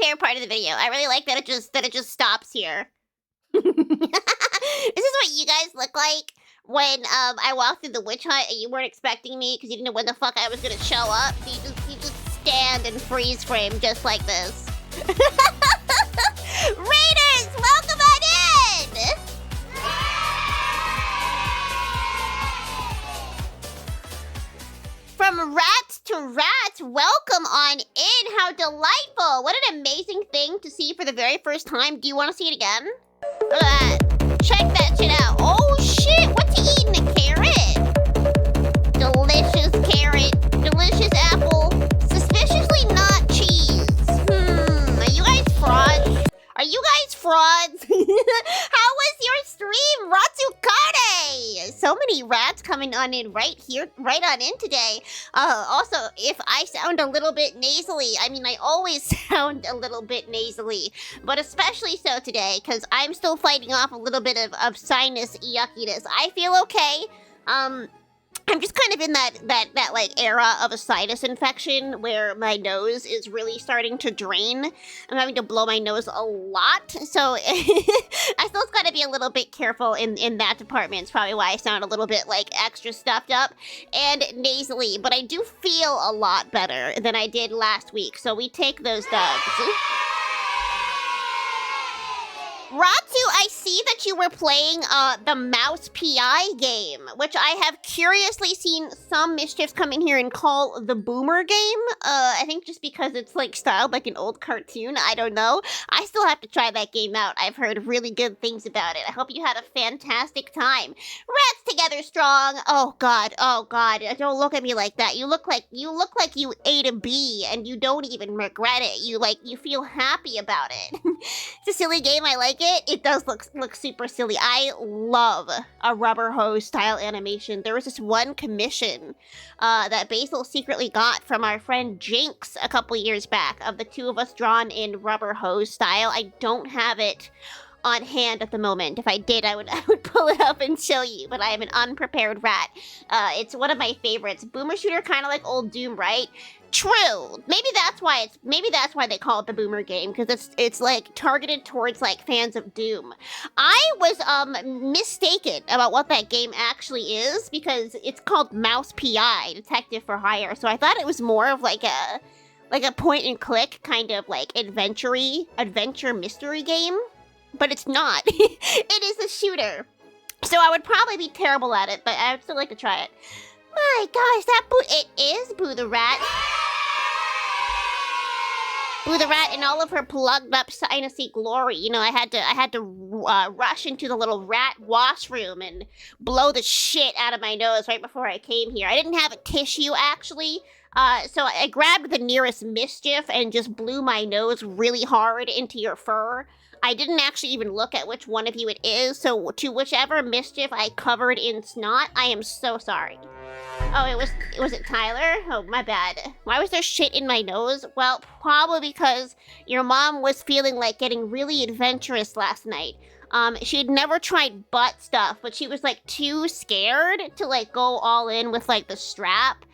favorite part of the video. I really like that it just stops here. This is what you guys look like when I walked through the witch hut and you weren't expecting me because you didn't know when the fuck I was gonna show up. So you just stand and freeze frame just like this. Raiders, welcome on in! From rats to rats, welcome on in. How delightful. What an amazing thing to see for the very first time. Do you want to see it again? Look at that. Check that shit out. Oh shit, what's he eating? A carrot? Delicious carrot. Delicious apple. Suspiciously not cheese. Are you guys frauds? Are you guys frauds? How was your stream, Ratsukare? So many rats coming on in right on in today. Also, if I sound a little bit nasally, I mean, I always sound a little bit nasally, but especially so today, because I'm still fighting off a little bit of sinus yuckiness. I feel okay. I'm just kind of in that like era of a sinus infection where my nose is really starting to drain. I'm having to blow my nose a lot, so I still gotta be a little bit careful in that department. It's probably why I sound a little bit like extra stuffed up and nasally, but I do feel a lot better than I did last week, so we take those dubs. Ratsu, I see that you were playing the Mouse PI game, which I have curiously seen some mischiefs come in here and call the Boomer game. I think just because it's like styled like an old cartoon, I don't know. I still have to try that game out. I've heard really good things about it. I hope you had a fantastic time. Rats together strong. Oh god, don't look at me like that. You look like you ate a bee and you don't even regret it. You feel happy about it. It's a silly game, I like it. It does look super silly. I love a rubber hose style animation. There was this one commission that Basil secretly got from our friend Jinx a couple years back of the two of us drawn in rubber hose style. I don't have it on hand at the moment. If I did, I would pull it up and show you, but I am an unprepared rat. It's one of my favorites. Boomer shooter, kind of like old Doom, right? True. Maybe that's why they call it the Boomer game, because it's like targeted towards like fans of Doom. I was mistaken about what that game actually is because it's called Mouse PI, Detective for Hire. So I thought it was more of like a point and click kind of like adventure mystery game, but it's not. It is a shooter. So I would probably be terrible at it, but I would still like to try it. My gosh, it is Boo the Rat. Boo the Rat in all of her plugged up sinusy glory. You know, I had to rush into the little rat washroom and blow the shit out of my nose right before I came here. I didn't have a tissue, actually. So I grabbed the nearest mischief and just blew my nose really hard into your fur. I didn't actually even look at which one of you it is, so to whichever mischief I covered in snot, I am so sorry. Oh, was it Tyler? Oh, my bad. Why was there shit in my nose? Well, probably because your mom was feeling like getting really adventurous last night. She had never tried butt stuff, but she was like too scared to like go all in with like the strap.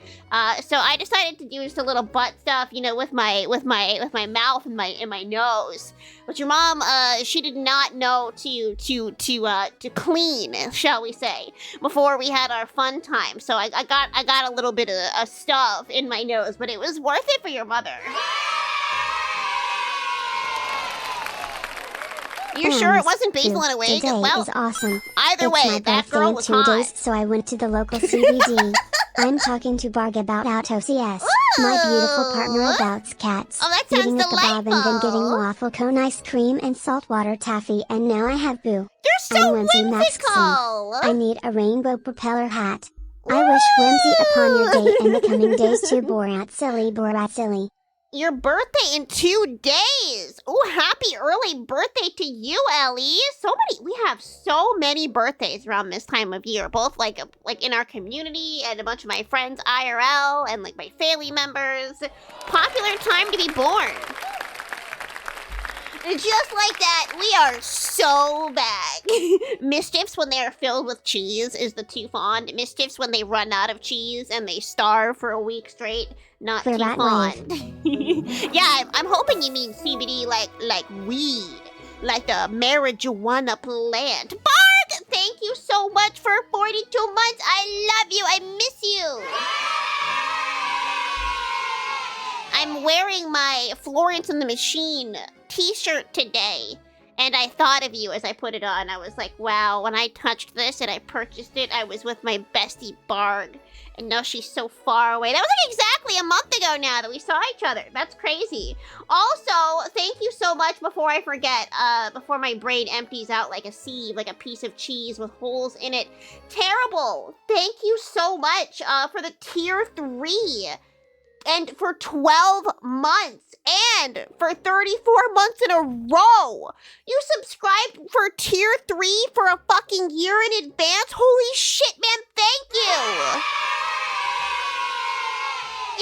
So I decided to do just a little butt stuff, you know, with my mouth and my nose. But your mom, she did not know to clean, shall we say, before we had our fun time. So I got a little bit of stuff in my nose, but it was worth it for your mother. You sure it wasn't Basil in a wig? Today Well, is awesome. Either it's way, my that birthday girl in was 2 hot. days, so I went to the local CBD. I'm talking to Barg about OCS. My beautiful partner about cats. Oh, that sounds eating a kebab and then getting delightful. waffle cone ice cream and saltwater taffy, and now I have Boo. You're so I'm Whimsy whimsical. I need a rainbow propeller hat. I wish Whimsy upon your date in the coming days to Borat Silly. Your birthday in 2 days. Oh, happy early birthday to you, Ellie. We have so many birthdays around this time of year, both like in our community and a bunch of my friends IRL and like my family members. Popular time to be born. Just like that, we are so back. Mischiefs when they are filled with cheese is the too fond. Mischiefs when they run out of cheese and they starve for a week straight. not For too that fond. Yeah, I'm hoping you mean CBD like weed, like the marijuana plant. Bark! Thank you so much for 42 months. I love you. I miss you. I'm wearing my Florence and the Machine t-shirt today. And I thought of you as I put it on. I was like, wow, when I touched this and I purchased it, I was with my bestie Barg. And now she's so far away. That was like exactly a month ago now that we saw each other. That's crazy. Also, thank you so much, before I forget, before my brain empties out like a sieve, like a piece of cheese with holes in it. Terrible. Thank you so much for the tier 3. And for 12 months, and for 34 months in a row. You subscribed for tier 3 for a fucking year in advance? Holy shit, man, thank you!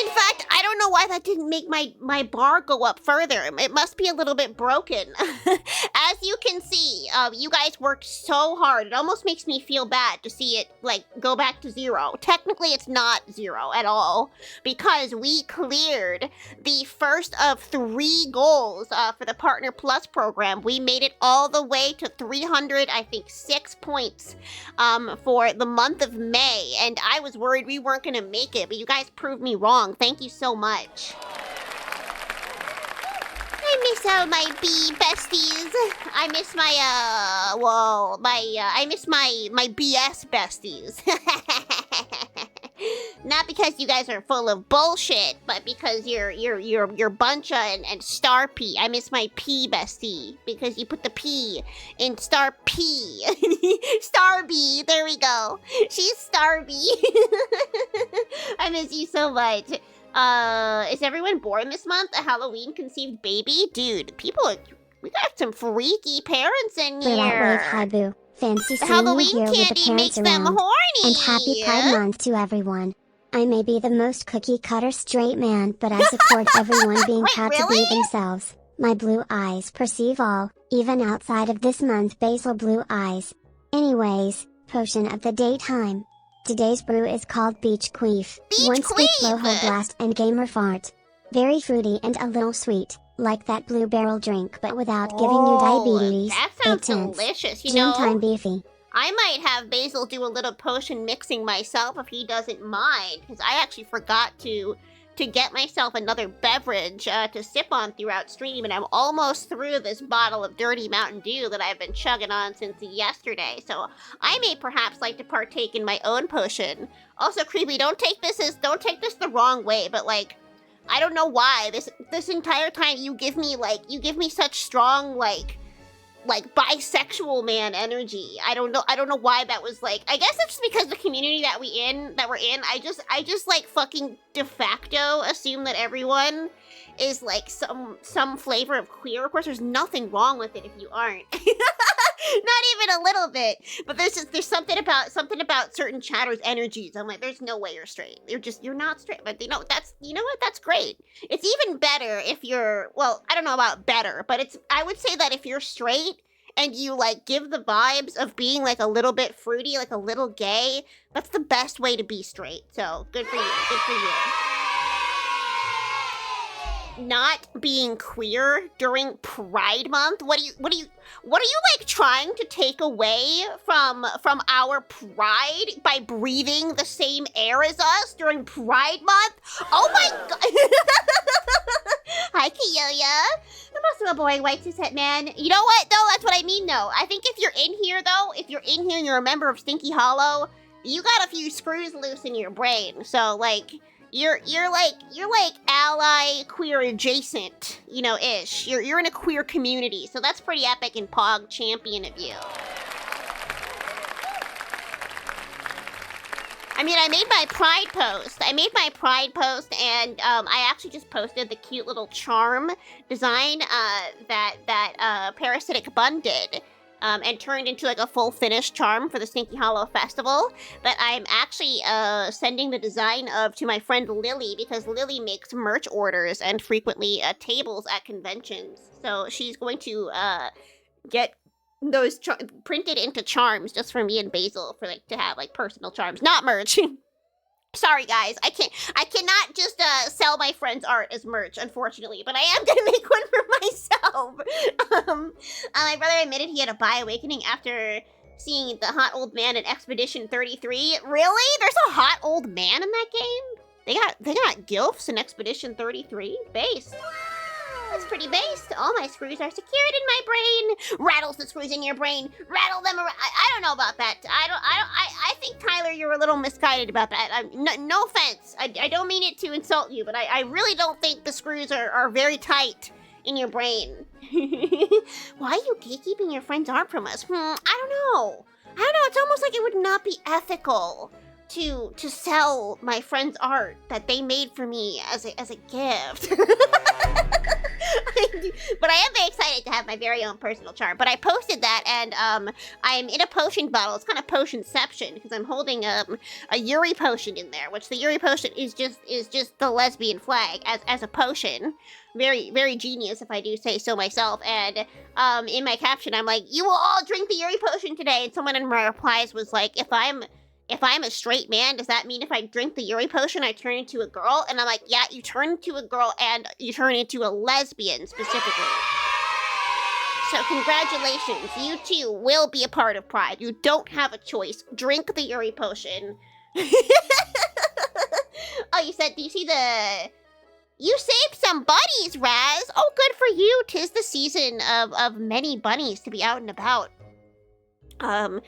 In fact, I don't know why that didn't make my bar go up further. It must be a little bit broken. As you can see, you guys worked so hard. It almost makes me feel bad to see it, like, go back to 0. Technically, it's not 0 at all, because we cleared the first of 3 goals for the Partner Plus program. We made it all the way to 300, I think, 6 points for the month of May, and I was worried we weren't going to make it, but you guys proved me wrong. Thank you so much. I miss all my bee besties. I miss my, I miss my BS besties. Not because you guys are full of bullshit, but because you're buncha and Star P. I miss my P bestie because you put the P in Star P. Star B, there we go. She's Star B. I miss you so much. Is everyone born this month? A Halloween conceived baby? Dude, we got some freaky parents in For that here. wave, hi boo. Fancy seeing Halloween you here with the candy makes parents them around. horny. And happy Pride Month to everyone. I may be the most cookie cutter straight man, but I support everyone being Wait, proud to really? be themselves. My blue eyes perceive all, even outside of this month. Basil blue eyes. Anyways, potion of the daytime. Today's brew is called Beach Queef. Beach One scoop Queef! blowhole blast and gamer fart. Very fruity and a little sweet, like that blue barrel drink but without giving you diabetes. That sounds 8 tenths. delicious. You Gym time know, beefy. I might have Basil do a little potion mixing myself if he doesn't mind, because I actually forgot to get myself another beverage to sip on throughout stream, and I'm almost through this bottle of Dirty Mountain Dew that I've been chugging on since yesterday, so I may perhaps like to partake in my own potion. Also, Creepy, don't take this the wrong way, but like, I don't know why this entire time you give me such strong like bisexual man energy. I don't know why that was like. I guess it's because the community that we're in, I just like fucking de facto assume that everyone is like some flavor of queer. Of course, there's nothing wrong with it if you aren't. Not even a little bit. But there's something about certain chatters' energies. I'm like, there's no way you're straight. You're not straight. But you know what? That's great. It's even better if you're, well, I don't know about better, but I would say that if you're straight and you like give the vibes of being like a little bit fruity, like a little gay, that's the best way to be straight. So good for you. Good for you. Not being queer during Pride Month? What are you like trying to take away from our pride by breathing the same air as us during Pride Month? Oh my god. Hi, Kiyoya. I'm also a boring white cishet man. You know what though? That's what I mean though. I think if you're in here and you're a member of Stinky Hollow, you got a few screws loose in your brain. So like You're like ally queer adjacent, ish. You're in a queer community, so that's pretty epic and Pog champion of you. I mean, I made my pride post, and I actually just posted the cute little charm design that Parasitic Bun did. And turned into like a full finished charm for the Stinky Hollow Festival that I'm actually sending the design of to my friend Lily, because Lily makes merch orders and frequently tables at conventions. So she's going to get those printed into charms just for me and Basil for like to have like personal charms, not merch. Sorry, guys. I cannot just sell my friend's art as merch, unfortunately. But I am gonna make one for myself. My brother admitted he had a bi-awakening after seeing the hot old man in Expedition 33. Really? There's a hot old man in that game? They got gilfs in Expedition 33? Based. That's pretty based. All my screws are secured in my brain. Rattles the screws in your brain. Rattle them around. I don't know about that. I think, Tyler, you're a little misguided about that. No offense. I don't mean it to insult you, but I really don't think the screws are very tight in your brain. Why are you gatekeeping your friend's art from us? I don't know. It's almost like it would not be ethical to sell my friend's art that they made for me as a gift. But I am very excited to have my very own personal charm. But I posted that, and I'm in a potion bottle. It's kind of potionception because I'm holding a Yuri potion in there, which the Yuri potion is just the lesbian flag as a potion. Very, very genius, if I do say so myself. And in my caption, I'm like, "You will all drink the Yuri potion today." And someone in my replies was like, If I'm a straight man, does that mean if I drink the Yuri potion, I turn into a girl?" And I'm like, yeah, you turn into a girl and you turn into a lesbian specifically. So congratulations, you too will be a part of Pride. You don't have a choice. Drink the Yuri potion. Oh, you said, do you see you saved some bunnies, Raz. Oh, good for you. 'Tis the season of many bunnies to be out and about. I'm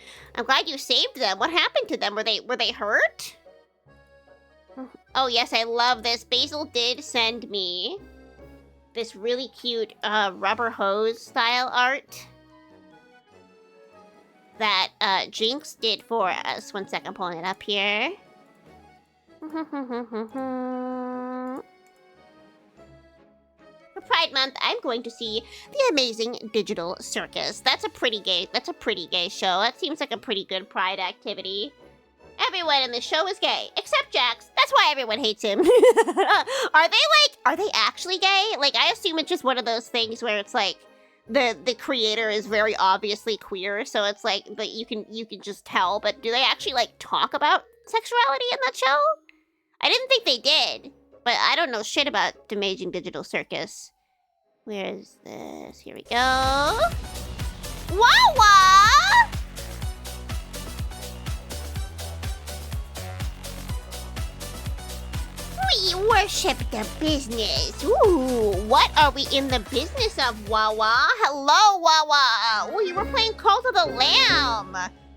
glad you saved them. What happened to them? Were they hurt? Oh yes, I love this. Basil did send me this really cute rubber hose style art that Jinx did for us. One second, pulling it up here. For Pride Month, I'm going to see the amazing Digital Circus. That's a pretty gay show. That seems like a pretty good Pride activity. Everyone in the show is gay, except Jax. That's why everyone hates him. Are they actually gay? Like, I assume it's just one of those things where it's like the creator is very obviously queer, so it's like that you can just tell, but do they actually like talk about sexuality in that show? I didn't think they did. But I don't know shit about the Amazing Digital Circus. Where is this? Here we go. Wawa! We worship the business. Ooh, what are we in the business of, Wawa? Hello, Wawa. Oh, you were playing Cult of the Lamb.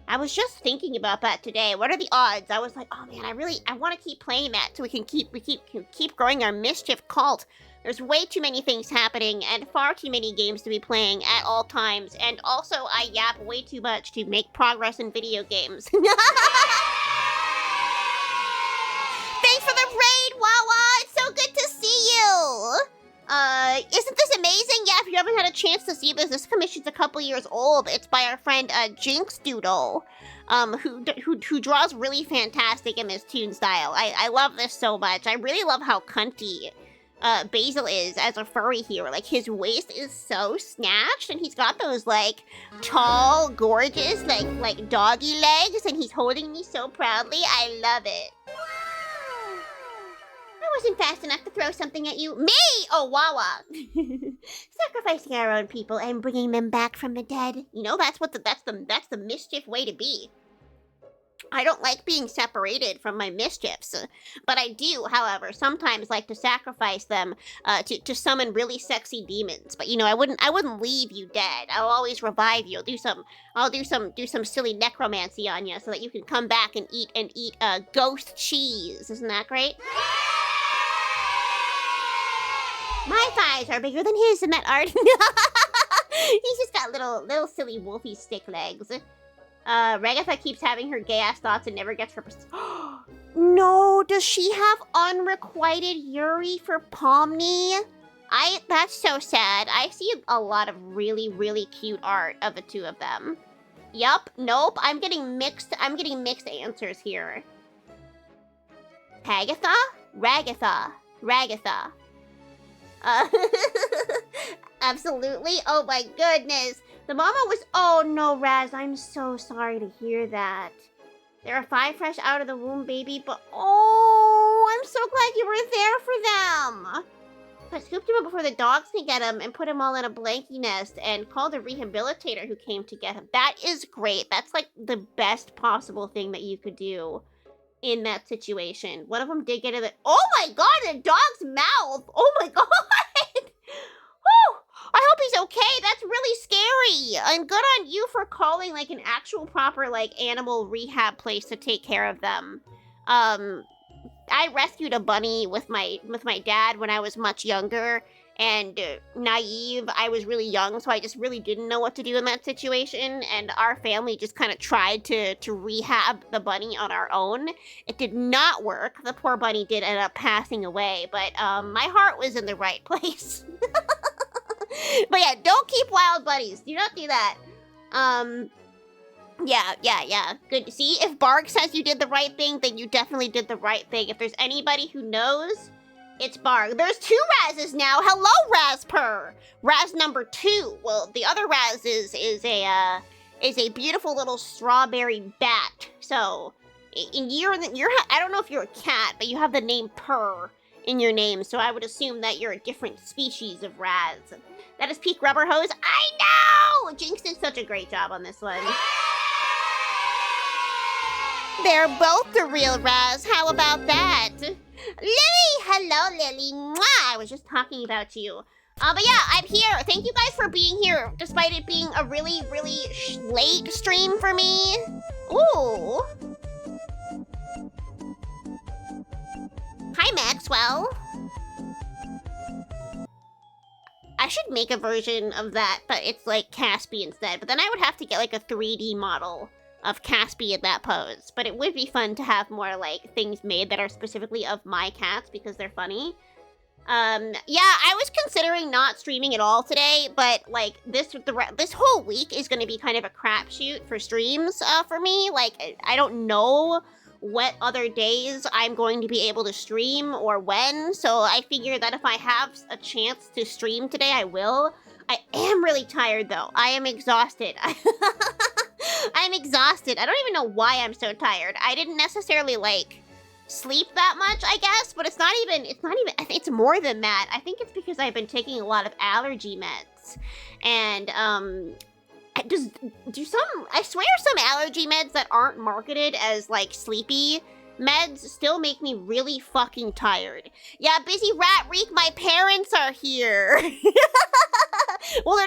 I was just thinking about that today. What are the odds? I was like, oh man, I want to keep playing that so we can keep growing our mischief cult. There's way too many things happening and far too many games to be playing at all times. And also, I yap way too much to make progress in video games. Thanks for the raid, Wawa. It's so good to see you. Isn't this amazing? Yeah, if you haven't had a chance to see this commission's a couple years old. It's by our friend Jinx Doodle, who draws really fantastic in this toon style. I love this so much. I really love how cunty Basil is as a furry hero. Like, his waist is so snatched, and he's got those like tall, gorgeous, like doggy legs, and he's holding me so proudly. I love it. I wasn't fast enough to throw something at you. Me! Oh, Wawa. Sacrificing our own people and bringing them back from the dead. You know, that's the mischief way to be. I don't like being separated from my mischiefs, but I do, however, sometimes like to sacrifice them to summon really sexy demons. But you know, I wouldn't leave you dead. I'll always revive you. I'll do some silly necromancy on you so that you can come back and eat ghost cheese. Isn't that great? My thighs are bigger than his in that art. He's just got little silly wolfy stick legs. Ragatha keeps having her gay-ass thoughts and never gets her... No, does she have unrequited Yuri for Pomni? That's so sad. I see a lot of really, really cute art of the two of them. Yup, nope, I'm getting mixed answers here. Hagatha? Ragatha. Absolutely. Oh my goodness. The mama was... Oh no, Raz, I'm so sorry to hear that. There are 5 fresh out of the womb, baby, but oh, I'm so glad you were there for them. I scooped him up before the dogs could get him and put him all in a blankie nest and called a rehabilitator who came to get him. That is great. That's like the best possible thing that you could do in that situation. One of them did get in the— oh my god, the dog's mouth! Oh my god! Whew! I hope he's okay. That's really scary. And good on you for calling like an actual proper like animal rehab place to take care of them. I rescued a bunny with my dad when I was much younger and naive. I was really young, so I just really didn't know what to do in that situation. And our family just kind of tried to rehab the bunny on our own. It did not work. The poor bunny did end up passing away, but my heart was in the right place. But yeah, don't keep wild bunnies. Do not do that. Yeah. Good. See, if Bark says you did the right thing, then you definitely did the right thing. If there's anybody who knows, it's Bark. There's 2 Razes now. Hello, Razpur. Raz number 2. Well, the other Raz is a beautiful little strawberry bat. So, you're I don't know if you're a cat, but you have the name Purr in your name. So I would assume that you're a different species of Raz. That is Peak Rubber Hose. I know. Jinx did such a great job on this one. They're both the real Raz. How about that? Lily! Hello, Lily. Mwah! I was just talking about you. But yeah, I'm here. Thank you guys for being here, despite it being a really, really late stream for me. Ooh. Hi, Maxwell. I should make a version of that, but it's like Caspi instead. But then I would have to get like a 3D model of Caspi in that pose. But it would be fun to have more like things made that are specifically of my cats because they're funny. Yeah, I was considering not streaming at all today, but like this whole week is going to be kind of a crapshoot for streams for me. Like I don't know what other days I'm going to be able to stream or when, so I figure that if I have a chance to stream today, I will. I am really tired though. I am exhausted. I'm exhausted. I don't even know why I'm so tired. I didn't necessarily like sleep that much, I guess, but it's not even, I think it's more than that. I think it's because I've been taking a lot of allergy meds. And I swear some allergy meds that aren't marketed as like sleepy meds still make me really fucking tired. Yeah, Busy Rat Reek, my parents are here. Well,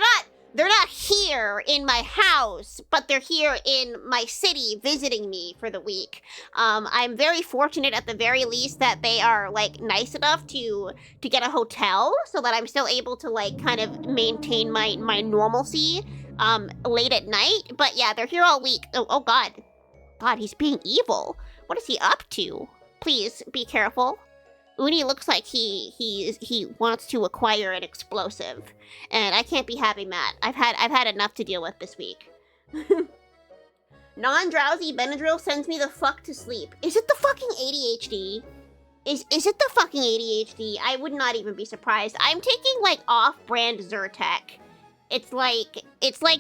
they're not here in my house, but they're here in my city visiting me for the week. I'm very fortunate at the very least that they are like nice enough to get a hotel so that I'm still able to like kind of maintain my normalcy late at night. But yeah, they're here all week. Oh God, he's being evil. What is he up to? Please be careful. Uni looks like he wants to acquire an explosive, and I can't be having that. I've had enough to deal with this week. Non-drowsy Benadryl sends me the fuck to sleep. Is it the fucking ADHD? Is it the fucking ADHD? I would not even be surprised. I'm taking like off-brand Zyrtec. It's like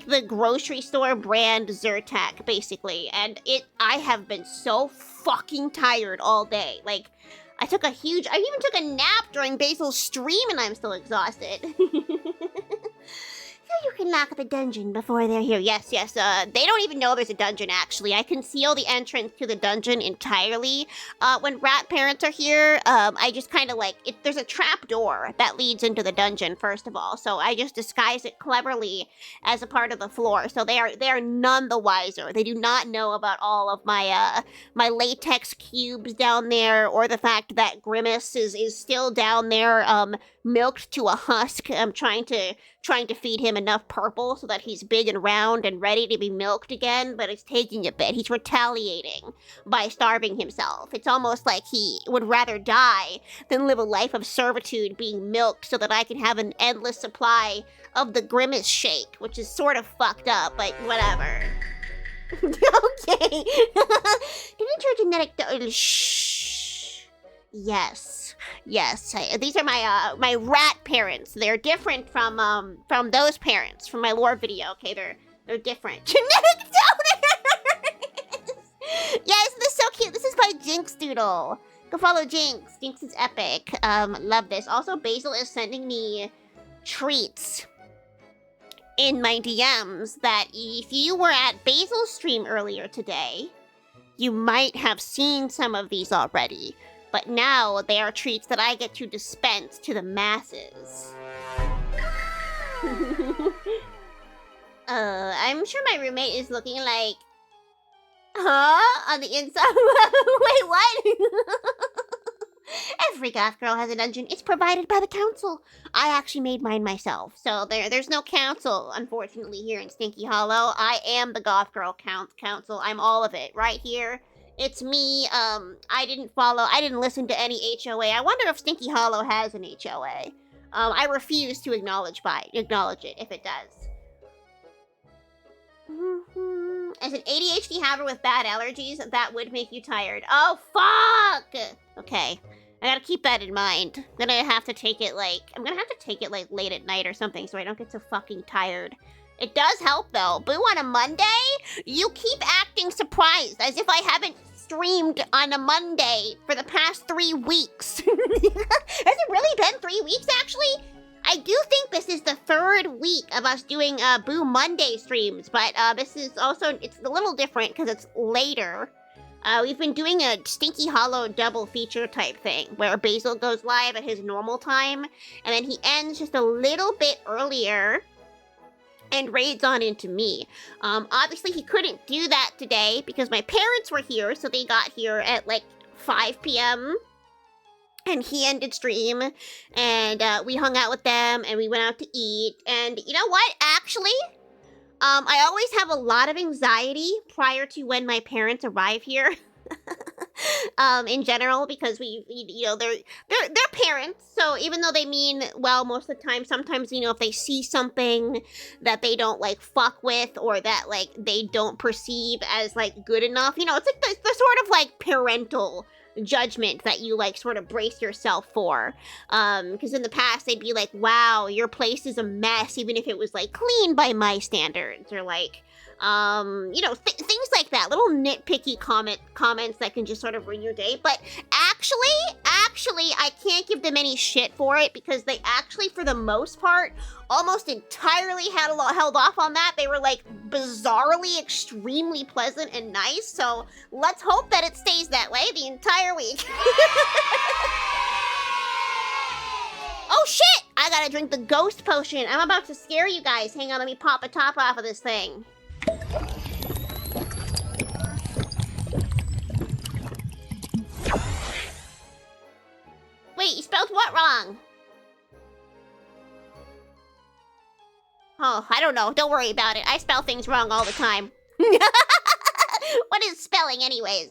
the grocery store brand Zyrtec, basically, and I have been so fucking tired all day. Like, I even took a nap during Basil's stream and I'm still exhausted. So you can lock the dungeon before they're here. Yes. They don't even know there's a dungeon, actually. I conceal the entrance to the dungeon entirely. When rat parents are here, I just kind of like, there's a trap door that leads into the dungeon, first of all. So I just disguise it cleverly as a part of the floor. So they are none the wiser. They do not know about all of my latex cubes down there, or the fact that Grimace is still down there, milked to a husk. I'm trying to feed him enough purple so that he's big and round and ready to be milked again, but it's taking a bit. He's retaliating by starving himself. It's almost like he would rather die than live a life of servitude being milked so that I can have an endless supply of the Grimace shake, which is sort of fucked up, but whatever. Okay. Didn't your genetic... Shh. Yes. These are my rat parents. They're different from those parents from my lore video. Okay, they're different. Genetic donors. Yes, is so cute. This is by Jinx Doodle. Go follow Jinx. Jinx is epic. Love this. Also, Basil is sending me treats in my DMs that if you were at Basil's stream earlier today, you might have seen some of these already. But now they are treats that I get to dispense to the masses. I'm sure my roommate is looking like, huh? On the inside? Wait, what? Every goth girl has a dungeon. It's provided by the council. I actually made mine myself. So there's no council, unfortunately, here in Stinky Hollow. I am the goth girl council. I'm all of it right here. It's me. I didn't listen to any HOA. I wonder if Stinky Hollow has an HOA. I refuse to acknowledge it if it does. As an ADHD haver with bad allergies, that would make you tired. Oh, fuck! Okay. I gotta keep that in mind. I'm gonna have to take it like late at night or something so I don't get so fucking tired. It does help though. Boo, on a Monday? You keep acting surprised as if I haven't streamed on a Monday for the past 3 weeks. Has it really been 3 weeks actually? I do think this is the 3rd week of us doing Boo Monday streams, but this is also, it's a little different because it's later. We've been doing a Stinky Hollow double feature type thing where Basil goes live at his normal time and then he ends just a little bit earlier and raids on into me. Obviously he couldn't do that today because my parents were here, so they got here at like 5 p.m. and he ended stream, and we hung out with them, and we went out to eat, and you know what, actually, I always have a lot of anxiety prior to when my parents arrive here, in general, because they're parents, so even though they mean well most of the time, sometimes, if they see something that they don't, like, fuck with, or that, like, they don't perceive as, like, good enough, it's like the sort of, like, parental judgment that you like sort of brace yourself for, because in the past they'd be like, wow, your place is a mess even if it was like clean by my standards, or like things like that, little nitpicky comments that can just sort of ruin your day. But actually I can't give them any shit for it, because they actually for the most part almost entirely held off on that. They were like bizarrely extremely pleasant and nice, so let's hope that it stays that way the entire week. Oh shit, I gotta drink the ghost potion. I'm about to scare you guys. Hang on, let me pop a top off of this thing. Wait, you spelled what wrong? Oh, I don't know. Don't worry about it. I spell things wrong all the time. What is spelling anyways?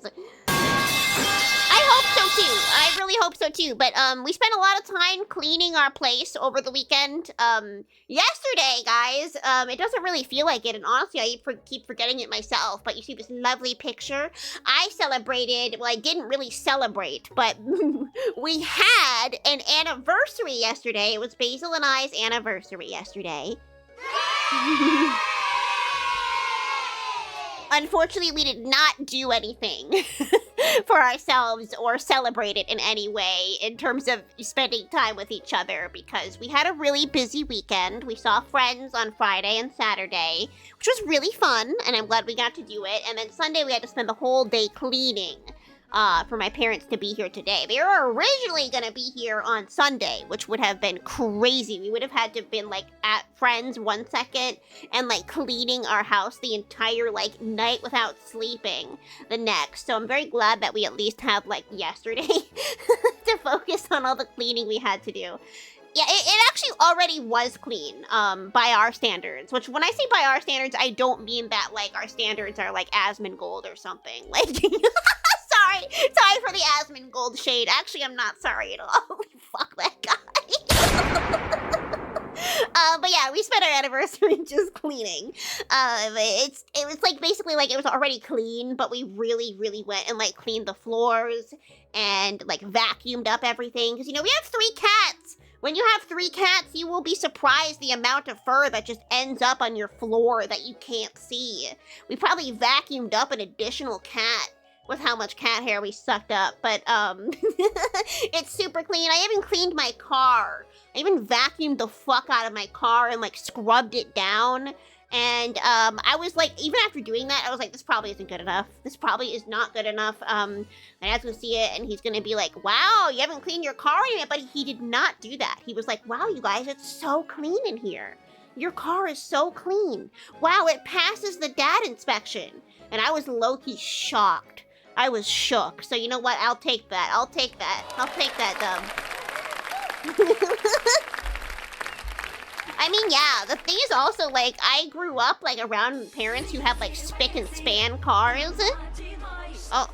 I hope so too. I really hope so too. But we spent a lot of time cleaning our place over the weekend. Yesterday, guys, it doesn't really feel like it, and honestly, I keep forgetting it myself. But you see this lovely picture. I celebrated. Well, I didn't really celebrate, but we had an anniversary yesterday. It was Basil and I's anniversary yesterday. Unfortunately, we did not do anything for ourselves or celebrate it in any way in terms of spending time with each other, because we had a really busy weekend. We saw friends on Friday and Saturday, which was really fun, and I'm glad we got to do it. And then Sunday, we had to spend the whole day cleaning for my parents to be here today. They were originally going to be here on Sunday, which would have been crazy. We would have had to have been, like, at friends 1 second and, like, cleaning our house the entire, like, night without sleeping the next. So I'm very glad that we at least have, like, yesterday to focus on all the cleaning we had to do. Yeah, it actually already was clean, by our standards, which when I say by our standards, I don't mean that, like, our standards are, like, Asmongold or something. Like, sorry for the Asmongold shade. Actually, I'm not sorry at all. Fuck that guy. But yeah, we spent our anniversary just cleaning. It was like basically like it was already clean, but we really, really went and like cleaned the floors and like vacuumed up everything. Because, we have 3 cats. When you have 3 cats, you will be surprised the amount of fur that just ends up on your floor that you can't see. We probably vacuumed up an additional cat with how much cat hair we sucked up, but it's super clean. I even cleaned my car. I even vacuumed the fuck out of my car and like scrubbed it down. And I was like, even after doing that, I was like, this probably isn't good enough. This probably is not good enough. My dad's gonna see it and he's gonna be like, wow, you haven't cleaned your car yet. But he did not do that. He was like, wow, you guys, it's so clean in here. Your car is so clean. Wow, it passes the dad inspection. And I was low-key shocked. I was shook. So you know what? I'll take that. I'll take that. I'll take that, I mean, yeah, the thing is also, like, I grew up, like, around parents who have, like, spick and span cars. Oh.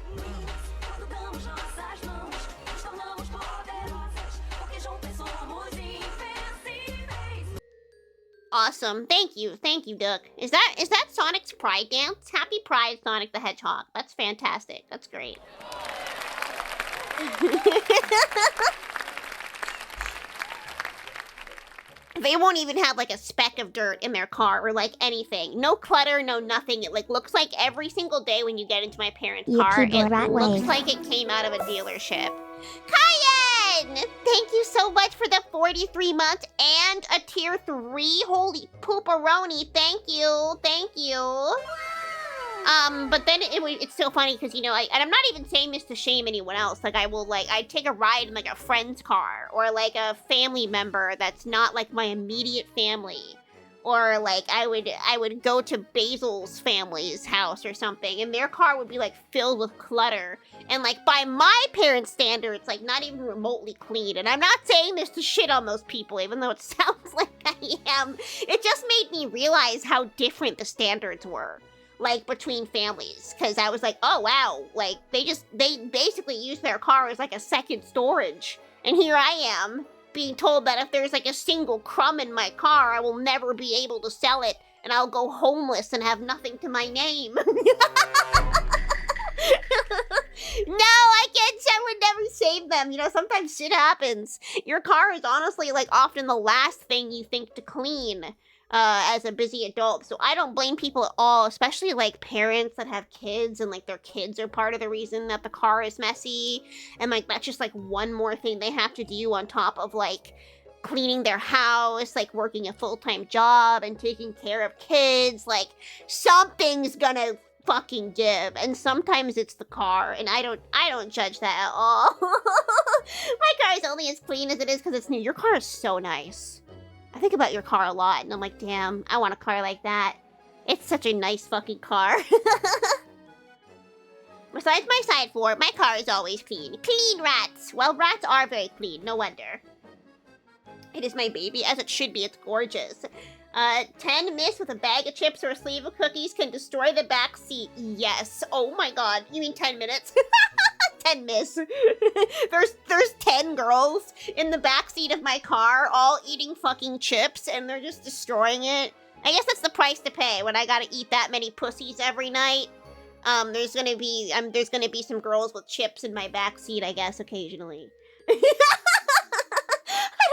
Awesome. Thank you, Duck. Is that Sonic's Pride dance? Happy Pride, Sonic the Hedgehog. That's fantastic. That's great. They won't even have like a speck of dirt in their car or like anything. No clutter, no nothing. It like looks like every single day when you get into my parents' car, it looks like it came out of a dealership. Cayenne! Thank you so much for the 43 months and a tier 3. Holy pooperoni. Thank you. Thank you. But then it's so funny because, you know, and I'm not even saying this to shame anyone else. Like, I'd take a ride in, like, a friend's car or, like, a family member that's not, like, my immediate family. Or, like, I would go to Basil's family's house or something, and their car would be, like, filled with clutter. And, like, by my parents' standards, like, not even remotely clean. And I'm not saying this to shit on those people, even though it sounds like I am. It just made me realize how different the standards were. Like, between families, because I was like, oh, wow, like, they basically use their car as, like, a second storage, and here I am, being told that if there's, like, a single crumb in my car, I will never be able to sell it, and I'll go homeless and have nothing to my name. No, I can't, I would never save them, you know, sometimes shit happens. Your car is honestly, like, often the last thing you think to clean. As a busy adult, so I don't blame people at all, especially like parents that have kids and like their kids are part of the reason that the car is messy, and like that's just like one more thing they have to do on top of like cleaning their house, like working a full-time job and taking care of kids. Like something's gonna fucking give, and sometimes it's the car, and I don't judge that at all. My car is only as clean as it is because it's new. Your car is so nice. I think about your car a lot, and I'm like, damn, I want a car like that. It's such a nice fucking car. Besides my side floor, my car is always clean. Clean rats! Well, rats are very clean, no wonder. It is my baby, as it should be. It's gorgeous. 10 miss with a bag of chips or a sleeve of cookies can destroy the back seat. Yes. Oh my god. You mean 10 minutes? 10 miss. There's 10 girls in the backseat of my car all eating fucking chips and they're just destroying it. I guess that's the price to pay when I gotta eat that many pussies every night. There's gonna be some girls with chips in my backseat, I guess, occasionally. I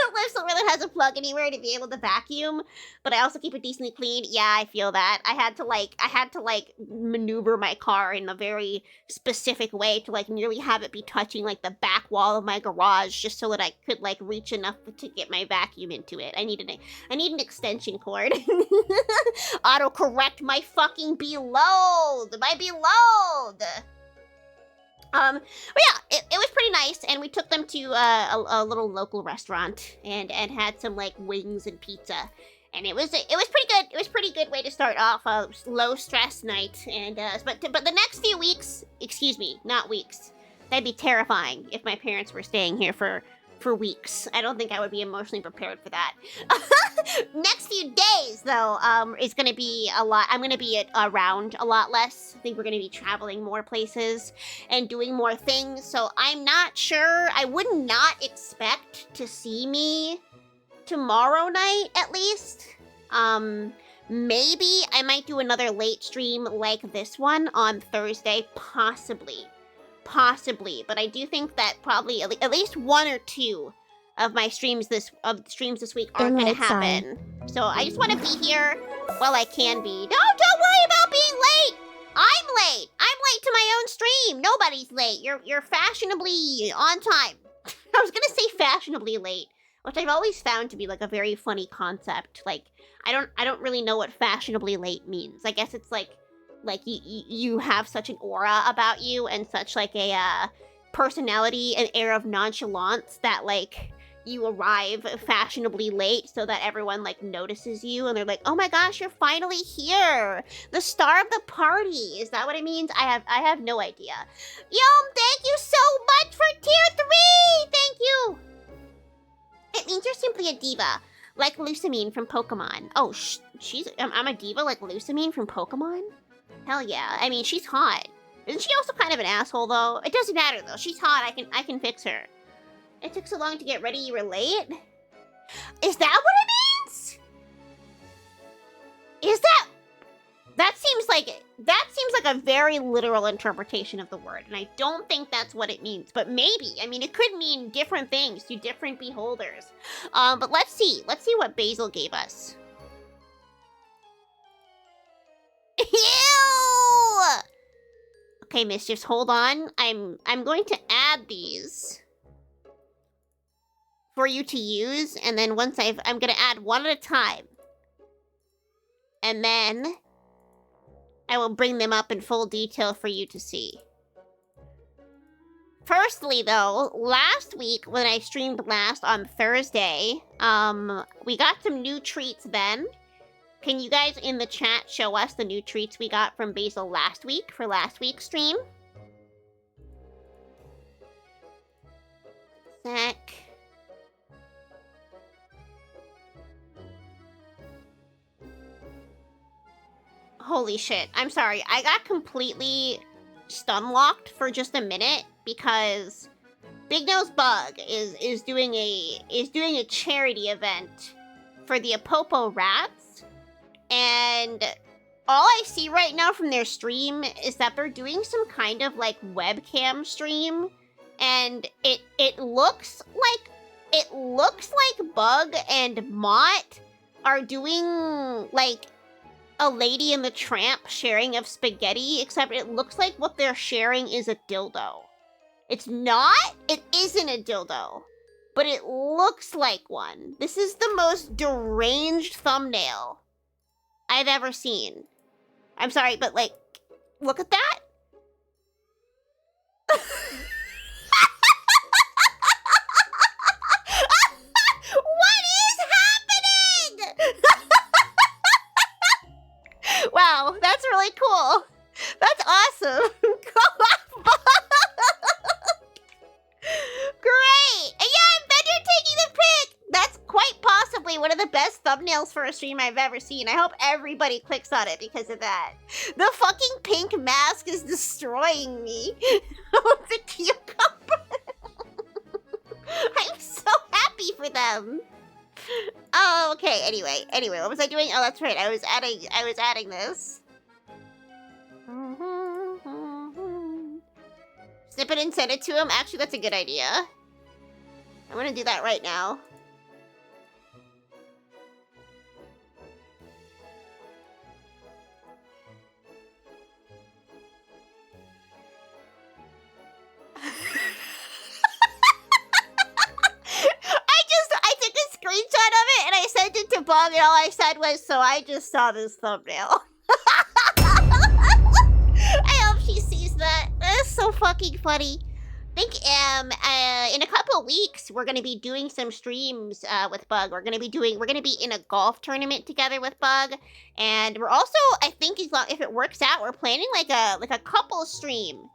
don't live so really has a plug anywhere to be able to vacuum, but I also keep it decently clean. Yeah, I feel that. I had to like maneuver my car in a very specific way to like nearly have it be touching like the back wall of my garage just so that I could like reach enough to get my vacuum into it. I need an extension cord. Autocorrect my fucking below. My below. But yeah, it was pretty nice, and we took them to a little local restaurant and had some like wings and pizza, and it was pretty good. It was a pretty good way to start off a low stress night. And but the next few weeks, excuse me, not weeks. That'd be terrifying if my parents were staying here for weeks. I don't think I would be emotionally prepared for that. Next few days, though, is going to be a lot. I'm going to be around a lot less. I think we're going to be traveling more places and doing more things. So I'm not sure. I would not expect to see me tomorrow night, at least. Maybe I might do another late stream like this one on Thursday, possibly, but I do think that probably at least one or two of my streams this week aren't going to happen. So I just want to be here while I can be. No, don't worry about being late. I'm late. I'm late to my own stream. Nobody's late. You're fashionably on time. I was gonna say fashionably late, which I've always found to be like a very funny concept. Like I don't really know what fashionably late means. I guess it's like you have such an aura about you and such like a personality and air of nonchalance that like you arrive fashionably late so that everyone like notices you and they're like, oh my gosh, you're finally here, the star of the party. Is that what it means? I have no idea. Yum, thank you so much for tier 3. Thank you. It means you're simply a diva, like Lucamine from Pokemon. Oh, I'm a diva like Lucamine from Pokemon? Hell yeah. I mean, she's hot. Isn't she also kind of an asshole, though? It doesn't matter, though. She's hot. I can fix her. It took so long to get ready, you were late? Is that what it means? Is that... That seems like a very literal interpretation of the word, and I don't think that's what it means. But maybe. I mean, it could mean different things to different beholders. But let's see. Let's see what Basil gave us. Ew! Okay, Mischiefs, hold on. I'm going to add these for you to use, and then once I'm gonna add one at a time. And then I will bring them up in full detail for you to see. Firstly, though, last week when I streamed last on Thursday, we got some new treats then. Can you guys in the chat show us the new treats we got from Basil last week for last week's stream? Sec. Holy shit. I'm sorry. I got completely stun-locked for just a minute because Big Nose Bug is doing a charity event for the Apopo rats. And all I see right now from their stream is that they're doing some kind of like webcam stream, and it looks like Bug and Mott are doing like a Lady and the Tramp sharing of spaghetti, except it looks like what they're sharing is a dildo. It isn't a dildo, but it looks like one. This is the most deranged thumbnail I've ever seen. I'm sorry, but like, look at that. What is happening? Wow, that's really cool. That's awesome. Great. Yeah, I bet you're taking the pic. That's quite possibly one of the best thumbnails for a stream I've ever seen. I hope everybody clicks on it because of that. The fucking pink mask is destroying me. The cucumber. I'm so happy for them. Oh, okay. Anyway, what was I doing? Oh, that's right. I was adding this. Snip it and send it to him. Actually, that's a good idea. I'm gonna do that right now. I took a screenshot of it and I sent it to Bug, and all I said was, so I just saw this thumbnail. I hope she sees that. That's so fucking funny. I think in a couple of weeks we're gonna be doing some streams with Bug. We're gonna be in a golf tournament together with Bug, and we're also, I think, if it works out, we're planning like a couple stream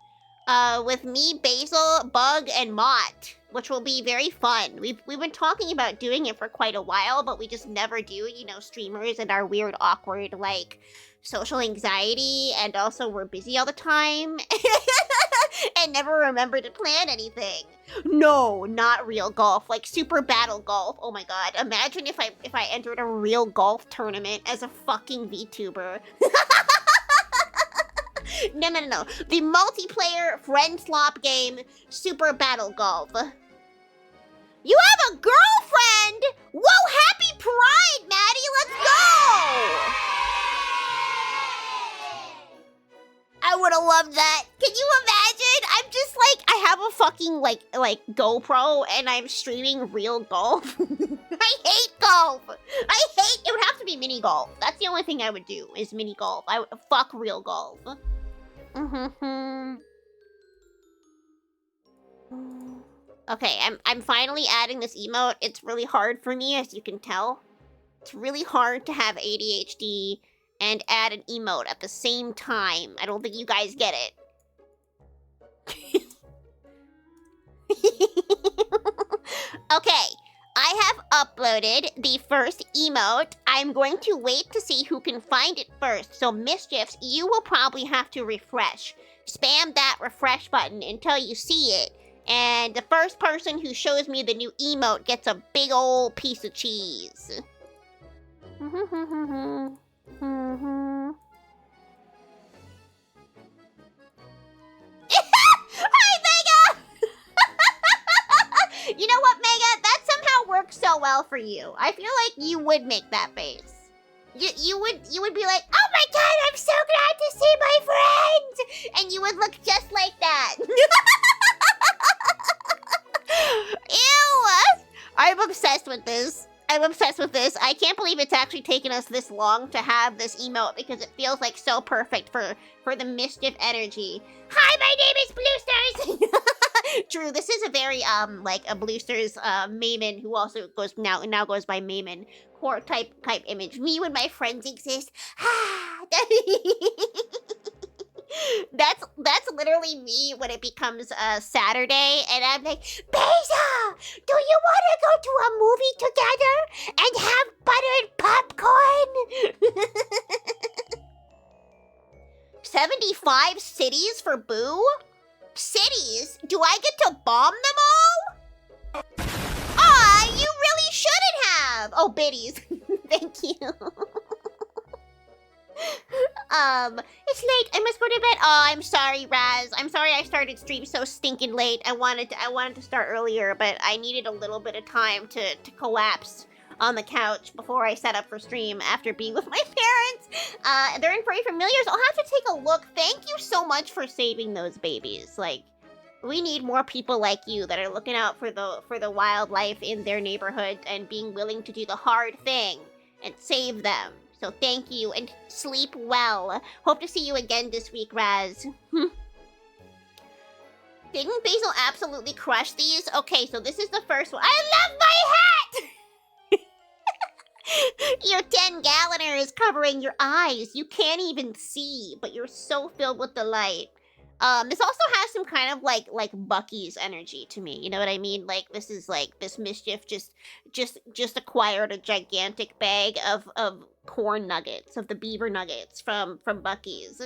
with me, Basil, Bug, and Mott, which will be very fun. We've been talking about doing it for quite a while, but we just never do, you know, streamers and our weird, awkward, like, social anxiety, and also we're busy all the time, and never remember to plan anything. No, not real golf, like super battle golf. Oh my god, imagine if I entered a real golf tournament as a fucking VTuber. No. The multiplayer friend slop game, Super Battle Golf. You have a girlfriend? Whoa, happy Pride, Maddie, let's go! fucking like GoPro and I'm streaming real golf. I hate golf. It would have to be mini golf. That's the only thing I would do is mini golf. I would fuck real golf. Okay, I'm finally adding this emote. It's really hard for me, as you can tell. It's really hard to have ADHD and add an emote at the same time. I don't think you guys get it. Okay, I have uploaded the first emote. I'm going to wait to see who can find it first. So Mischiefs, you will probably have to refresh. Spam that refresh button until you see it. And the first person who shows me the new emote gets a big old piece of cheese. Hi, Mega! You know what, Mega? That somehow works so well for you. I feel like you would make that face. You would be like, oh my god, I'm so glad to see my friends! And you would look just like that. Ew! I'm obsessed with this. I can't believe it's actually taken us this long to have this emote because it feels like so perfect for the mischief energy. Hi, my name is Blue Stars. True, this is a very like a Blue Stars Mayman who also now goes by Mayman core type image. Me when my friends exist. That's literally me when it becomes Saturday, and I'm like, Beza, do you want to go to a movie together and have buttered popcorn? 75 cities for Boo? Cities? Do I get to bomb them all? Aw, you really shouldn't have. Oh, biddies. Thank you. It's late. I must go to bed. Oh, I'm sorry, Raz. I'm sorry I started stream so stinking late. I wanted to start earlier, but I needed a little bit of time to collapse on the couch before I set up for stream after being with my parents. They're in Furry Familiars. I'll have to take a look. Thank you so much for saving those babies. Like, we need more people like you that are looking out for the wildlife in their neighborhood and being willing to do the hard thing and save them. So thank you, and sleep well. Hope to see you again this week, Raz. Didn't Basil absolutely crush these? Okay, so this is the first one. I love my hat! Your 10-galloner is covering your eyes. You can't even see, but you're so filled with delight. This also has some kind of like Bucky's energy to me. You know what I mean? Like this is like this mischief just acquired a gigantic bag of corn nuggets, of the beaver nuggets from Bucky's.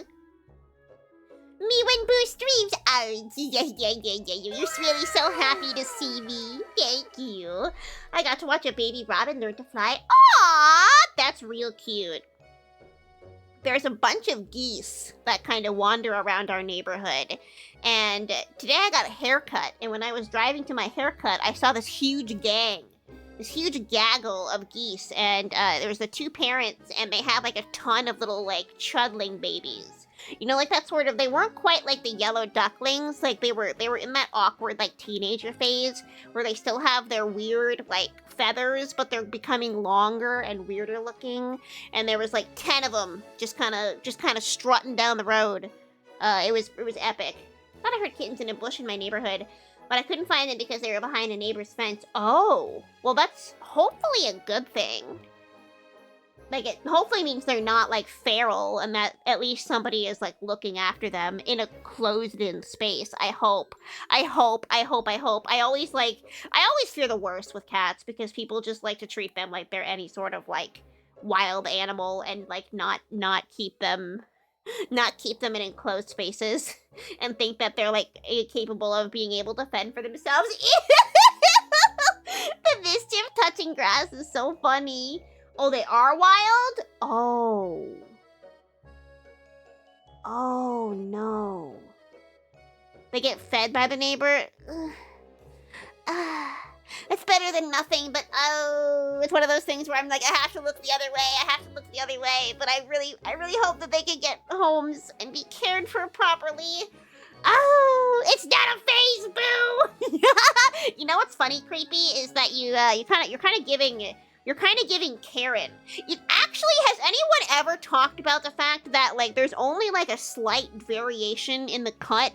Me when Boo streams. Oh, yeah. You're really so happy to see me. Thank you. I got to watch a baby robin learn to fly. Aww, that's real cute. There's a bunch of geese that kind of wander around our neighborhood. And today I got a haircut. And when I was driving to my haircut, I saw this huge gang. This huge gaggle of geese. And there was the two parents, and they have like a ton of little like chudling babies. You know, like that sort of, they weren't quite like the yellow ducklings. Like they were in that awkward like teenager phase where they still have their weird like feathers, but they're becoming longer and weirder looking. And there was like 10 of them just kind of strutting down the road. It was epic. I thought I heard kittens in a bush in my neighborhood, but I couldn't find them because they were behind a neighbor's fence. Oh, well that's hopefully a good thing. Like, it hopefully means they're not, like, feral and that at least somebody is, like, looking after them in a closed-in space. I hope. I always fear the worst with cats because people just like to treat them like they're any sort of, like, wild animal and, like, not keep them in enclosed spaces and think that they're, like, capable of being able to fend for themselves. The mischief touching grass is so funny. Oh, they are wild? Oh. Oh, no. They get fed by the neighbor? It's better than nothing, but oh, it's one of those things where I'm like, I have to look the other way, but I really hope that they can get homes and be cared for properly. Oh, it's not a phase, boo. You know what's funny, creepy, is that you're kind of giving Karen. It actually, has anyone ever talked about the fact that like there's only like a slight variation in the cut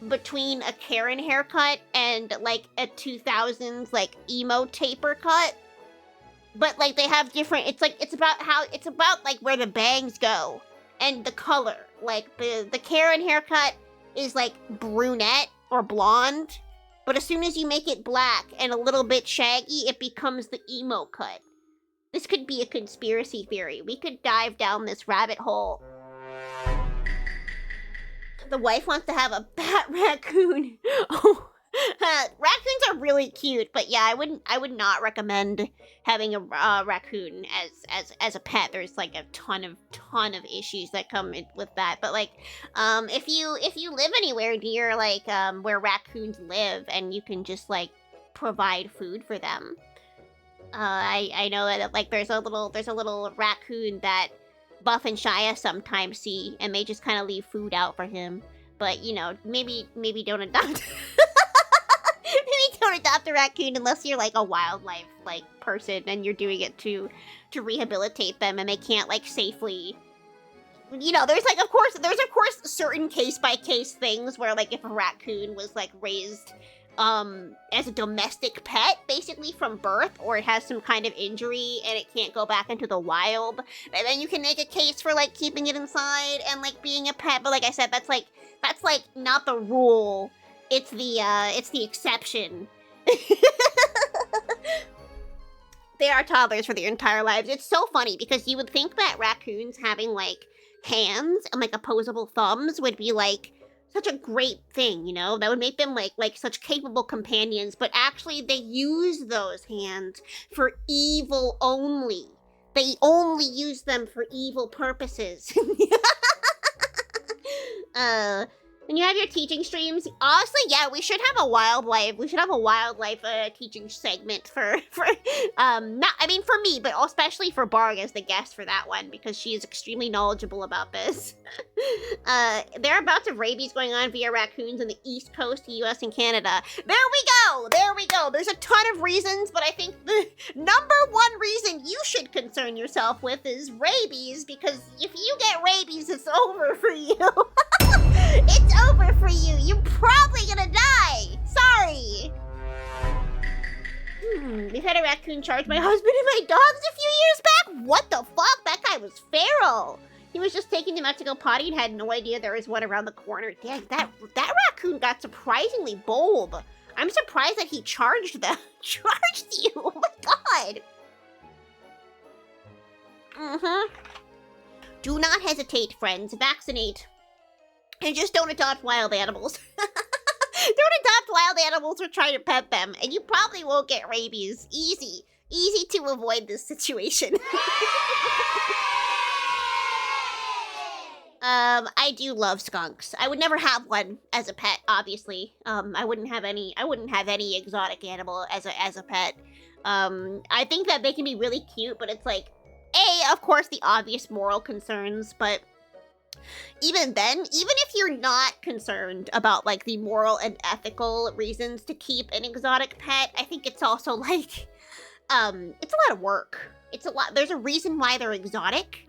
between a Karen haircut and like a 2000s like emo taper cut? But like they have different, it's about like where the bangs go and the color. Like the Karen haircut is like brunette or blonde, but as soon as you make it black and a little bit shaggy, it becomes the emo cut. This could be a conspiracy theory. We could dive down this rabbit hole. The wife wants to have a bat raccoon. Oh, raccoons are really cute, but yeah, I would not recommend having a raccoon as a pet. There's like a ton of issues that come with that. But like, if you live anywhere near like where raccoons live, and you can just like provide food for them. I know that like there's a little raccoon that Buff and Shia sometimes see, and they just kind of leave food out for him. But you know, maybe don't adopt. Maybe don't adopt a raccoon unless you're like a wildlife like person and you're doing it to rehabilitate them, and they can't like safely. You know, there's of course certain case by case things where like if a raccoon was like raised as a domestic pet basically from birth, or it has some kind of injury and it can't go back into the wild, and then you can make a case for like keeping it inside and like being a pet. But like I said, that's like not the rule. It's the exception. They are toddlers for their entire lives. It's so funny because you would think that raccoons having like hands and like opposable thumbs would be like such a great thing, you know? That would make them like such capable companions, but actually they use those hands for evil only. They only use them for evil purposes. When you have your teaching streams, honestly, yeah, we should have a wildlife teaching segment for me, but especially for Barg as the guest for that one, because she is extremely knowledgeable about this. There are bouts of rabies going on via raccoons on the East Coast, US and Canada. There we go. There's a ton of reasons, but I think the number one reason you should concern yourself with is rabies, because if you get rabies, it's over for you. It's over for you. You're probably gonna die. Sorry. We've had a raccoon charge my husband and my dogs a few years back. What the fuck? That guy was feral. He was just taking them out to go potty and had no idea there was one around the corner. Dang, that raccoon got surprisingly bold. I'm surprised that he charged you. Oh my god. Do not hesitate, friends. Vaccinate. And just don't adopt wild animals. Don't adopt wild animals or try to pet them, and you probably won't get rabies. Easy to avoid this situation. I do love skunks. I would never have one as a pet, obviously. I wouldn't have any exotic animal as a pet. I think that they can be really cute, but it's like, of course, the obvious moral concerns, but even then, even if you're not concerned about like the moral and ethical reasons to keep an exotic pet, I think it's also like, it's a lot of work. There's a reason why they're exotic.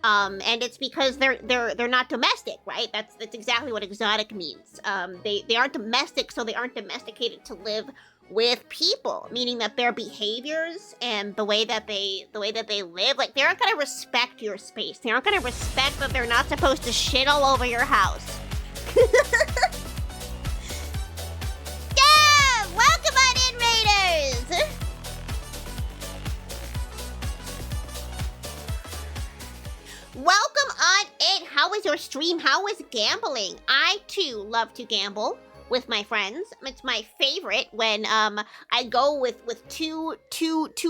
And it's because they're not domestic, right? That's exactly what exotic means. They aren't domestic, so they aren't domesticated to live with people, meaning that their behaviors and the way that they live, like they aren't gonna respect your space. They aren't gonna respect that they're not supposed to shit all over your house. Yeah! Welcome on in, Raiders! Welcome on in. How was your stream? How was gambling? I too love to gamble with my friends. It's my favorite when I go with two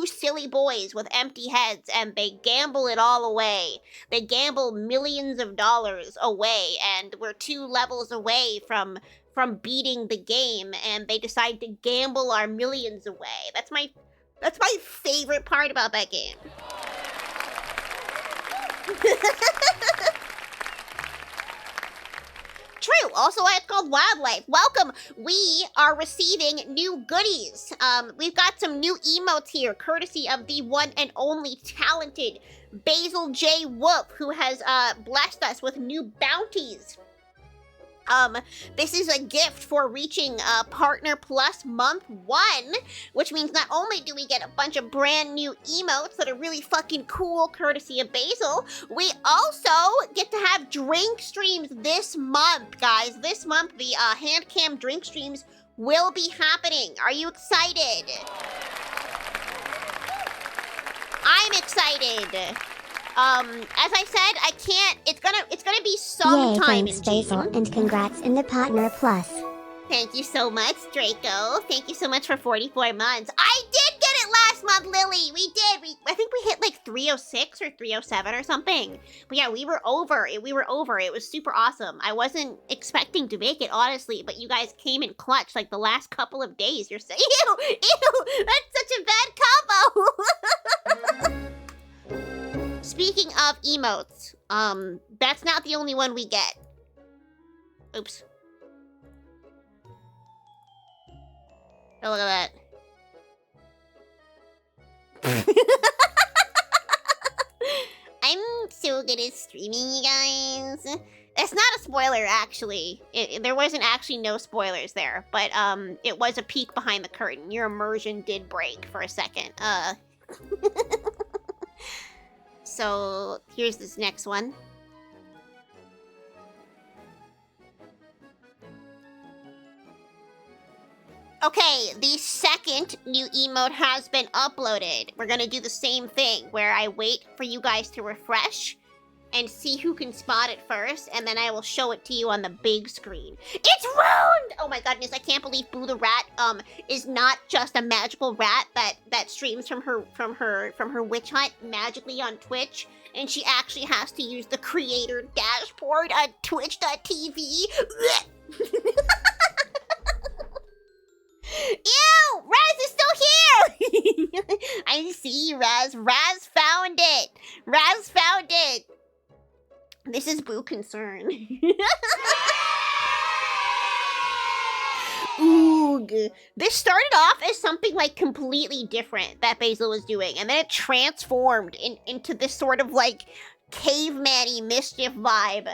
silly boys with empty heads and they gamble it all away. They gamble millions of dollars away, and we're 2 levels away from beating the game, and they decide to gamble our millions away. That's my favorite part about that game. True. Also, why it's called Wildlife. Welcome. We are receiving new goodies. We've got some new emotes here, courtesy of the one and only talented Basil J. Wolf, who has blessed us with new bounties. This is a gift for reaching Partner Plus Month 1, which means not only do we get a bunch of brand new emotes that are really fucking cool, courtesy of Basil, we also get to have drink streams this month, guys. This month, the hand cam drink streams will be happening. Are you excited? I'm excited. As I said, I can't. It's gonna be sometime Yay, thanks, in June. Basil, and congrats in the Partner Plus. Thank you so much, Draco. Thank you so much for 44 months. I did get it last month, Lily. We did. I think we hit like 306 or 307 or something. But yeah, we were over. It was super awesome. I wasn't expecting to make it, honestly, but you guys came in clutch like the last couple of days. You're saying, ew, that's such a bad combo. Speaking of emotes, that's not the only one we get. Oops. Oh, look at that. I'm so good at streaming, you guys. It's not a spoiler, actually. There wasn't actually no spoilers there, but it was a peek behind the curtain. Your immersion did break for a second. So here's this next one. Okay, the second new emote has been uploaded. We're gonna do the same thing where I wait for you guys to refresh and see who can spot it first, and then I will show it to you on the big screen. It's ruined! Oh my goodness, I can't believe Boo the Rat is not just a magical rat that streams from her witch hut magically on Twitch, and she actually has to use the creator dashboard on twitch.tv. Ew! Raz is still here! I see, Raz. Raz found it! Raz found it! This is Boo Concern. Oog. This started off as something like completely different that Basil was doing, and then it transformed into this sort of like caveman-y mischief vibe.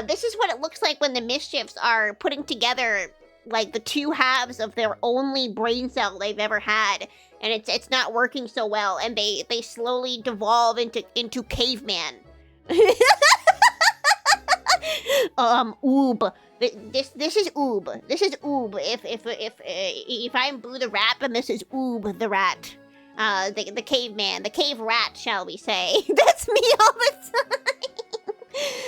This is what it looks like when the mischiefs are putting together like the two halves of their only brain cell they've ever had, and it's not working so well, and they slowly devolve into caveman. Oob. This is Oob. This is Oob. If I'm Boo the Rat, then this is Oob the Rat. The caveman, the cave rat, shall we say? That's me all the time.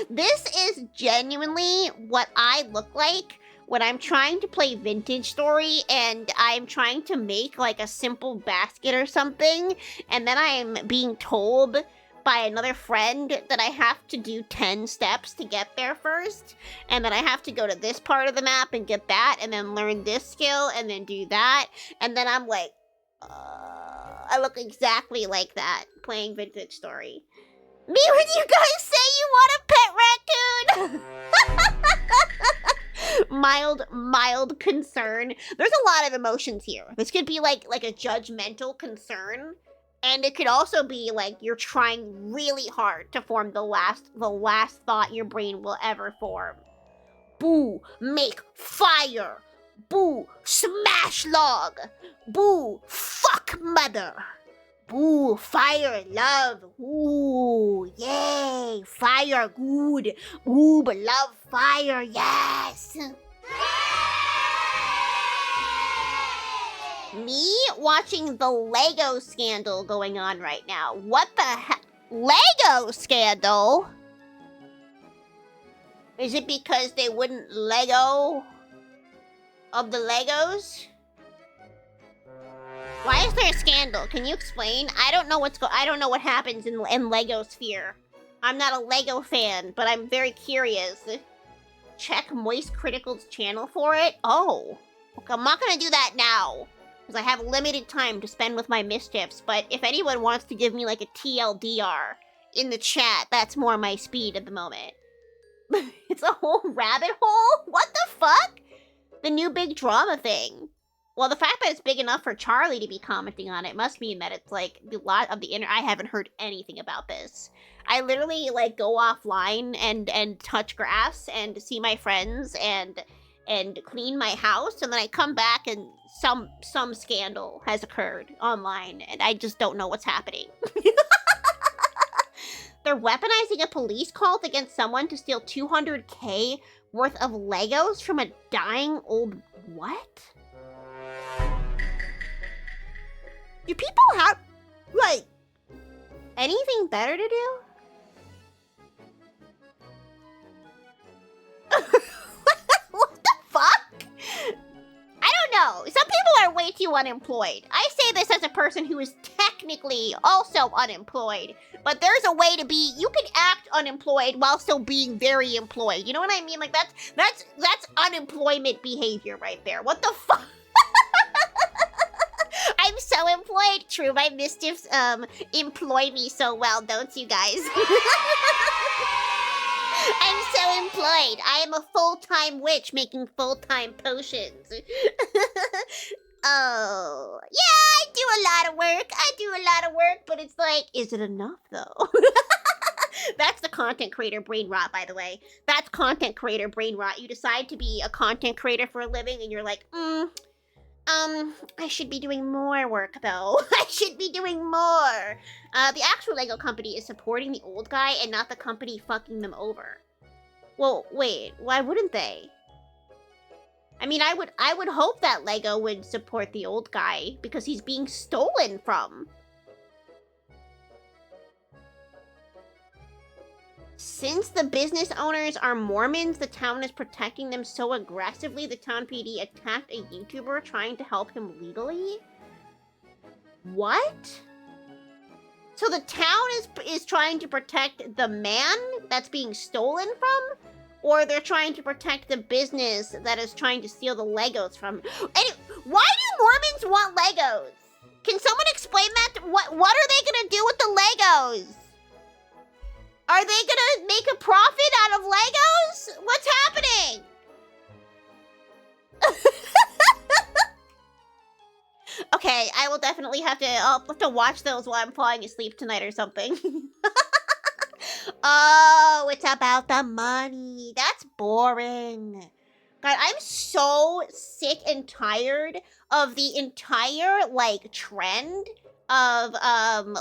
This is genuinely what I look like when I'm trying to play Vintage Story and I'm trying to make like a simple basket or something, and then I'm being told by another friend that I have to do 10 steps to get there first, and then I have to go to this part of the map and get that, and then learn this skill, and then do that, and then I'm like, I look exactly like that playing Vintage Story. Me when you guys say you want a pet raccoon! mild concern. There's a lot of emotions here. This could be like a judgmental concern, and it could also be like you're trying really hard to form the last thought your brain will ever form. Boo, make fire. Boo, smash log. Boo, fuck mother. Boo, fire, love. Ooh, yay, fire, good. Ooh, but love, fire, yes. Me watching the Lego scandal going on right now. What the heck? Lego scandal? Is it because they wouldn't Lego of the Legos? Why is there a scandal? Can you explain? I don't know I don't know what happens in Lego sphere. I'm not a Lego fan, but I'm very curious. Check Moist Critical's channel for it? Oh. Okay, I'm not gonna do that now, because I have limited time to spend with my mischiefs, but if anyone wants to give me like a TLDR in the chat, that's more my speed at the moment. It's a whole rabbit hole? What the fuck? The new big drama thing. Well, the fact that it's big enough for Charlie to be commenting on it must mean that it's like a lot of the internet. I haven't heard anything about this. I literally like go offline and touch grass and see my friends and clean my house, and then I come back and some scandal has occurred online, and I just don't know what's happening. They're weaponizing a police cult against someone to steal 200K worth of Legos from a dying old what? Do people have, like, anything better to do? What the fuck? I don't know. Some people are way too unemployed. I say this as a person who is technically also unemployed, but there's a way to be, you can act unemployed while still being very employed. You know what I mean? Like, that's unemployment behavior right there. What the fuck? I'm so employed. True, my mischiefs employ me so well, don't you guys? I'm so employed. I am a full-time witch making full-time potions. Oh, yeah, I do a lot of work. But it's like, is it enough though? That's the content creator brain rot, by the way. That's content creator brain rot. You decide to be a content creator for a living and you're like, I should be doing more work, though. I should be doing more. The actual Lego company is supporting the old guy and not the company fucking them over. Well, wait, why wouldn't they? I mean, I would hope that Lego would support the old guy because he's being stolen from. Since the business owners are Mormons, the town is protecting them so aggressively, the town PD attacked a YouTuber trying to help him legally? What? So the town is trying to protect the man that's being stolen from? Or they're trying to protect the business that is trying to steal the Legos from? Anyway, why do Mormons want Legos? Can someone explain that? What are they gonna do with the Legos? Are they gonna make a profit out of Legos? What's happening? Okay, I will definitely I'll have to watch those while I'm falling asleep tonight or something. Oh, it's about the money. That's boring. God, I'm so sick and tired of the entire, like, trend of,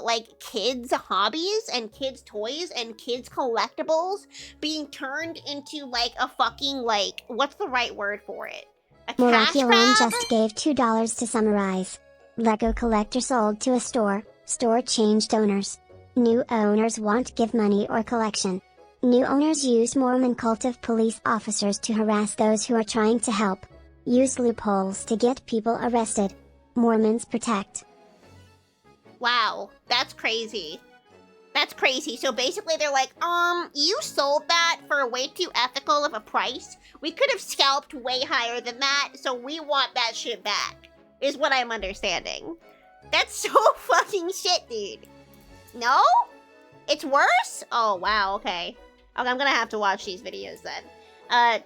like, kids' hobbies and kids' toys and kids' collectibles being turned into, like, a fucking, like, what's the right word for it? A cash Miraculon grab? just gave $2 to summarize. Lego collector sold to a store. Store changed owners. New owners won't give money or collection. New owners use Mormon cult of police officers to harass those who are trying to help. Use loopholes to get people arrested. Mormons protect. Wow, that's crazy. That's crazy. So basically they're like, you sold that for way too ethical of a price. We could have scalped way higher than that, so we want that shit back, is what I'm understanding. That's so fucking shit, dude. No? It's worse? Oh, wow, okay. Okay, I'm gonna have to watch these videos then.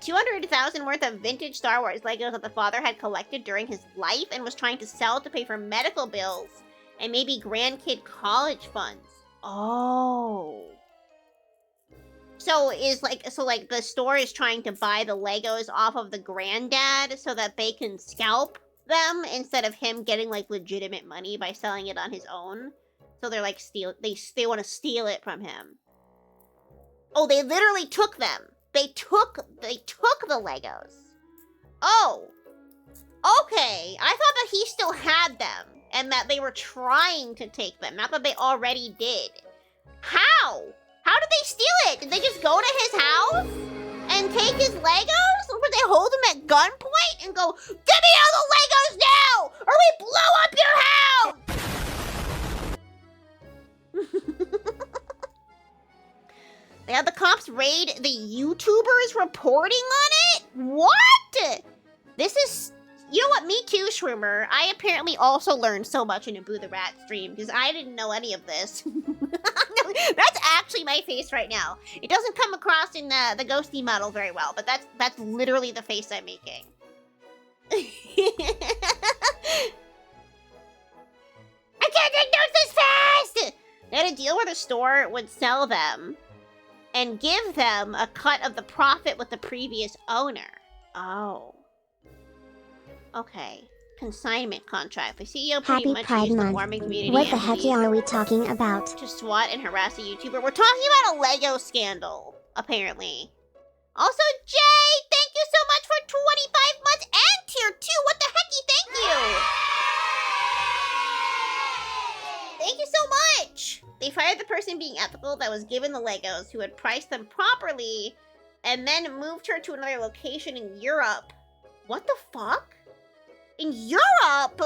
200,000 worth of vintage Star Wars Legos that the father had collected during his life and was trying to sell to pay for medical bills and maybe grandkid college funds. Oh. So the store is trying to buy the Legos off of the granddad so that they can scalp them instead of him getting like legitimate money by selling it on his own. So they're like they want to steal it from him. Oh, they literally took them. They took the Legos. Oh. Okay. I thought that he still had them and that they were trying to take them, not that they already did. How? How did they steal it? Did they just go to his house and take his Legos? Or would they hold him at gunpoint and go, "Give me all the Legos now, or we blow up your house"? They had the cops raid the YouTubers reporting on it? What? This is You know what? Me too, Shroomer. I apparently also learned so much in a Boo the Rat stream because I didn't know any of this. That's actually my face right now. It doesn't come across in the ghosty model very well, but that's literally the face I'm making. I can't take notes this fast! They had a deal where the store would sell them and give them a cut of the profit with the previous owner. Oh. Okay. Consignment contract. The CEO pretty Happy much Pride used the Month. warming community What the heck are we talking about? to swat and harass a YouTuber. We're talking about a Lego scandal, apparently. Also, Jay, thank you so much for 25 months and tier 2. What the hecky? Thank you. Thank you so much. They fired the person being ethical that was given the Legos, who had priced them properly, and then moved her to another location in Europe. What the fuck? In Europe?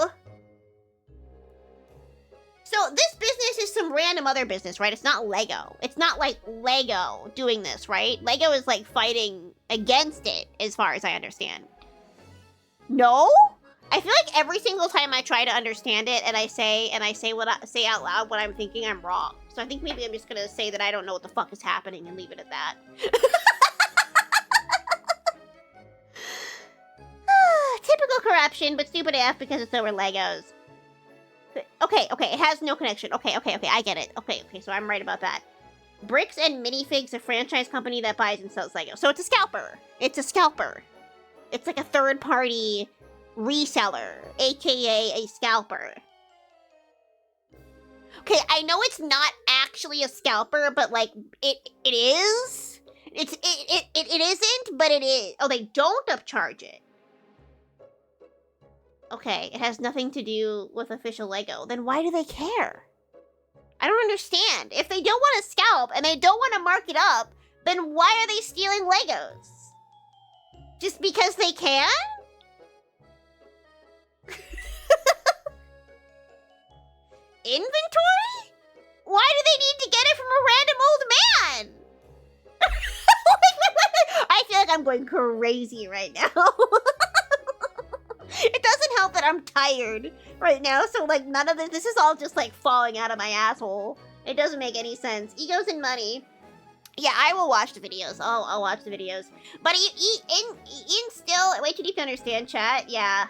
So this business is some random other business, right? It's not Lego. It's not like Lego doing this, right? Lego is like fighting against it, as far as I understand. No? I feel like every single time I try to understand it and I say out loud what I'm thinking, I'm wrong. So I think maybe I'm just gonna say that I don't know what the fuck is happening and leave it at that. Typical corruption, but stupid AF because it's over Legos. Okay, it has no connection. Okay, I get it. Okay, so I'm right about that. Bricks and Minifigs, a franchise company that buys and sells Legos. So it's a scalper. It's like a third-party reseller, aka a scalper. Okay, I know it's not actually a scalper, but like it is. It isn't, but it is. Oh, they don't upcharge it. Okay, it has nothing to do with official Lego. Then why do they care? I don't understand. If they don't want to scalp and they don't want to mark it up, then why are they stealing Legos? Just because they can? Inventory? Why do they need to get it from a random old man? I feel like I'm going crazy right now. It doesn't help that I'm tired right now, so like none of this is all just like falling out of my asshole. It doesn't make any sense. Egos and money. Yeah, I will watch the videos. I'll watch the videos. But in still, wait till you can understand, chat. Yeah.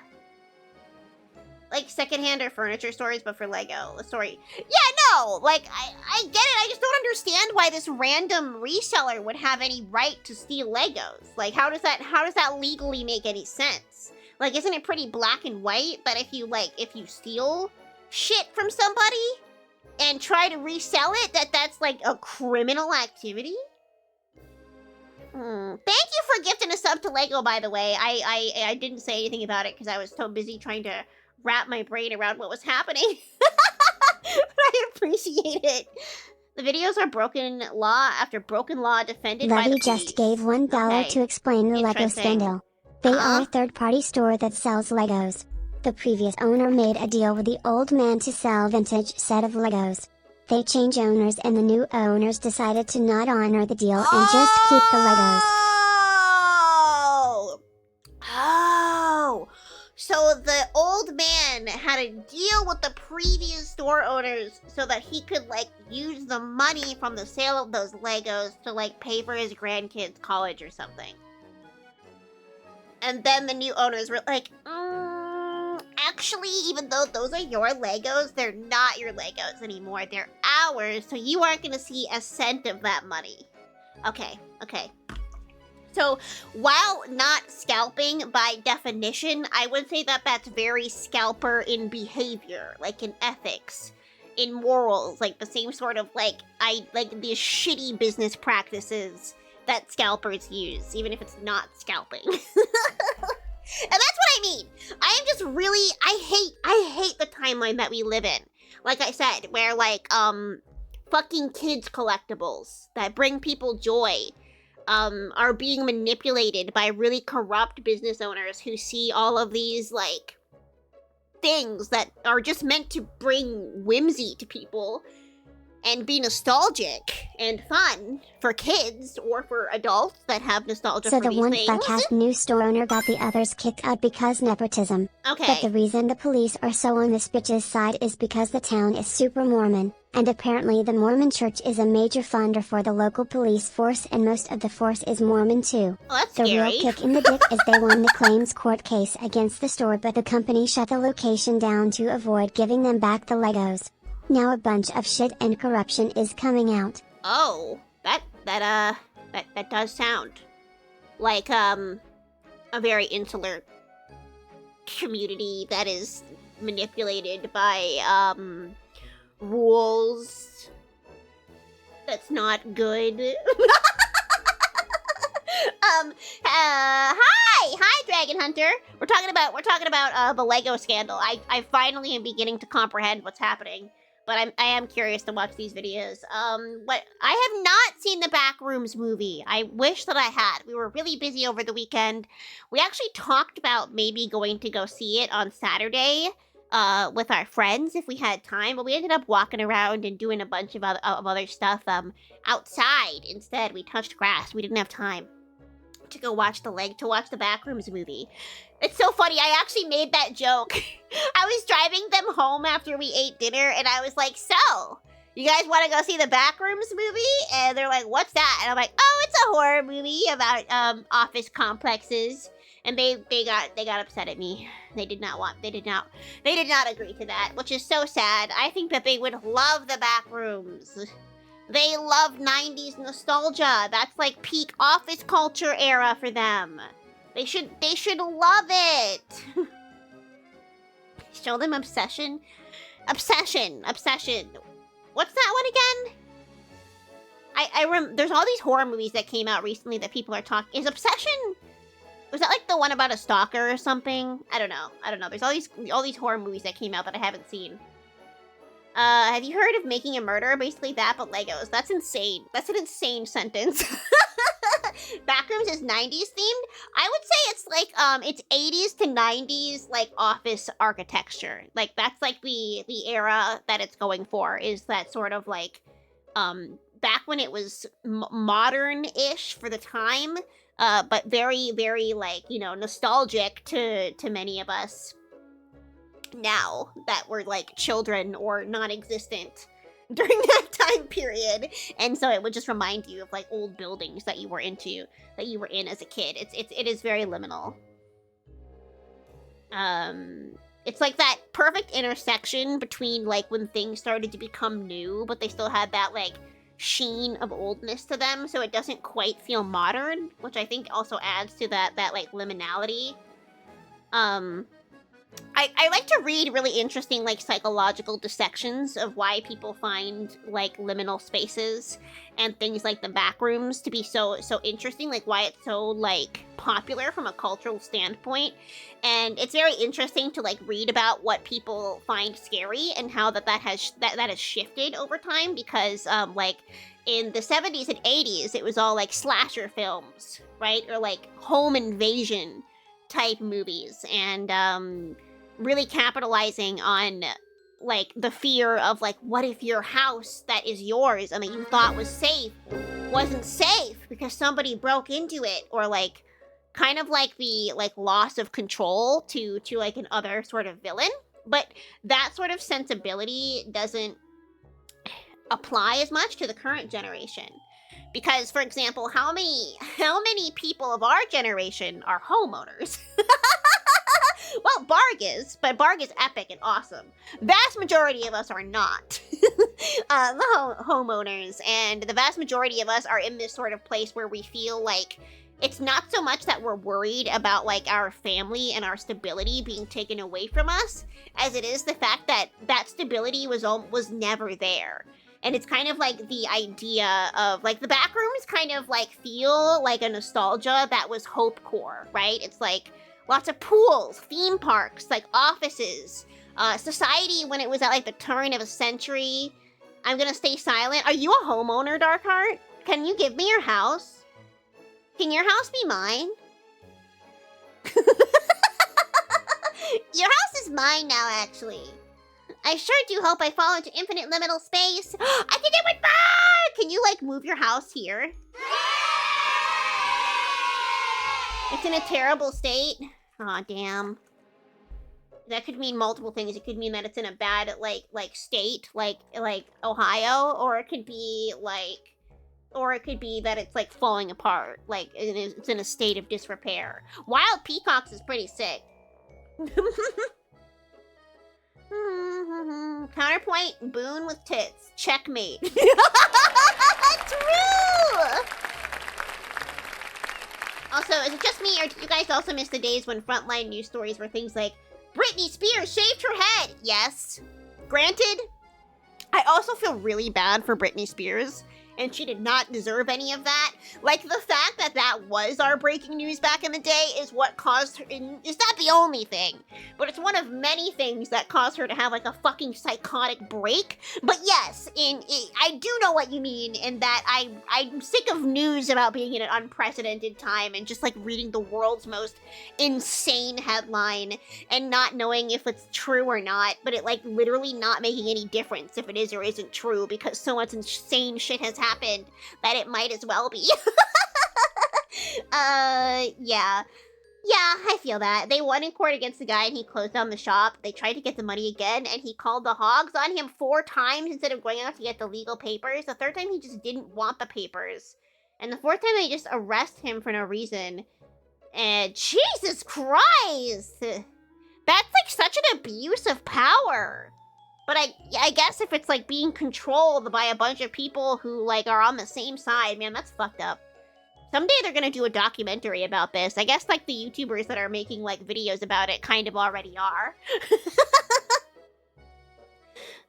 Like secondhand or furniture stores, but for Lego. The story. Yeah, no, like I get it. I just don't understand why this random reseller would have any right to steal Legos. Like how does that legally make any sense? Like, isn't it pretty black and white that if you steal shit from somebody and try to resell it, that's like a criminal activity? Thank you for gifting a sub to Lego, by the way. I didn't say anything about it because I was so busy trying to wrap my brain around what was happening. But I appreciate it. The videos are broken law after broken law defended by the Levy police. just gave $1 to explain the Lego scandal. They are a third-party store that sells Legos. The previous owner made a deal with the old man to sell vintage set of Legos. They changed owners and the new owners decided to not honor the deal and just keep the Legos. Oh! So the old man had a deal with the previous store owners so that he could like use the money from the sale of those Legos to like pay for his grandkids' college or something. And then the new owners were like, actually, even though those are your Legos, they're not your Legos anymore. They're ours, so you aren't going to see a cent of that money. Okay. So, while not scalping by definition, I would say that that's very scalper in behavior, like in ethics, in morals, like the same sort of like these shitty business practices that scalpers use, even if it's not scalping. And that's what I mean. I am just really, I hate the timeline that we live in. Like I said, where like, fucking kids collectibles that bring people joy, are being manipulated by really corrupt business owners who see all of these, like, things that are just meant to bring whimsy to people and be nostalgic, and fun for kids or for adults that have nostalgia So for the these one things. sarcastic new store owner got the others kicked out because nepotism. But Okay. the reason the police are so on this bitch's side is because the town is super Mormon, and apparently the Mormon church is a major funder for the local police force, and most of the force is Mormon too. Well, that's The scary. real kick in the dick is they won the claims court case against the store, but the company shut the location down to avoid giving them back the Legos. Now a bunch of shit and corruption is coming out. Oh, that does sound like a very insular community that is manipulated by rules that's not good. Hi, Dragon Hunter. We're talking about the Lego scandal. I finally am beginning to comprehend what's happening, but I am curious to watch these videos. What I have not seen the Backrooms movie. I wish that I had. We were really busy over the weekend. We actually talked about maybe going to go see it on Saturday, with our friends if we had time, but we ended up walking around and doing a bunch of other stuff outside instead. We touched grass. We didn't have time to go watch the Backrooms movie. It's so funny. I actually made that joke. I was driving them home after we ate dinner, and I was like, "So, you guys want to go see the Backrooms movie?" And they're like, "What's that?" And I'm like, "Oh, it's a horror movie about office complexes." And they got upset at me. They did not agree to that, which is so sad. I think that they would love the Backrooms. They love 90s nostalgia. That's like peak office culture era for them. They should love it. Show them Obsession. What's that one again? There's all these horror movies that came out recently that people are talking. Is Obsession? Was that like the one about a stalker or something? I don't know. There's all these horror movies that came out that I haven't seen. Have you heard of Making a Murder? Basically that, but Legos. That's insane. That's an insane sentence. Backrooms is 90s themed. I would say it's like, it's 80s to 90s, like, office architecture. Like, that's like the era that it's going for, is that sort of like, back when it was modern-ish for the time, but very, very, like, you know, nostalgic to many of us now that were like children or non-existent during that time period. And so it would just remind you of like old buildings that you were in as a kid. It is very liminal. It's like that perfect intersection between like when things started to become new, but they still had that like sheen of oldness to them, so it doesn't quite feel modern, which I think also adds to that like liminality. I like to read really interesting, like, psychological dissections of why people find, like, liminal spaces and things like the Backrooms to be so interesting, like, why it's so, like, popular from a cultural standpoint. And it's very interesting to, like, read about what people find scary and how that has shifted over time, because, like, in the 70s and 80s, it was all, like, slasher films, right? Or, like, home invasion type movies, and, really capitalizing on like the fear of like, what if your house that is yours and that you thought was safe wasn't safe because somebody broke into it, or like kind of like the like loss of control to like an other sort of villain. But that sort of sensibility doesn't apply as much to the current generation. Because, for example, how many people of our generation are homeowners? Well, Barg is, but Barg is epic and awesome. Vast majority of us are not homeowners, and the vast majority of us are in this sort of place where we feel like it's not so much that we're worried about like our family and our stability being taken away from us, as it is the fact that that stability was never there. And it's kind of like the idea of like the Backrooms kind of like feel like a nostalgia that was hope core, right? It's like lots of pools, theme parks, like offices, society when it was at like the turn of a century. I'm gonna stay silent. Are you a homeowner, Darkheart? Can you give me your house? Can your house be mine? Your house is mine now, actually. I sure do hope I fall into infinite liminal space. I can get with Bug! Can you, like, move your house here? It's in a terrible state. Aw, damn. That could mean multiple things. It could mean that it's in a bad, like state, like Ohio, or it could be, that it's, like, falling apart. Like, it's in a state of disrepair. Wild Peacocks is pretty sick. Counterpoint, Boone with tits. Checkmate. True! Also, is it just me, or do you guys also miss the days when frontline news stories were things like, Britney Spears shaved her head? Yes. Granted, I also feel really bad for Britney Spears, and she did not deserve any of that. Like, the fact that that was our breaking news back in the day is what caused her, is not the only thing, but it's one of many things that caused her to have, like, a fucking psychotic break. But yes, I do know what you mean in that I'm sick of news about being in an unprecedented time and just, like, reading the world's most insane headline and not knowing if it's true or not, but it, like, literally not making any difference if it is or isn't true because so much insane shit has happened that it might as well be. Yeah. Yeah, I feel that. They won in court against the guy and he closed down the shop. They tried to get the money again and he called the hogs on him 4 times instead of going out to get the legal papers. The 3rd time he just didn't want the papers. And the 4th time they just arrest him for no reason. And Jesus Christ! That's like such an abuse of power. But I guess if it's like being controlled by a bunch of people who like are on the same side, man, that's fucked up. Someday they're gonna do a documentary about this. I guess like the YouTubers that are making like videos about it kind of already are.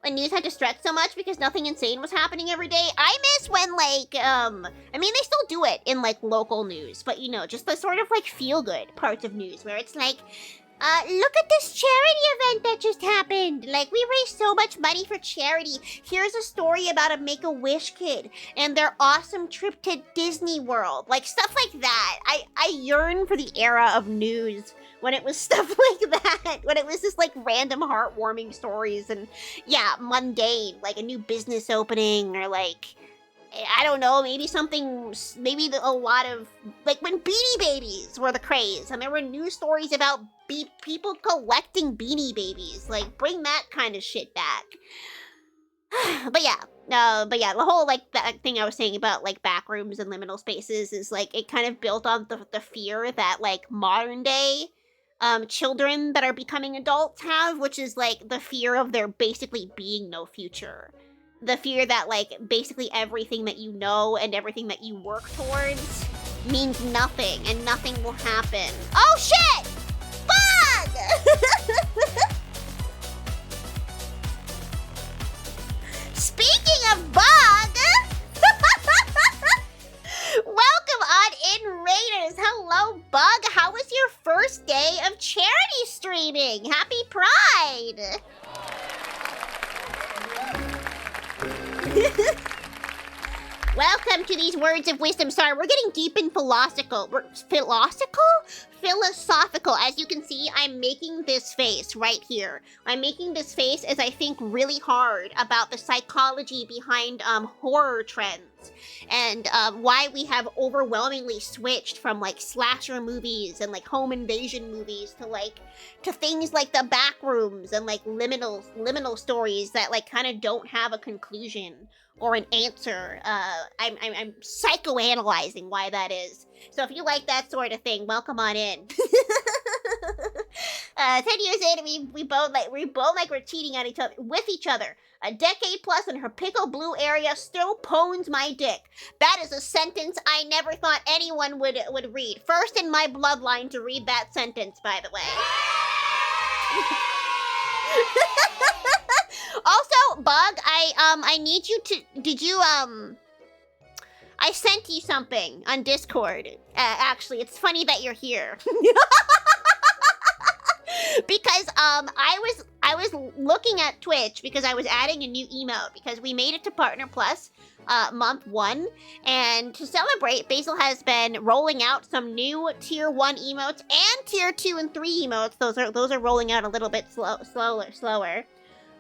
The news had to stretch so much because nothing insane was happening every day. I miss when like, I mean, they still do it in like local news, but you know, just the sort of like feel good parts of news where it's like, look at this charity event that just happened. Like, we raised so much money for charity. Here's a story about a Make-A-Wish kid and their awesome trip to Disney World. Like, stuff like that. I yearn for the era of news when it was stuff like that. When it was just, like, random heartwarming stories and, yeah, mundane. Like, a new business opening or, like, I don't know, maybe a lot of, like, when Beanie Babies were the craze, and there were news stories about people collecting Beanie Babies. Like, bring that kind of shit back. But yeah, the whole, like, that thing I was saying about, like, backrooms and liminal spaces is, like, it kind of built on the fear that, like, modern day children that are becoming adults have, which is, like, the fear of there basically being no future. The fear that, like, basically everything that you know and everything that you work towards means nothing and nothing will happen. Oh, shit! Bug! Speaking of Bug! Welcome on in, Raiders! Hello, Bug! How was your first day of charity streaming? Happy Pride! Welcome to these words of wisdom. Sorry, we're getting deep in philosophical. Philosophical. As you can see, I'm making this face right here. I'm making this face as I think really hard about the psychology behind horror trends and why we have overwhelmingly switched from like slasher movies and like home invasion movies to things like the backrooms and like liminal stories that like kind of don't have a conclusion or an answer. I'm psychoanalyzing why that is. So if you like that sort of thing, welcome on in. 10 years in, we both like we're cheating on each other with each other. A decade plus in her pickle blue area still pones my dick. That is a sentence I never thought anyone would read. First in my bloodline to read that sentence, by the way. Also, Bug, I need you to, I sent you something on Discord. Actually, it's funny that you're here. Because, I was looking at Twitch because I was adding a new emote because we made it to Partner Plus, month 1. And to celebrate, Basil has been rolling out some new tier 1 emotes and tier 2 and 3 emotes. Those are rolling out a little bit slower.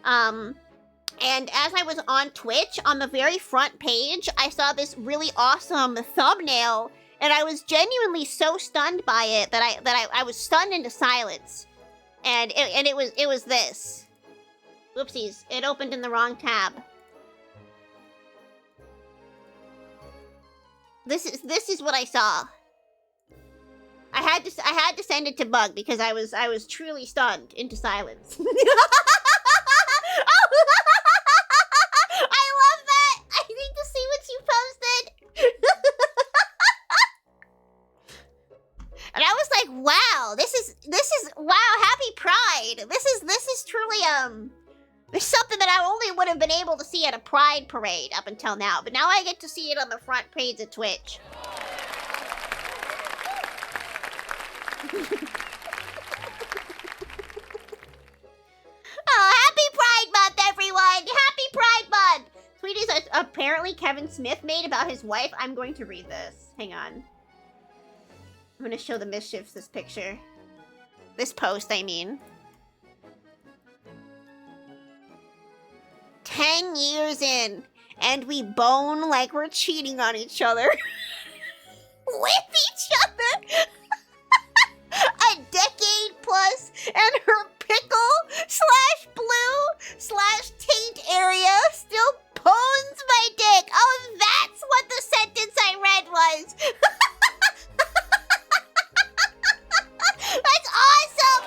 And as I was on Twitch, on the very front page, I saw this really awesome thumbnail, and I was genuinely so stunned by it that I was stunned into silence. And it was this. Whoopsies! It opened in the wrong tab. This is what I saw. I had to send it to Bug because I was truly stunned into silence. I love that. I need to see what you posted. And I was like, wow, this is wow, happy Pride. This is truly there's something that I only would have been able to see at a Pride parade up until now, but now I get to see it on the front page of Twitch. Oh, happy Pride Month, everyone! Happy Pride Month! Tweeties apparently Kevin Smith made about his wife. I'm going to read this. Hang on. I'm going to show the mischiefs this picture. This post, I mean. 10 years in, and we bone like we're cheating on each other. With each other! A decade plus, and her pickle/blue/taint area still pones my dick. Oh, that's what the sentence I read was. That's awesome!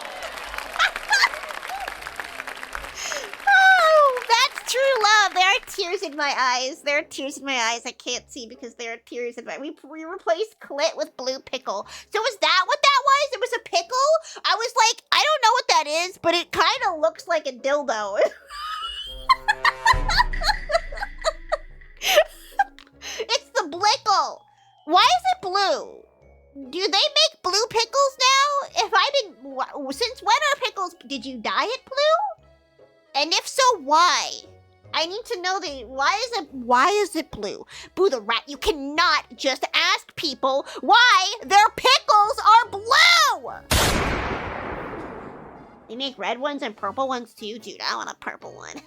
Oh, that's true love. There are tears in my eyes. There are tears in my eyes. I can't see because there are tears in my... We replaced clit with blue pickle. So is that what that was? It was a pickle? I was like, I don't know what that is, but it kind of looks like a dildo. It's the blickle. Why is it blue? Do they make blue pickles now? Since when are pickles... Did you dye it blue? And if so, why? I need to know why is it blue? Boo the Rat, you cannot just ask people why their pickles are blue! They make red ones and purple ones too? Dude, I want a purple one.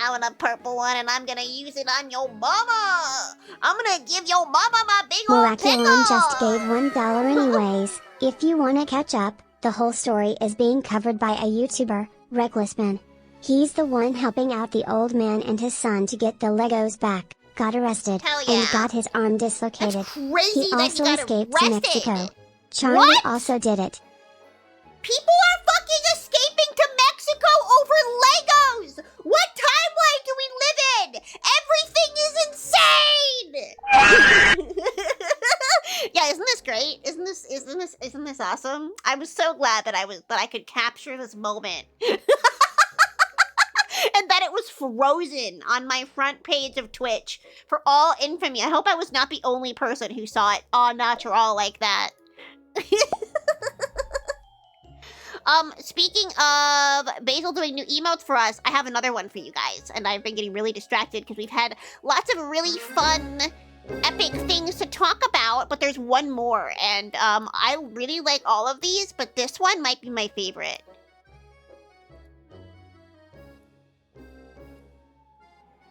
I want a purple one and I'm gonna use it on your mama! I'm gonna give your mama my big old pickle! Miraculon just gave $1 anyways. If you wanna catch up, the whole story is being covered by a YouTuber, Recklessman. He's the one helping out the old man and his son to get the Legos back, got arrested, and got his arm dislocated. That's crazy. He also escaped to Mexico. Charlie What? also did it. People are fucking escaping to Mexico over Legos! What timeline do we live in? Everything is insane! Yeah, isn't this great? Isn't this awesome? I was so glad that I could capture this moment. And that it was frozen on my front page of Twitch for all infamy. I hope I was not the only person who saw it au natural like that. Speaking of Basil doing new emotes for us, I have another one for you guys. And I've been getting really distracted because we've had lots of really fun, epic things to talk about. But there's one more. And I really like all of these, but this one might be my favorite.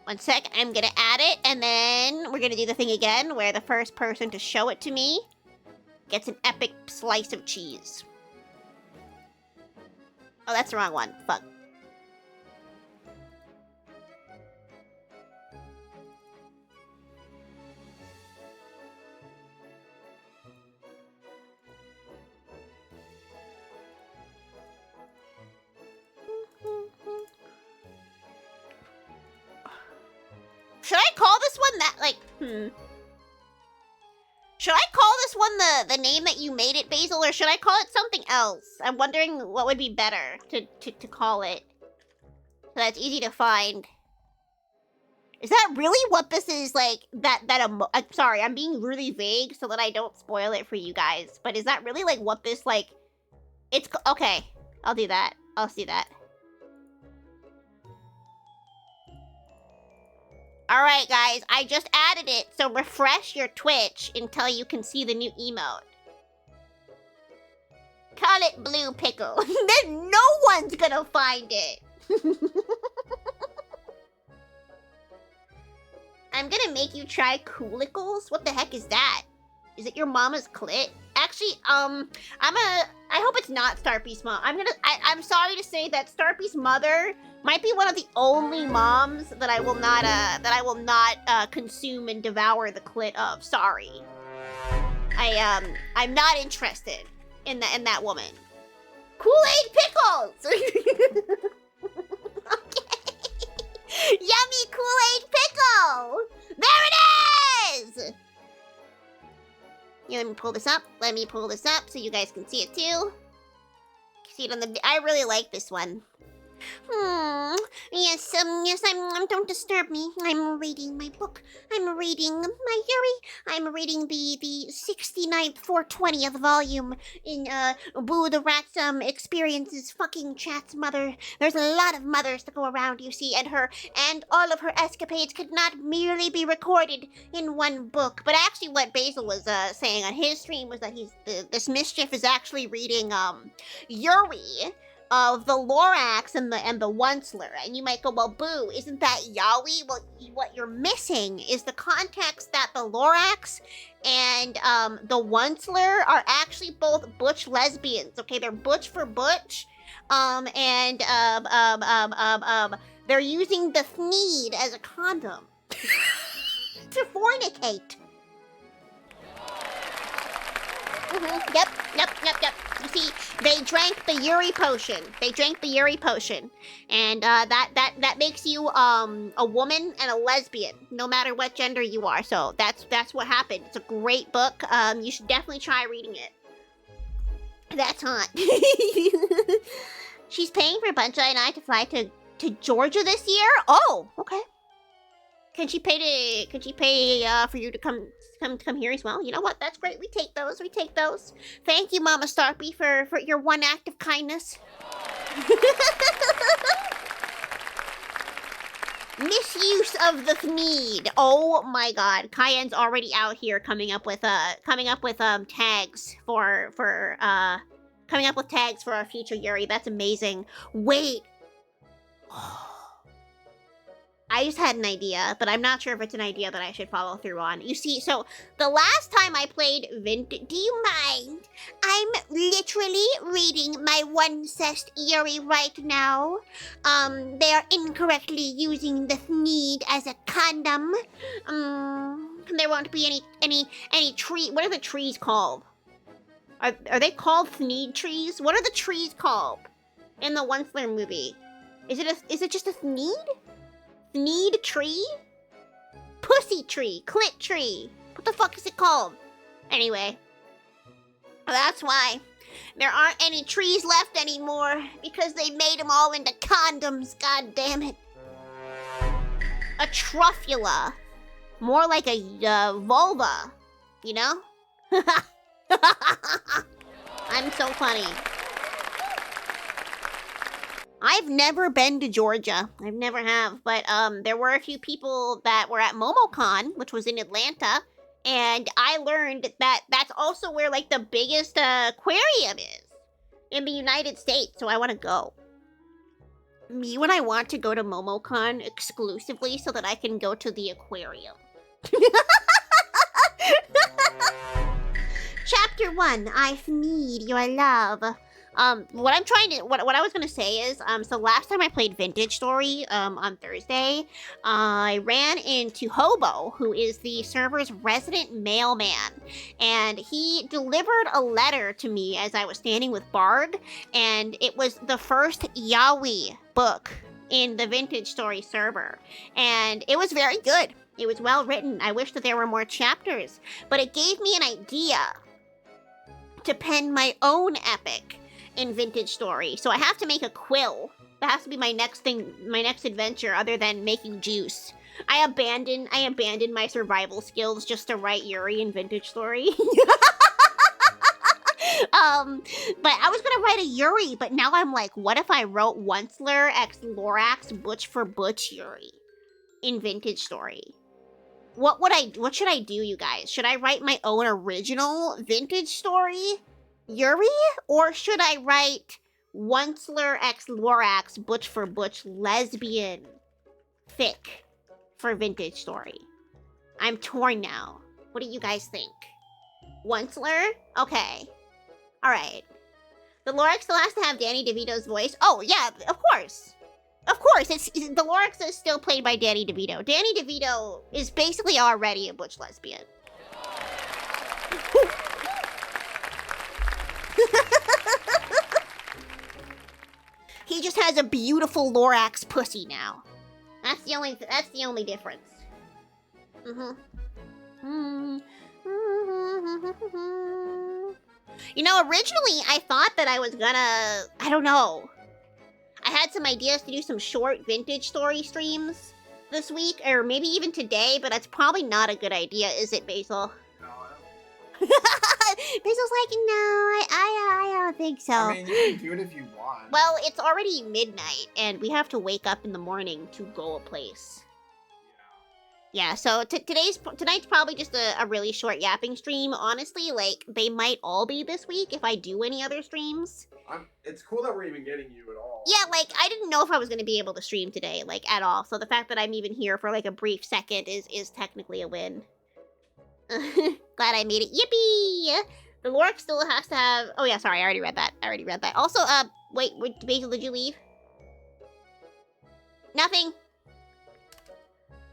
One sec, I'm gonna add it, and then we're gonna do the thing again where the first person to show it to me gets an epic slice of cheese. Oh, that's the wrong one. Fuck. Should I call this one that, Should I call this one the name that you made it, Basil, or should I call it something else? I'm wondering what would be better to call it. So that's easy to find. Is that really what this is, like, I'm sorry, I'm being really vague so that I don't spoil it for you guys. But is that really, like, what this, like, it's, okay, I'll do that. I'll see that. Alright, guys, I just added it, so refresh your Twitch until you can see the new emote. Call it Blue Pickle. Then no one's gonna find it. I'm gonna make you try coolicles. What the heck is that? Is it your mama's clit? Actually, I hope it's not Starpy's mom. I'm sorry to say that Starpy's mother might be one of the only moms that I will not consume and devour the clit of. Sorry. I'm not interested in that woman. Kool-Aid pickles! Okay. Yummy Kool-Aid pickle! There it is! Yeah, let me pull this up. Let me pull this up so you guys can see it too. See it on the... I really like this one. Yes, don't disturb me. I'm reading my book. I'm reading my Yuri. I'm reading the 69th 420th volume in, Boo the Rat's, experiences fucking Chat's mother. There's a lot of mothers to go around, you see, and all of her escapades could not merely be recorded in one book. But actually what Basil was, saying on his stream was that this mischief is actually reading, Yuri, of the Lorax and the Onceler. And you might go, well, Boo, isn't that Yaoi? Well, what you're missing is the context that the Lorax and the Onceler are actually both butch lesbians. Okay, they're butch for butch. They're using the Thneed as a condom to fornicate. Yep. You see, they drank the Yuri potion. And that makes you a woman and a lesbian, no matter what gender you are. So that's what happened. It's a great book. You should definitely try reading it. That's hot. She's paying for Buncha and I to fly to Georgia this year. Oh, okay. Can she pay for you to come here as well? You know what? That's great. We take those. Thank you, Mama Starpy, for your one act of kindness. Misuse of the Thneed. Oh my God, Cayenne's already out here coming up with tags for our future Yuri. That's amazing. Wait. I just had an idea, but I'm not sure if it's an idea that I should follow through on. You see, so the last time I played Vintage... Do you mind? I'm literally reading my one cest Yuri right now. They are incorrectly using the Thneed as a condom. There won't be any tree... What are the trees called? Are they called Thneed trees? What are the trees called in the Onceler movie? Is it just a Thneed? Thneed tree? Pussy tree. Clit tree. What the fuck is it called? Anyway. That's why there aren't any trees left anymore. Because they made them all into condoms. God damn it. A truffula. More like a vulva. You know? I'm so funny. I've never been to Georgia. I've never have. But there were a few people that were at MomoCon, which was in Atlanta. And I learned that that's also where, like, the biggest aquarium is in the United States. So I want to go. You and I want to go to MomoCon exclusively so that I can go to the aquarium. Chapter 1, I need your love. What I was gonna say is, so last time I played Vintage Story, on Thursday, I ran into Hobo, who is the server's resident mailman, and he delivered a letter to me as I was standing with Bard, and it was the first yaoi book in the Vintage Story server, and it was very good. It was well written. I wish that there were more chapters, but it gave me an idea to pen my own epic in Vintage Story. So I have to make a quill. That has to be my next adventure other than making juice. I abandoned my survival skills just to write Yuri in Vintage Story. But I was gonna write a Yuri, but now I'm like, what if I wrote Onceler x Lorax Butch for Butch Yuri in Vintage Story? What should I do, you guys? Should I write my own original Vintage Story Yuri? Or should I write Onceler x Lorax, Butch for Butch, lesbian fic for Vintage Story. I'm torn now. What do you guys think? Onceler? Okay. Alright. The Lorax still has to have Danny DeVito's voice. Oh, yeah, of course. Of course, the Lorax is still played by Danny DeVito. Danny DeVito is basically already a butch lesbian. He just has a beautiful Lorax pussy now. That's the only difference. You know, originally I thought that I was gonna, I don't know. I had some ideas to do some short Vintage Story streams this week, or maybe even today, but that's probably not a good idea, is it, Basil? No, Basil's like, no, I don't think so. I mean, you can do it if you want. Well, it's already midnight, and we have to wake up in the morning to go a place. Yeah, so tonight's probably just a really short yapping stream. Honestly, like, they might all be this week if I do any other streams. It's cool that we're even getting you at all. Yeah, like, I didn't know if I was going to be able to stream today, like, at all. So the fact that I'm even here for, like, a brief second is technically a win. Glad I made it. Yippee! The Lorax still has to have... Oh, yeah, sorry, I already read that. Also, wait, Basil, did you leave? Nothing.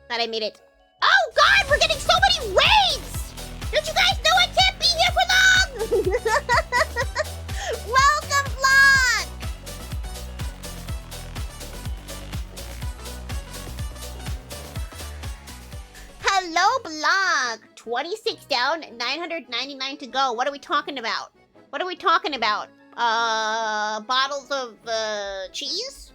Glad I made it. Oh, God, we're getting so many raids! Don't you guys know I can't be here for long? Welcome, vlog! Hello, blog. 26 down, 999 to go. What are we talking about? Bottles of, cheese?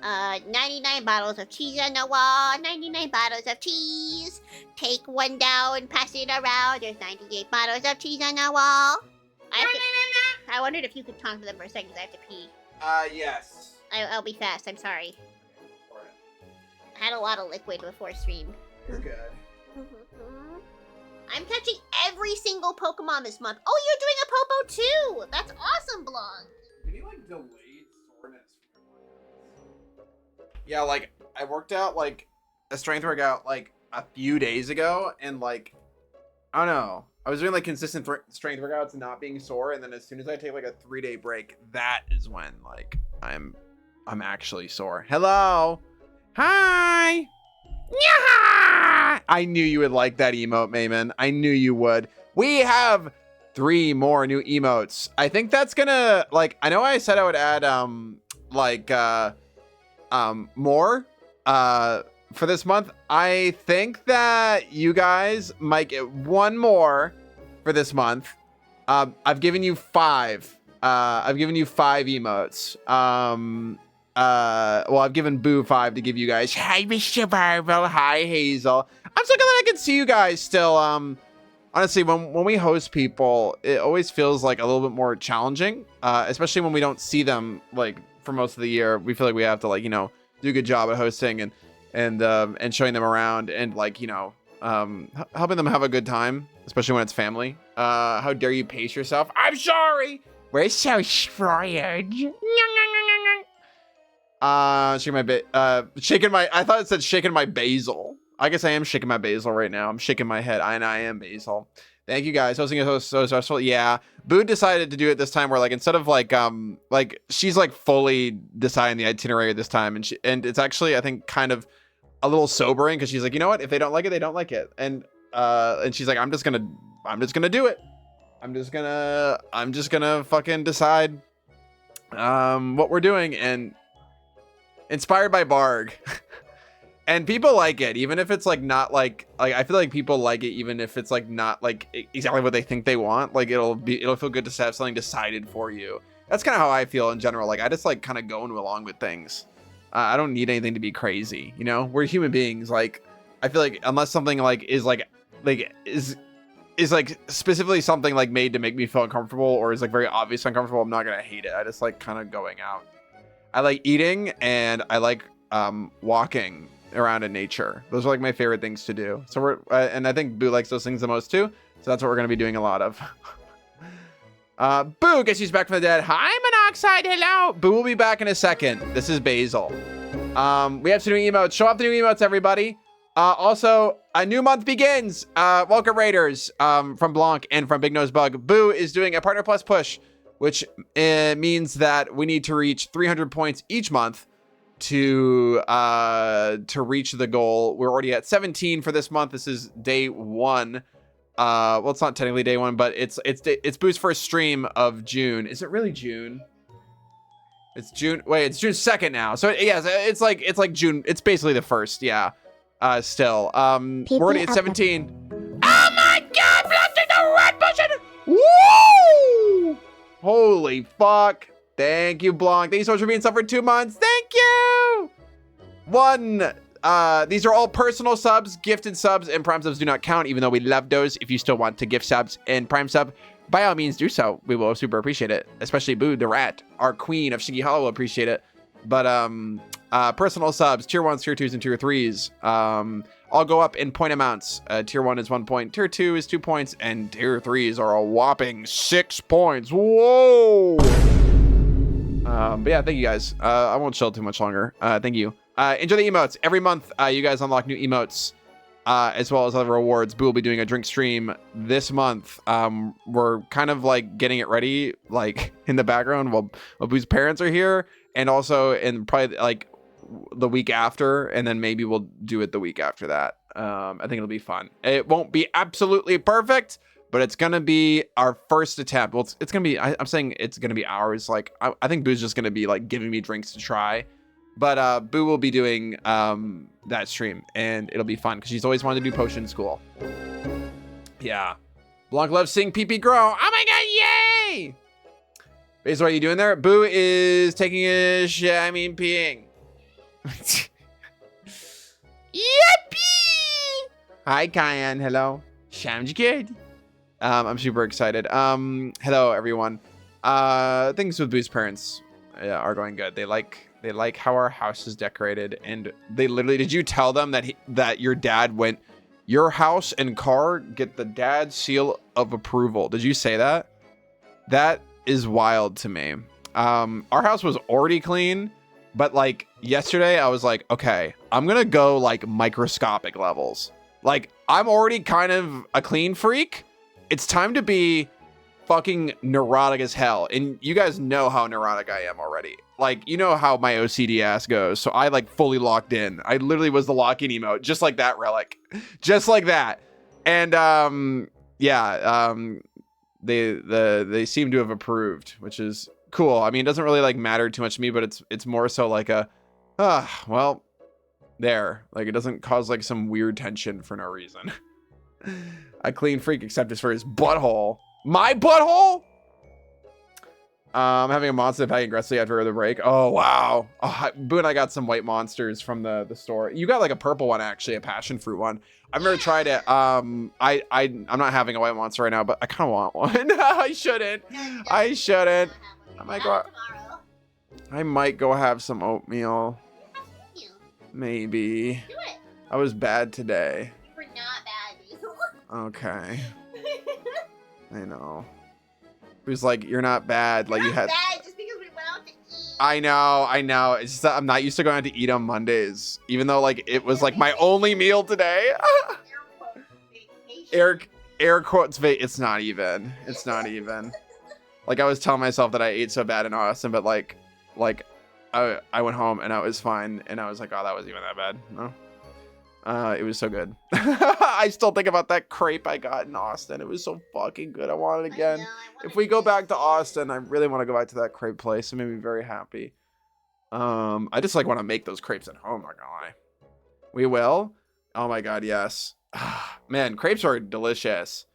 99 bottles of cheese on the wall, 99 bottles of cheese. Take one down, pass it around. There's 98 bottles of cheese on the wall. I wondered if you could talk to them for a second because I have to pee. Yes. I'll be fast, I'm sorry. I had a lot of liquid before stream. You're good. I'm catching every single Pokemon this month. Oh, you're doing a Popo too! That's awesome, blog. Can you, like, delayed soreness from your legs? Yeah, like, I worked out, like, a strength workout, like, a few days ago, and, like, I don't know. I was doing, like, consistent strength workouts and not being sore, and then as soon as I take, like, a 3-day break, that is when, like, I'm actually sore. Hello! Hi! Yeah! I knew you would like that emote, Mayman. I knew you would. We have 3 more new emotes. I think that's gonna, like, I know I said I would add, more, for this month. I think that you guys might get 1 more for this month. I've given you 5. I've given you 5 emotes. Well, I've given Boo 5 to give you guys. Hi, Mr. Marvel. Hi, Hazel. I'm so glad that I can see you guys still. Honestly, when we host people, it always feels like a little bit more challenging, especially when we don't see them, like, for most of the year. We feel like we have to, like, you know, do a good job at hosting and showing them around and, like, you know, helping them have a good time, especially when it's family. How dare you pace yourself? I'm sorry. We're so spoiled. Shaking my, I thought it said shaking my basil. I guess I am shaking my basil right now. I'm shaking my head. I am basil. Thank you guys. Hosting is so stressful. Yeah. Boo decided to do it this time where, like, instead of like she's like fully deciding the itinerary this time. And it's actually, I think, kind of a little sobering because she's like, you know what? If they don't like it, they don't like it. And she's like, I'm just gonna do it. I'm just gonna fucking decide what we're doing. And inspired by Barg. And people like it, even if it's like not like I feel like people like it even if it's like not like exactly what they think they want. Like it'll feel good to have something decided for you. That's kind of how I feel in general. Like I just like kind of going along with things. I don't need anything to be crazy, you know? We're human beings. Like I feel like unless something like is like is like specifically something like made to make me feel uncomfortable or is like very obvious uncomfortable, I'm not gonna hate it. I just like kind of going out. I like eating and I like walking around in nature. Those are like my favorite things to do. So we're and I think Boo likes those things the most too. So that's what we're gonna be doing a lot of. Boo, guess she's back from the dead. Hi, Oxide, hello. Boo will be back in a second. This is Basil. We have some new emotes. Show off the new emotes, everybody. Also, a new month begins. Welcome, Raiders, from Blanc and from Big Nose Bug. Boo is doing a Partner Plus push, which means that we need to reach 300 points each month to reach the goal. We're already at 17 for this month. This is day 1. Well, it's not technically day 1, but it's Boo's first stream of June. Is it really June? It's June. Wait, it's June 2nd now. So yeah, it's like June. It's basically the 1st. Yeah. Still. We're already at 17. Oh my God! Blasting the red button. Woo! Holy fuck! Thank you, Blanc. Thank you so much for being sub for 2 months. Thank you. These are all personal subs. Gifted subs and prime subs do not count, even though we love those. If you still want to gift subs and prime sub, by all means do so. We will super appreciate it. Especially Boo the Rat, our queen of Shiggy Hollow, will appreciate it. But personal subs, tier 1s, tier 2s, and tier 3s, all go up in point amounts. Tier 1 is 1 point, tier 2 is 2 points, and tier 3s are a whopping 6 points. Whoa! But yeah, thank you guys. I won't chill too much longer. Thank you. Enjoy the emotes. Every month, you guys unlock new emotes, as well as other rewards. Boo will be doing a drink stream this month. We're kind of like getting it ready, like in the background while Boo's parents are here, and also in probably like the week after, and then maybe we'll do it the week after that. I think it'll be fun. It won't be absolutely perfect, but it's gonna be our first attempt. Well, it's gonna be. I'm saying it's gonna be ours. Like I think Boo's just gonna be like giving me drinks to try. But Boo will be doing that stream, and it'll be fun because she's always wanted to do potion school. Yeah. Blanc loves seeing pee grow. Oh my God, yay! Basil, what are you doing there? Boo is taking a peeing. Yippee! Hi, Kyan. Hello. Sounds good. I'm super excited. Hello, everyone. Things with Boo's parents are going good. They like how our house is decorated, and they literally, did you tell them that your dad went, your house and car get the dad's seal of approval? Did you say that? That is wild to me. Our house was already clean, but like yesterday I was like, okay, I'm gonna go like microscopic levels. Like I'm already kind of a clean freak. It's time to be fucking neurotic as hell. And you guys know how neurotic I am already. Like, you know how my OCD ass goes. So I like fully locked in. I literally was the lock-in emote, just like that, Relic. Just like that. And they seem to have approved, which is cool. I mean, it doesn't really like matter too much to me, but it's more so like well, there. Like it doesn't cause like some weird tension for no reason. A clean freak, except it's for his butthole. My butthole? I'm having a monster pack aggressively after the break. Oh, wow. Oh, Boo and I got some white monsters from the store. You got like a purple one, actually, a passion fruit one. I've never tried it. I'm not having a white monster right now, but I kind of want one. I shouldn't. I shouldn't. I might go have some oatmeal. Maybe. Do it. I was bad today. We're not bad. Okay. I know. It was like, you're not bad. Like you had. Bad just because we went out to eat. I know. It's just that I'm not used to going out to eat on Mondays, even though like it was like my only meal today. Air quotes. It's not even. It's not even. Like I was telling myself that I ate so bad in Austin, but like I went home and I was fine, and I was like, oh, that wasn't even that bad. No. It was so good. I still think about that crepe I got in Austin. It was so fucking good. I want it again. If we go back to Austin, I really want to go back to that crepe place. It made me very happy. I just like want to make those crepes at home, not gonna lie. We will? Oh my God, yes. Man, crepes are delicious.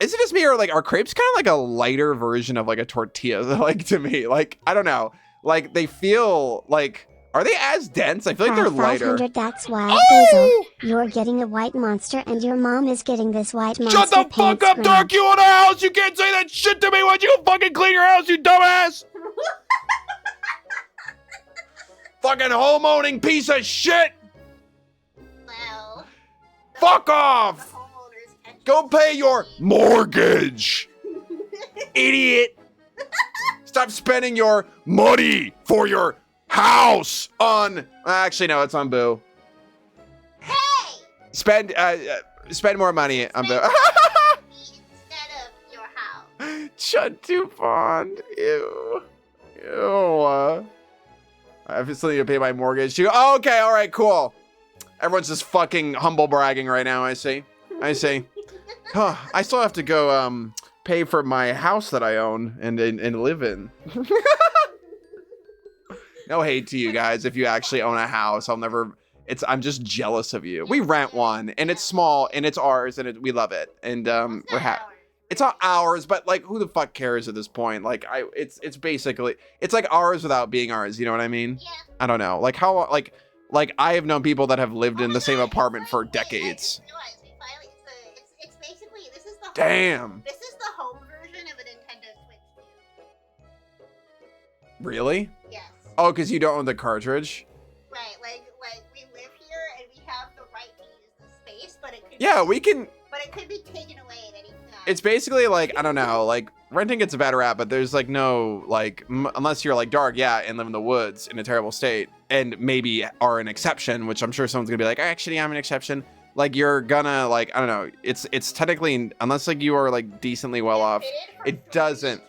Is it just me, or like are crepes kind of like a lighter version of like a tortilla? Like to me, like I don't know. Like they feel like, are they as dense? I feel like they're lighter. 500, that's wild, Basil. You're getting a white monster and your mom is getting this white monster. Shut the fuck up, Dark! You own a house! You can't say that shit to me! Why'd you go fucking clean your house, you dumbass? Fucking home-owning piece of shit! Well. Fuck off! Go pay your mortgage! Idiot! stop spending your money for your house on. Actually, no, it's on Boo. Hey! Spend more money on Boo. Instead of your house. Chud too fond. Ew. Ew. I have something to pay my mortgage too. Oh, okay, all right, cool. Everyone's just fucking humble bragging right now. I see. Huh, I still have to go pay for my house that I own and live in. No hate to you guys if you actually own a house. I'm just jealous of you. We rent one and it's small and it's ours and we love it and we're happy. It's not ours, but like, who the fuck cares at this point? Like, it's basically, it's like ours without being ours. You know what I mean? Yeah. I don't know. Like how, like I have known people that have lived in the same apartment for decades. It's basically, this is the Damn. This is the home version of a Nintendo Switch. Really? Yes. Oh, because you don't own the cartridge? Right, like we live here and we have the right to use the space, but it could Yeah, we can. But it could be taken away at any time. It's basically like, I don't know, like renting gets a bad rap, but there's like no, like, unless you're like Dark, yeah, and live in the woods in a terrible state, and maybe are an exception, which I'm sure someone's gonna be like, actually, I'm an exception. Like, you're gonna, like, I don't know, it's technically, unless like you are like decently well off, it doesn't.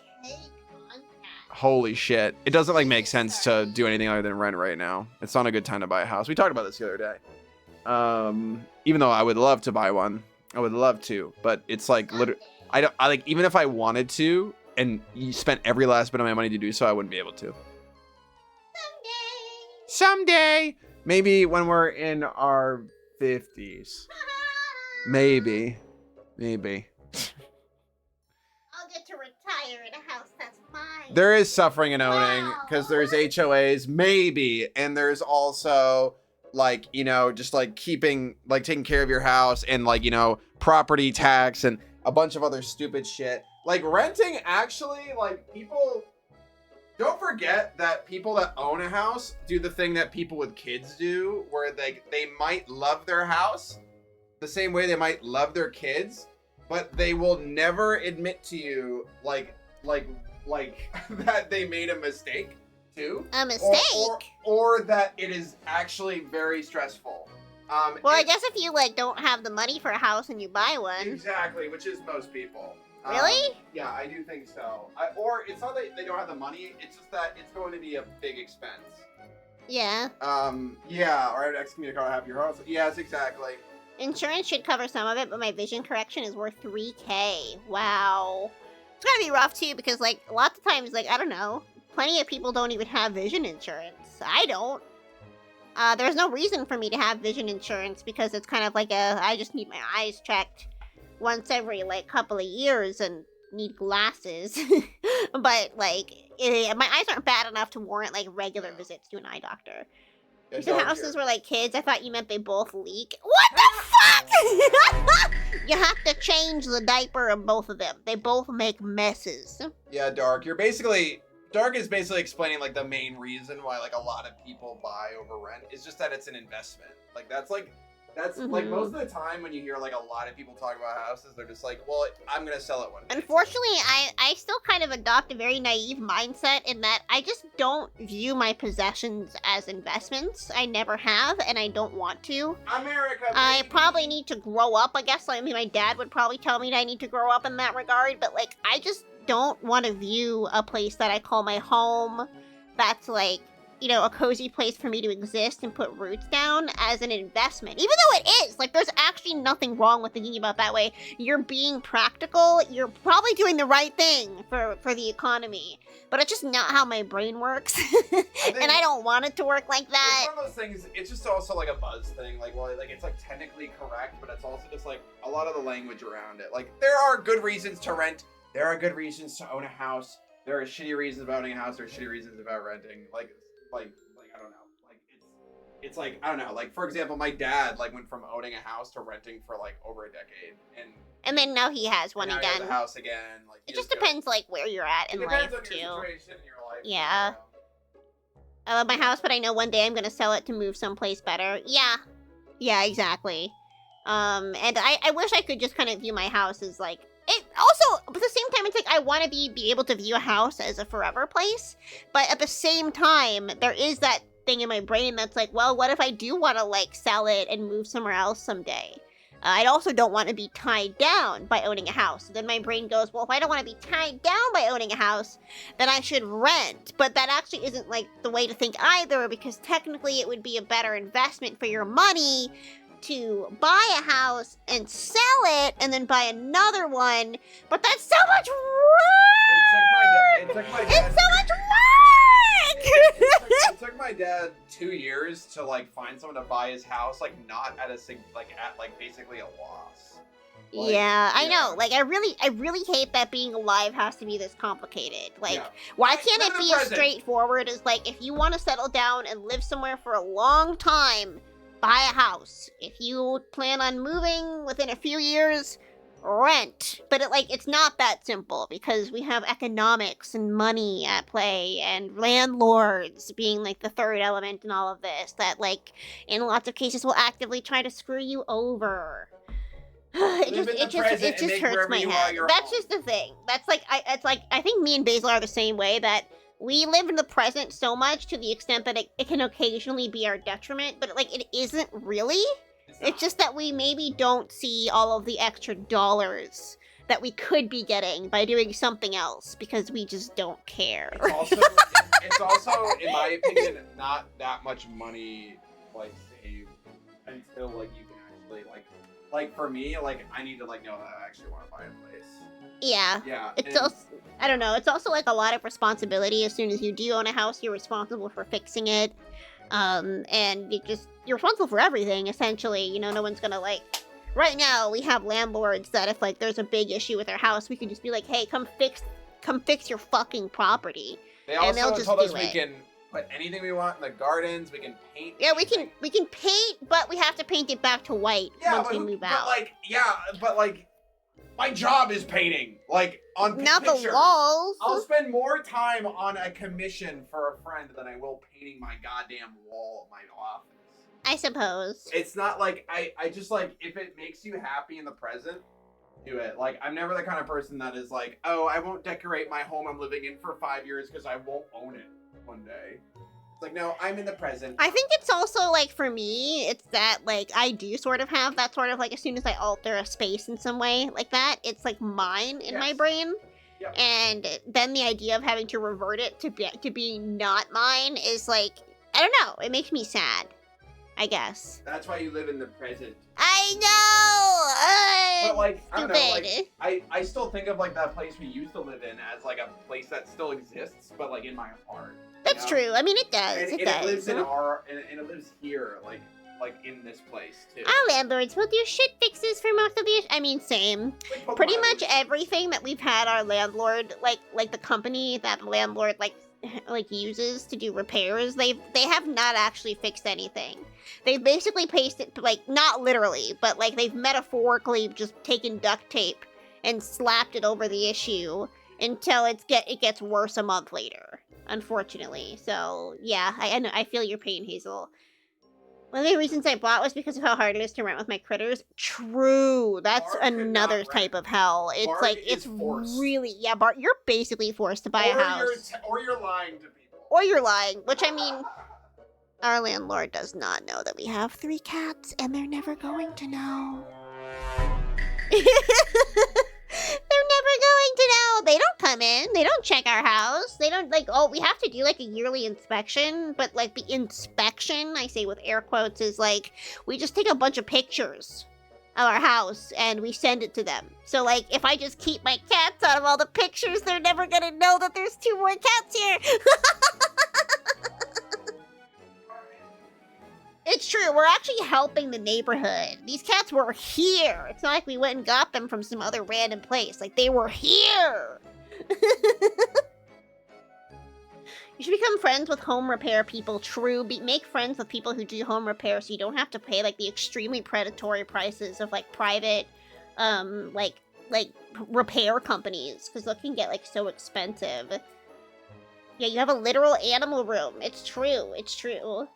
Holy shit. It doesn't like make sense to do anything other than rent right now. It's not a good time to buy a house. We talked about this the other day. Even though I would love to buy one. I would love to, but it's like literally, I like, even if I wanted to and you spent every last bit of my money to do so, I wouldn't be able to. Someday. Maybe when we're in our 50s. Maybe. I'll get to retire in a house that's mine. There is suffering in owning because there's HOAs, maybe, and there's also like, you know, just like taking care of your house and like, you know, property tax and a bunch of other stupid shit. Like renting, actually, like, people don't forget that people that own a house do the thing that people with kids do, where they might love their house the same way they might love their kids, but they will never admit to you like that they made a mistake too. A mistake? Or that it is actually very stressful. Well, I guess if you like don't have the money for a house and you buy one. Exactly, which is most people. Really? Yeah, I do think so. Or it's not that they don't have the money, it's just that it's going to be a big expense. Yeah. Yeah, or I would excommunicate half your house. Yes, exactly. Insurance should cover some of it, but my vision correction is worth $3,000. Wow. It's gotta be rough too, because like lots of times, like, I don't know, plenty of people don't even have vision insurance. I don't. There's no reason for me to have vision insurance because it's kind of like I just need my eyes checked once every like couple of years and need glasses. But like, my eyes aren't bad enough to warrant like regular visits to an eye doctor. You said houses were like kids. I thought you meant they both leak. What the fuck? You have to change the diaper of both of them. They both make messes. Yeah, Dark is basically explaining like the main reason why like a lot of people buy over rent is just that it's an investment. Like that's like most of the time when you hear like a lot of people talk about houses, they're just like, well, I'm gonna sell it one day. Unfortunately, I still kind of adopt a very naive mindset in that I just don't view my possessions as investments. I never have, and I don't want to. America. I probably need to grow up, I guess. I mean, my dad would probably tell me that I need to grow up in that regard, but like, I just don't want to view a place that I call my home that's like, you know, a cozy place for me to exist and put roots down as an investment. Even though it is, like, there's actually nothing wrong with thinking about that way. You're being practical. You're probably doing the right thing for the economy. But it's just not how my brain works. And I don't want it to work like that. It's one of those things, it's just also like a buzz thing. Like, well, like, it's like technically correct, but it's also just like a lot of the language around it. Like, there are good reasons to rent. There are good reasons to own a house. There are shitty reasons about owning a house. There are shitty reasons about renting. Like I don't know. Like it's like I don't know. Like for example, my dad like went from owning a house to renting for like over a decade, and then now he has one now again. He has a house again. Like it just depends like where you're at in life too. Yeah. I love my house, but I know one day I'm gonna sell it to move someplace better. Yeah, exactly. And I wish I could just kind of view my house as like. It also, but at the same time, it's like I want to be able to view a house as a forever place. But at the same time, there is that thing in my brain that's like, well, what if I do want to like sell it and move somewhere else someday? I also don't want to be tied down by owning a house. So then my brain goes, well, if I don't want to be tied down by owning a house, then I should rent. But that actually isn't like the way to think either, because technically it would be a better investment for your money to buy a house and sell it and then buy another one. But that's so much work! It's so much work! It took my dad 2 years to like find someone to buy his house, like not at basically a loss. Like, yeah, I know. Like, I really hate that being alive has to be this complicated. Like, why can't it be as straightforward as like, if you want to settle down and live somewhere for a long time, buy a house. If you plan on moving within a few years, rent. But it's not that simple, because we have economics and money at play, and landlords being like the third element in all of this that like in lots of cases will actively try to screw you over. It just hurts my head. That's just the thing. That's like I think me and Basil are the same way, that we live in the present so much to the extent that it can occasionally be our detriment, but like it isn't really. It's just that we maybe don't see all of the extra dollars that we could be getting by doing something else, because we just don't care. It's also, in my opinion, not that much money like saved until like you can actually like for me, like I need to like know that I actually want to buy a place. Yeah. It's also, I don't know, it's also like a lot of responsibility. As soon as you do own a house, you're responsible for fixing it. And you're responsible for everything, essentially. You know, no one's gonna like, right now we have landlords that if like there's a big issue with their house, we can just be like, hey, come fix your fucking property. They also told us we can put anything we want in the gardens, we can paint. Yeah, we can paint, but we have to paint it back to white once we move out. But my job is painting. Like, on not pictures. The walls. I'll spend more time on a commission for a friend than I will painting my goddamn wall of my office. I suppose. It's not like, I just like, if it makes you happy in the present, do it. Like, I'm never the kind of person that is like, oh, I won't decorate my home I'm living in for 5 years because I won't own it one day. It's like, no, I'm in the present. I think it's also like, for me, it's that like I do sort of have that sort of like, as soon as I alter a space in some way like that, it's like mine in my brain. Yep. And then the idea of having to revert it to being not mine is like, I don't know, it makes me sad, I guess. That's why you live in the present. I know! But like, I don't know, stupid. like, I still think of like that place we used to live in as like a place that still exists, but like in my heart. That's true. I mean, it does. And it does. It lives in it lives here, like in this place too. Our landlords will do shit fixes for most of the. I mean, same. Like pretty much everything that we've had our landlord, like the company that the landlord like uses to do repairs, they have not actually fixed anything. They've basically pasted, like, not literally, but like they've metaphorically just taken duct tape and slapped it over the issue until it gets worse a month later. Unfortunately. So, yeah, I feel your pain, Hazel. One of the reasons I bought was because of how hard it is to rent with my critters. True. That's another type of hell. It's Bart like, it's forced. Really, yeah, Bart, you're basically forced to buy a house. Or you're lying to people. Or you're lying, which I mean, our landlord does not know that we have 3 cats, and they're never going to know. They're never going to know. They don't come in. They don't check our house. They don't we have to do like a yearly inspection, but like the inspection, I say with air quotes, is like we just take a bunch of pictures of our house and we send it to them. So like if I just keep my cats out of all the pictures, they're never going to know that there's 2 more cats here. It's true. We're actually helping the neighborhood. These cats were here. It's not like we went and got them from some other random place. Like, they were here. You should become friends with home repair people. True. Make friends with people who do home repair so you don't have to pay, like, the extremely predatory prices of, like, private, like repair companies. Because they can get, like, so expensive. Yeah, you have a literal animal room. It's true. It's true.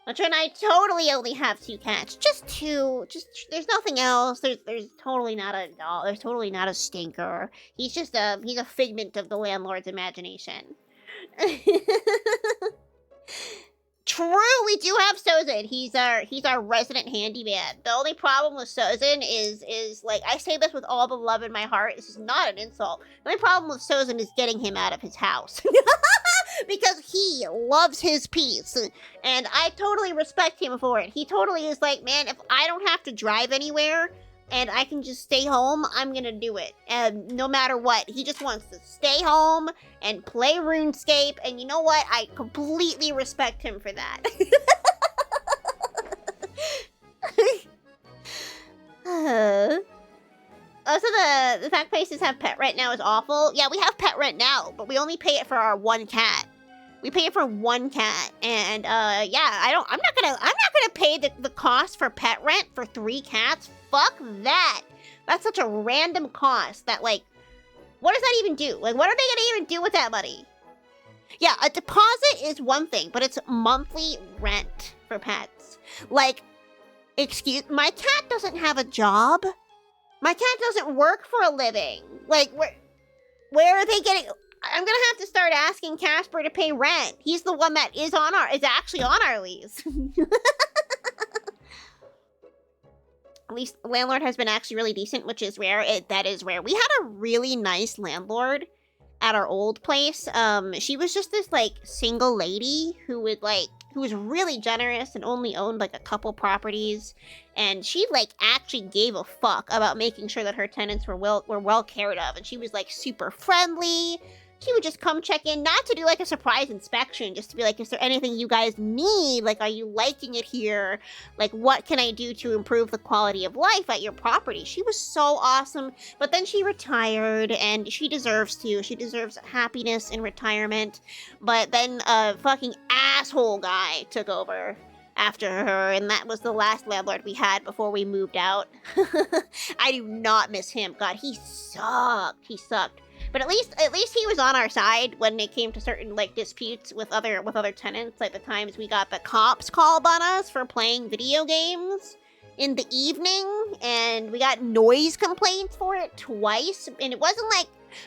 Which and I totally only have 2 cats. Just 2. There's nothing else. There's totally not a dog. There's totally not a stinker. He's a figment of the landlord's imagination. True, we do have Sozin. He's our resident handyman. The only problem with Sozin is like, I say this with all the love in my heart. This is not an insult. The only problem with Sozin is getting him out of his house. Because he loves his peace. And I totally respect him for it. He totally is like, man, if I don't have to drive anywhere and I can just stay home, I'm gonna do it. And no matter what, he just wants to stay home and play RuneScape. And you know what? I completely respect him for that. Also, the fact places have pet rent now is awful. Yeah, we have pet rent now, but we only pay it for our 1 cat. We pay it for 1 cat, and yeah, I'm not gonna pay the cost for pet rent for 3 cats. Fuck that. That's such a random cost that, like, what does that even do? Like, what are they gonna even do with that money? Yeah, a deposit is one thing, but it's monthly rent for pets. Like, my cat doesn't have a job. My cat doesn't work for a living. Like, where are they getting... I'm gonna have to start asking Casper to pay rent. He's the one that is actually on our lease. At least the landlord has been actually really decent, which is rare. That is rare. We had a really nice landlord at our old place. She was just this, like, single lady who was really generous and only owned, like, a couple properties. And she, like, actually gave a fuck about making sure that her tenants were well cared of. And she was, like, super friendly. She would just come check in, not to do, like, a surprise inspection, just to be like, is there anything you guys need? Like, are you liking it here? Like, what can I do to improve the quality of life at your property? She was so awesome. But then she retired, and she deserves to. She deserves happiness in retirement. But then a fucking asshole guy took over after her, and that was the last landlord we had before we moved out. I do not miss him. God, he sucked. He sucked. But at least he was on our side when it came to certain, like, disputes with other tenants. Like the times we got the cops called on us for playing video games in the evening, and we got noise complaints for it twice. And it wasn't like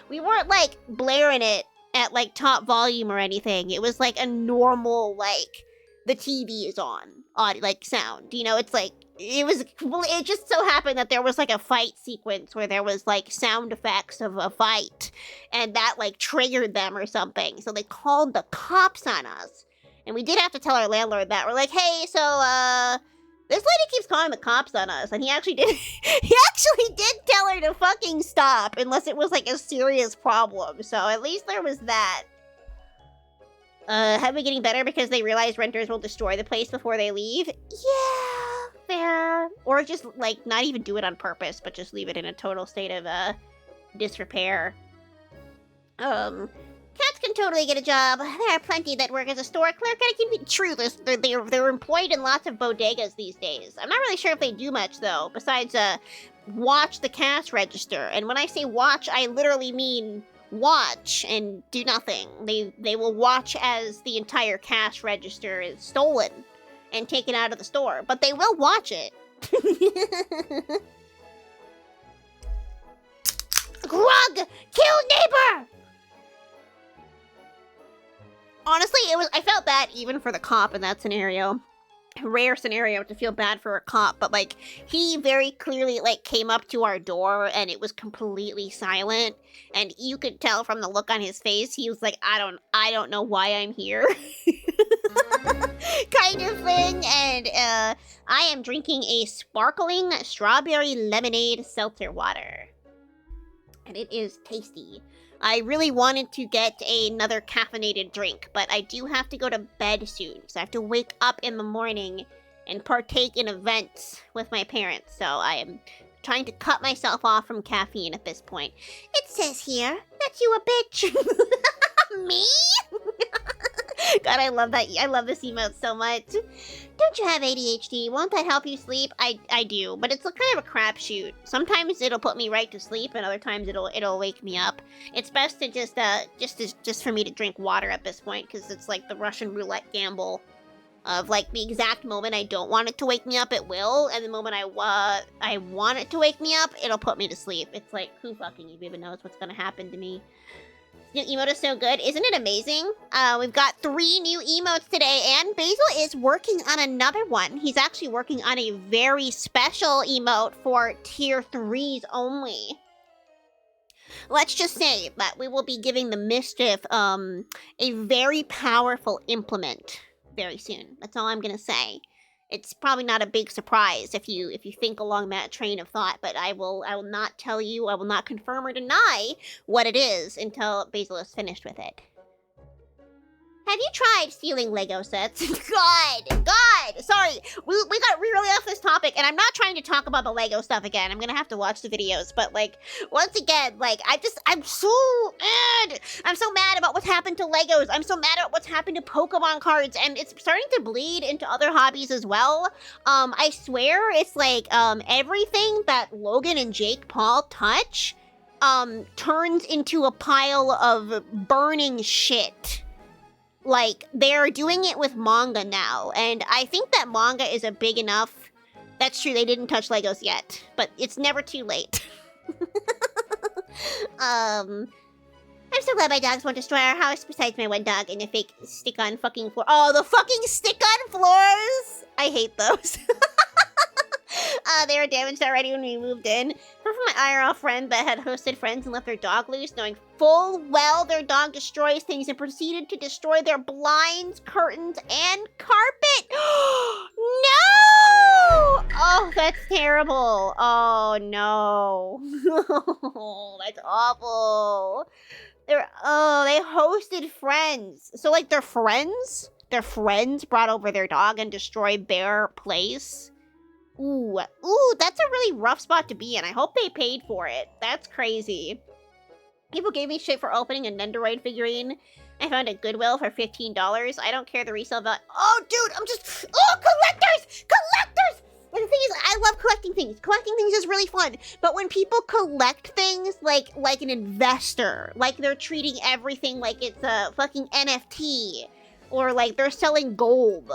we weren't, like, blaring it at, like, top volume or anything. It was like a normal, like, the TV is on audio, like, sound. You know, it's like it just so happened that there was, like, a fight sequence where there was, like, sound effects of a fight, and that, like, triggered them or something. So they called the cops on us. And we did have to tell our landlord that. We're like, hey, so, this lady keeps calling the cops on us. And he actually did tell her to fucking stop, unless it was, like, a serious problem. So at least there was that. Have we getting better because they realize renters will destroy the place before they leave? Yeah, fair. Or just, like, not even do it on purpose, but just leave it in a total state of, disrepair. Cats can totally get a job. There are plenty that work as a store clerk, and it can be true. They're employed in lots of bodegas these days. I'm not really sure if they do much, though, besides, watch the cash register. And when I say watch, I literally mean watch and do nothing. They will watch as the entire cash register is stolen and taken out of the store, but they will watch it. Grug! Kill neighbor! Honestly, I felt bad even for the cop in that scenario. Rare scenario to feel bad for a cop, but, like, he very clearly, like, came up to our door and it was completely silent, and you could tell from the look on his face he was like, I don't know why I'm here. Kind of thing. And I am drinking a sparkling strawberry lemonade seltzer water, and it is tasty. I really wanted to get another caffeinated drink, but I do have to go to bed soon, so I have to wake up in the morning and partake in events with my parents, so I am trying to cut myself off from caffeine at this point. It says here that you a bitch. Me? God, I love that. I love this emote so much. Don't you have ADHD? Won't that help you sleep? I do, but it's a kind of a crapshoot. Sometimes it'll put me right to sleep, and other times it'll wake me up. It's best to just for me to drink water at this point, because it's like the Russian roulette gamble Of like the exact moment I don't want it to wake me up, it will, and the moment I want it to wake me up, it'll put me to sleep. It's like, who fucking even knows what's gonna happen to me? New emote is so good, isn't it amazing? We've got 3 new emotes today, and Basil is working on another one. He's actually working on a very special emote for tier 3s only. Let's just say that we will be giving the Mischief a very powerful implement very soon. That's all I'm gonna say. It's probably not a big surprise if you think along that train of thought, but I will not tell you, I will not confirm or deny what it is until Basil is finished with it. Have you tried stealing Lego sets? God! Sorry, we got really off this topic, and I'm not trying to talk about the Lego stuff again. I'm gonna have to watch the videos, but like, once again, like, I'm so mad. I'm so mad about what's happened to Legos. I'm so mad about what's happened to Pokemon cards, and it's starting to bleed into other hobbies as well. I swear, it's like, everything that Logan and Jake Paul touch, turns into a pile of burning shit. Like, they're doing it with manga now, and I think that manga is a big enough... That's true, they didn't touch Legos yet, but it's never too late. I'm so glad my dogs won't destroy our house, besides my one dog and the fake stick-on fucking floor. Oh, the fucking stick-on floors! I hate those. They were damaged already when we moved in. From my IRL friend that had hosted friends and left their dog loose, knowing full well their dog destroys things and proceeded to destroy their blinds, curtains, and carpet. No! Oh, that's terrible. Oh, no. That's awful. They hosted friends. So, like, their friends brought over their dog and destroyed their place. Ooh, that's a really rough spot to be in. I hope they paid for it. That's crazy. People gave me shit for opening a Nendoroid figurine I found at Goodwill for $15. I don't care the resale value. Oh, dude, collectors! And the thing is, I love collecting things. Collecting things is really fun. But when people collect things like an investor, like they're treating everything like it's a fucking NFT, or like they're selling gold,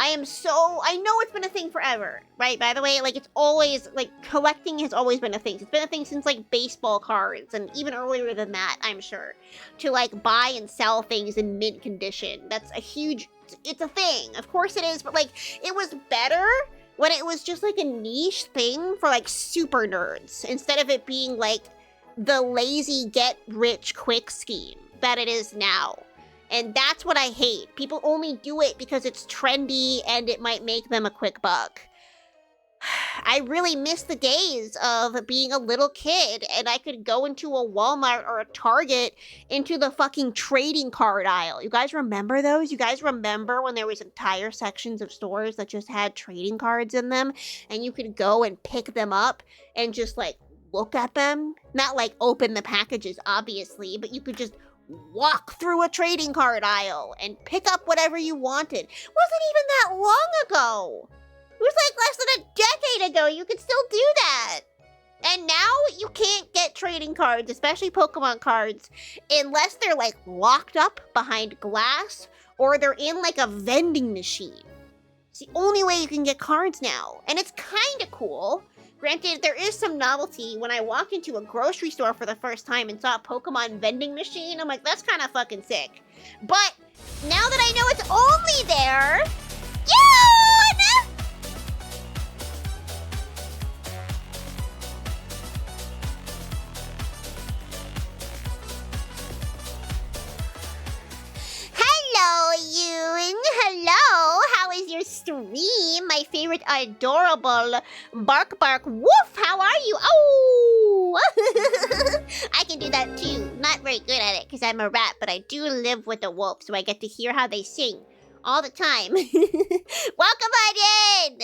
I know it's been a thing forever, right? By the way, like, it's always, like, collecting has always been a thing. It's been a thing since, like, baseball cards, and even earlier than that, I'm sure. To, like, buy and sell things in mint condition. That's a huge, it's a thing. Of course it is, but, like, it was better when it was just, like, a niche thing for, like, super nerds. Instead of it being, like, the lazy get-rich-quick scheme that it is now. And that's what I hate. People only do it because it's trendy and it might make them a quick buck. I really miss the days of being a little kid and I could go into a Walmart or a Target into the fucking trading card aisle. You guys remember those? You guys remember when there was entire sections of stores that just had trading cards in them and you could go and pick them up and just like look at them? Not like open the packages, obviously, but you could just walk through a trading card aisle and pick up whatever you wanted. Wasn't even that long ago. It was like less than a decade ago. You could still do that. And now you can't get trading cards, especially Pokemon cards, unless they're like locked up behind glass or they're in like a vending machine. It's the only way you can get cards now. And it's kind of cool. Granted, there is some novelty. When I walked into a grocery store for the first time and saw a Pokemon vending machine, I'm like, that's kind of fucking sick. But now that I know it's only there, Yoon! Hello, Yoon. Hello. How is your stream? My favorite adorable bark woof. How are you? Oh! I can do that too. Not very good at it because I'm a rat, but I do live with the wolf, so I get to hear how they sing all the time. Welcome on in.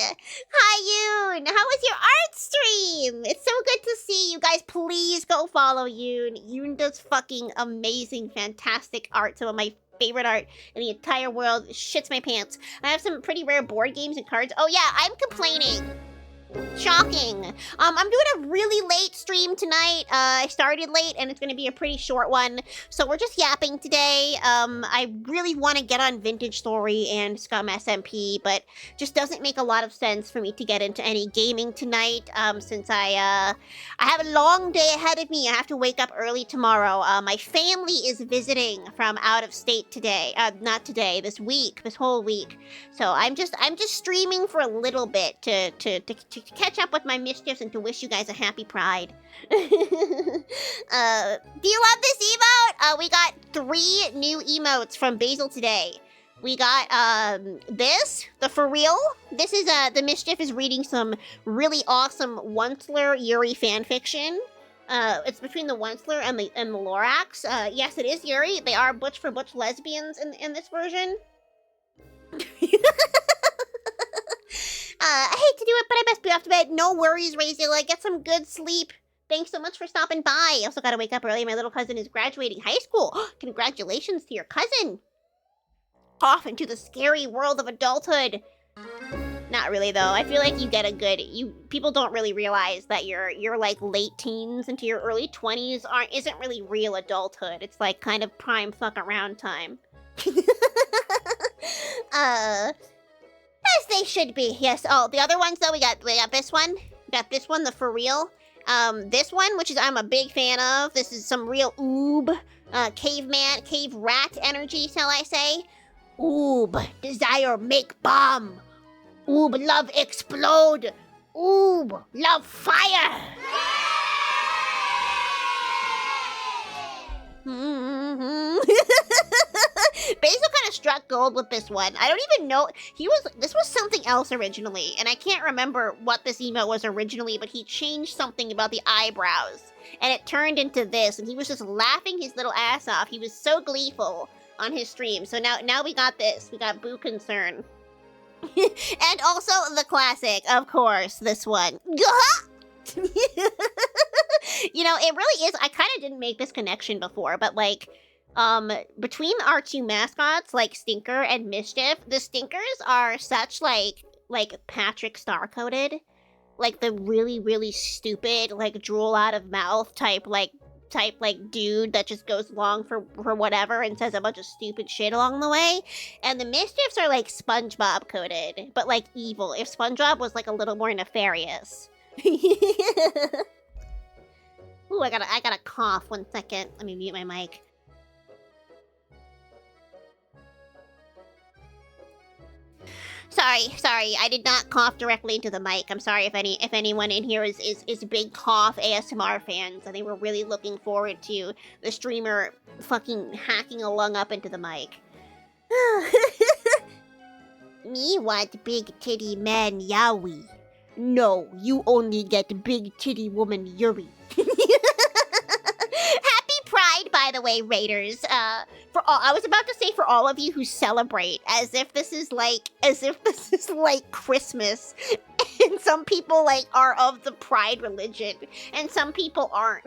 Hi, Yoon. How was your art stream? It's so good to see you guys. Please go follow Yoon. Yoon does fucking amazing, fantastic art. Some of my favorite art in the entire world. Shits my pants. I have some pretty rare board games and cards. Oh yeah, I'm complaining. Shocking. I'm doing a really late stream tonight. I started late and it's gonna be a pretty short one. So we're just yapping today. I really want to get on Vintage Story and Scum SMP, but just doesn't make a lot of sense for me to get into any gaming tonight. Since I have a long day ahead of me. I have to wake up early tomorrow. My family is visiting from out of state today. Not today, this week, this whole week. So I'm just streaming for a little bit to catch up with my mischiefs and to wish you guys a happy Pride. Do you love this emote? We got 3 new emotes from Basil today. We got this, the for real. This is the mischief is reading some really awesome Onceler Yuri fanfiction. It's between the Onceler and the Lorax. Yes, it is Yuri. They are butch for butch lesbians in this version. I hate to do it, but I best be off to bed. No worries, Razila. Get some good sleep. Thanks so much for stopping by. I also gotta wake up early. My little cousin is graduating high school. Congratulations to your cousin. Off into the scary world of adulthood. Not really, though. I feel like you get a good... People don't really realize that you're like late teens into your early 20s isn't really real adulthood. It's like kind of prime fuck around time. As they should be. Yes. Oh, the other ones though, we got this one. We got this one, the for real. This one, which is I'm a big fan of. This is some real oob, cave rat energy, shall I say? Oob, desire make bomb. Oob, love explode. Oob, love fire. Basil kind of struck gold with this one. I don't even know. This was something else originally, and I can't remember what this emote was originally, but he changed something about the eyebrows, and it turned into this, and he was just laughing his little ass off. He was so gleeful on his stream. So now we got this. We got Boo Concern. And also the classic, of course, this one. You know, it really is. I kind of didn't make this connection before, but like, between our 2 mascots, like Stinker and Mischief, the Stinkers are such like Patrick Star-coded, like the really, really stupid, like drool out of mouth type dude that just goes along for whatever and says a bunch of stupid shit along the way. And the Mischiefs are like SpongeBob coded, but like evil. If SpongeBob was like a little more nefarious. Ooh, I gotta cough. 1 second. Let me mute my mic. Sorry, I did not cough directly into the mic. I'm sorry if anyone in here is big cough ASMR fans. I think we're really looking forward to the streamer fucking hacking a lung up into the mic. Me want big titty man Yowie. No, you only get big titty woman Yuri. Happy Pride, by the way, Raiders. I was about to say for all of you who celebrate, as if this is like Christmas, and some people like are of the Pride religion, and some people aren't.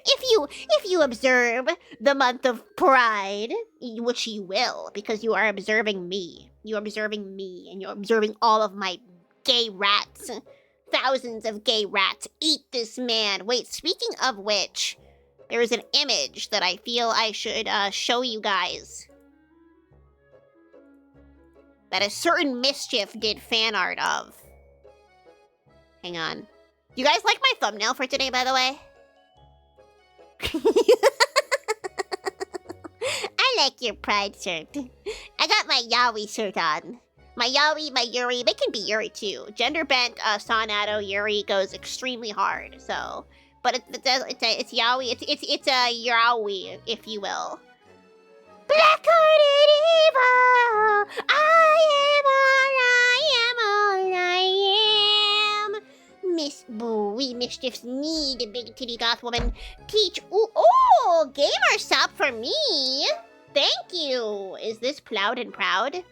If you observe the month of Pride, which you will, because you are observing me. You're observing me, and you're observing all of my gay rats. Thousands of gay rats. Eat this man. Wait, speaking of which, there is an image that I feel I should show you guys. That a certain Mischief did fan art of. Hang on. You guys like my thumbnail for today, by the way? I like your Pride shirt. I got my Yowie shirt on. My Yowie, my Yuri, they can be Yuri too. Gender bent Sonato Yuri goes extremely hard, so. But it's Yowie, it's a Yowie, if you will. Black-hearted evil, I am all I am. Miss Boo, we mischiefs need a big titty goth woman. Teach, ooh, gamer sub for me. Thank you. Is this Plowed and Proud?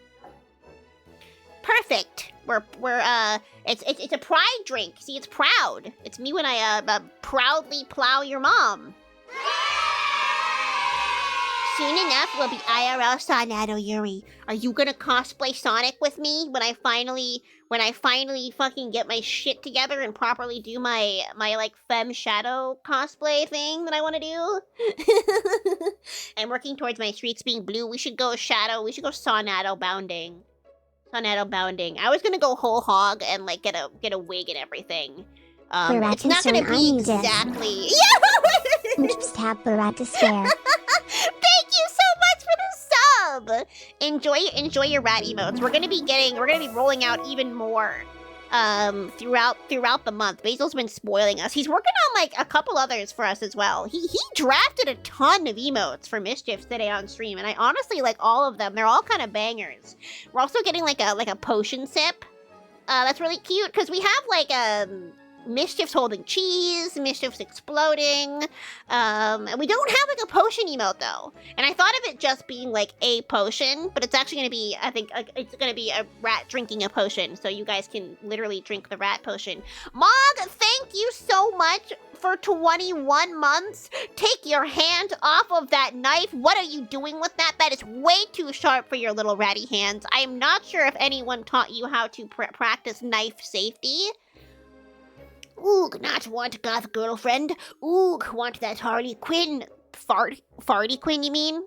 Perfect. It's a pride drink. See, it's proud. It's me when I proudly plow your mom. Soon enough, we'll be IRL Sonado Yuri. Are you gonna cosplay Sonic with me when I finally fucking get my shit together and properly do my like femme shadow cosplay thing that I want to do? I'm working towards my streaks being blue. We should go shadow. We should go Sonado bounding. Sonado bounding. I was gonna go whole hog and like get a wig and everything. It's not gonna be exactly. Yeah. Just have Barat to spare. Thank you so much for the sub. Enjoy your rat emotes. We're gonna be rolling out even more throughout the month. Basil's been spoiling us. He's working on like a couple others for us as well. He drafted a ton of emotes for Mischiefs today on stream, and I honestly like all of them. They're all kind of bangers. We're also getting like a potion sip. That's really cute because we have like Mischiefs holding cheese, Mischiefs exploding, and we don't have like a potion emote though. And I thought of it just being like a potion, but it's actually gonna be, I think, it's gonna be a rat drinking a potion, so you guys can literally drink the rat potion. Mog, thank you so much for 21 months. Take your hand off of that knife. What are you doing with that? That is way too sharp for your little ratty hands. I am not sure if anyone taught you how to practice knife safety. Ooh, not want goth girlfriend. Ooh, want that Harley Quinn farty Quinn, you mean?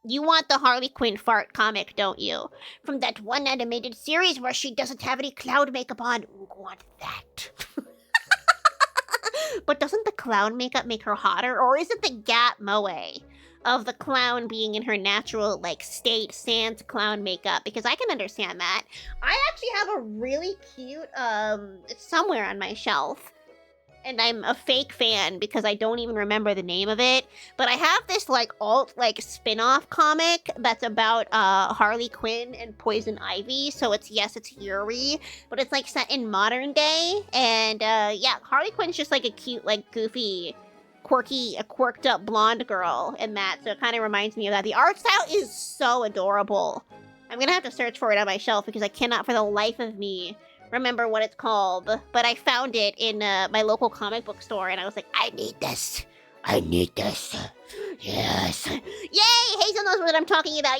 You want the Harley Quinn fart comic, don't you? From that one animated series where she doesn't have any clown makeup on. Ooh, want that. But doesn't the clown makeup make her hotter? Or is it the Gat Moe of the clown being in her natural, like, state sans clown makeup? Because I can understand that. I actually have a really cute, it's somewhere on my shelf. And I'm a fake fan because I don't even remember the name of it. But I have this, like, spin-off comic that's about, Harley Quinn and Poison Ivy. So it's Yuri, but it's, like, set in modern day. And, yeah, Harley Quinn's just, like, a cute, like, goofy, quirky, a quirked up blonde girl in that. So it kind of reminds me of that. The art style is so adorable. I'm gonna have to search for it on my shelf because I cannot for the life of me remember what it's called, but I found it in my local comic book store, and I was like, I need this. Yes. Yay! Hazel knows what I'm talking about.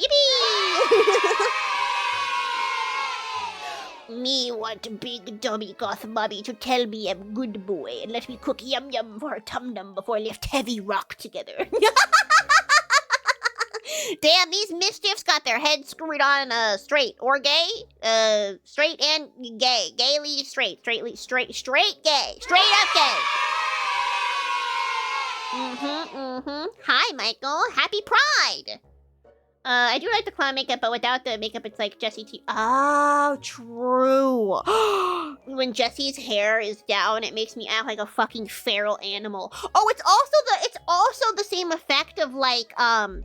Yippee! Me want big dummy goth mommy to tell me I'm good boy and let me cook yum yum for her tum-num before I lift heavy rock together. Damn, these Mischiefs got their heads screwed on straight or gay. Straight and gay. Gayly straight. Straight gay. Straight up gay. Hi, Michael. Happy Pride. I do like the clown makeup, but without the makeup, it's like Jessie T. Oh, true. When Jessie's hair is down, it makes me act like a fucking feral animal. Oh, it's also the same effect of like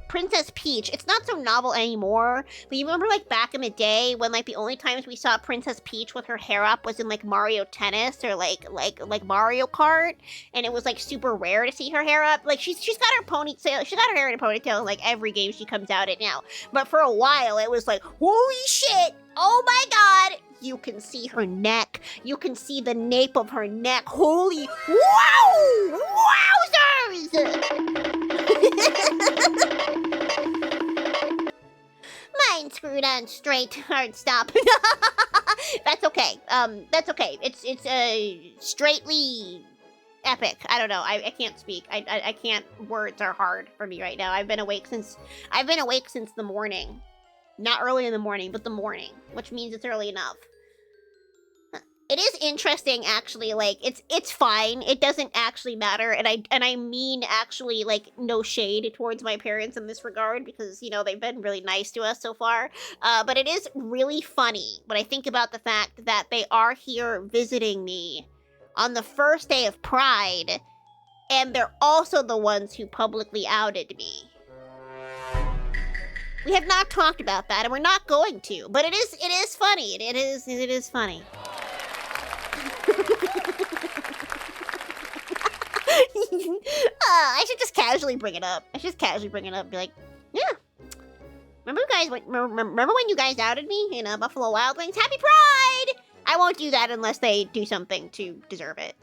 Princess Peach. It's not so novel anymore, but you remember like back in the day when like the only times we saw Princess Peach with her hair up was in like Mario Tennis or like Mario Kart, and it was like super rare to see her hair up. Like she's got her ponytail. She's got her hair in a ponytail in like every game she comes out in now. But for a while, it was like, holy shit, oh my god, you can see her neck, you can see the nape of her neck, holy, wow, wowzers! Mine screwed on straight, hard stop. That's okay, it's straightly epic. I don't know. I can't speak. I can't. Words are hard for me right now. I've been awake since the morning. Not early in the morning, but the morning, which means it's early enough. It is interesting, actually. Like it's fine. It doesn't actually matter, and I mean actually like no shade towards my parents in this regard because you know they've been really nice to us so far. But it is really funny when I think about the fact that they are here visiting me on the first day of Pride, and they're also the ones who publicly outed me. We have not talked about that, and we're not going to, but it is funny. It is funny. I should just casually bring it up. And be like, yeah. Remember when you guys outed me in Buffalo Wild Wings? Happy Pride! I won't do that unless they do something to deserve it.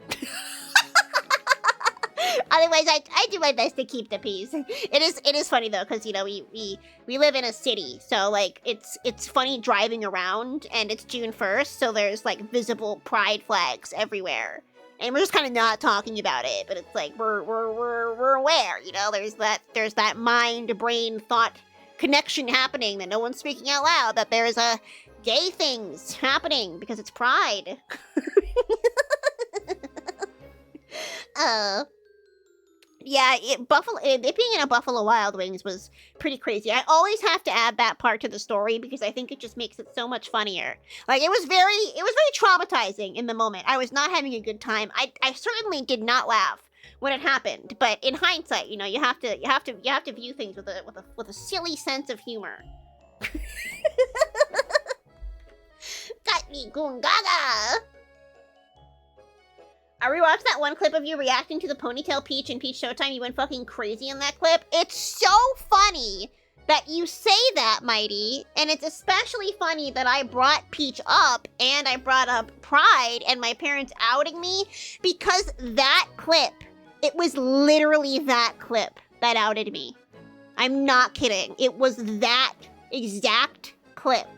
Otherwise, I do my best to keep the peace. It is funny though, because we live in a city, so like it's funny driving around, and it's June 1st, so there's like visible pride flags everywhere, and we're just kind of not talking about it, but it's like we're aware, there's that mind brain thought connection happening that no one's speaking out loud, that there's a gay things happening because it's Pride. Yeah, it being in a Buffalo Wild Wings was pretty crazy. I always have to add that part to the story because I think it just makes it so much funnier. Like it was very traumatizing in the moment. I was not having a good time. I certainly did not laugh when it happened, but in hindsight, you have to view things with a silly sense of humor. Got me goon gaga. I rewatched that one clip of you reacting to the Ponytail Peach and Peach Showtime. You went fucking crazy in that clip. It's so funny that you say that, Mighty, and it's especially funny that I brought Peach up and I brought up Pride and my parents outing me, because that clip, it was literally that clip that outed me. I'm not kidding. It was that exact clip.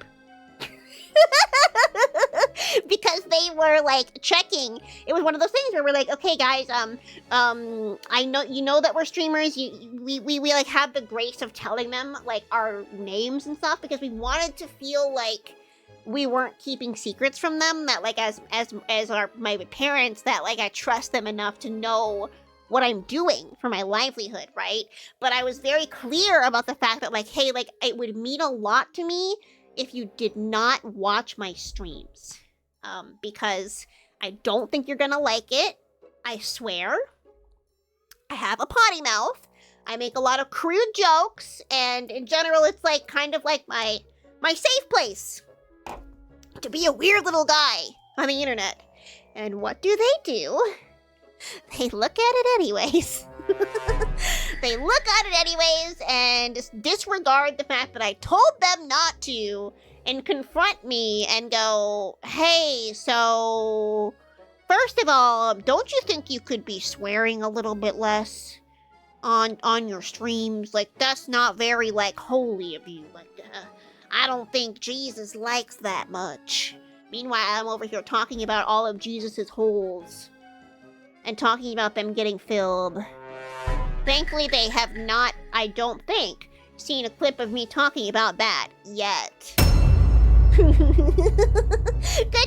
Because they were like checking. It was one of those things where we're like, okay guys, I know that we're streamers. We like have the grace of telling them like our names and stuff, because we wanted to feel like we weren't keeping secrets from them, that like as my parents, that like I trust them enough to know what I'm doing for my livelihood, right? But I was very clear about the fact that like, hey, like it would mean a lot to me if you did not watch my streams, because I don't think you're gonna like it. I swear. I have a potty mouth. I make a lot of crude jokes, and in general, it's like kind of like my safe place to be a weird little guy on the internet. And what do? They look at it anyways. They look at it anyways and disregard the fact that I told them not to, and confront me and go, hey, so first of all, don't you think you could be swearing a little bit less on your streams? Like, that's not very like holy of you. Like, I don't think Jesus likes that much. Meanwhile, I'm over here talking about all of Jesus's holes and talking about them getting filled. Thankfully, they have not, I don't think, seen a clip of me talking about that yet. Good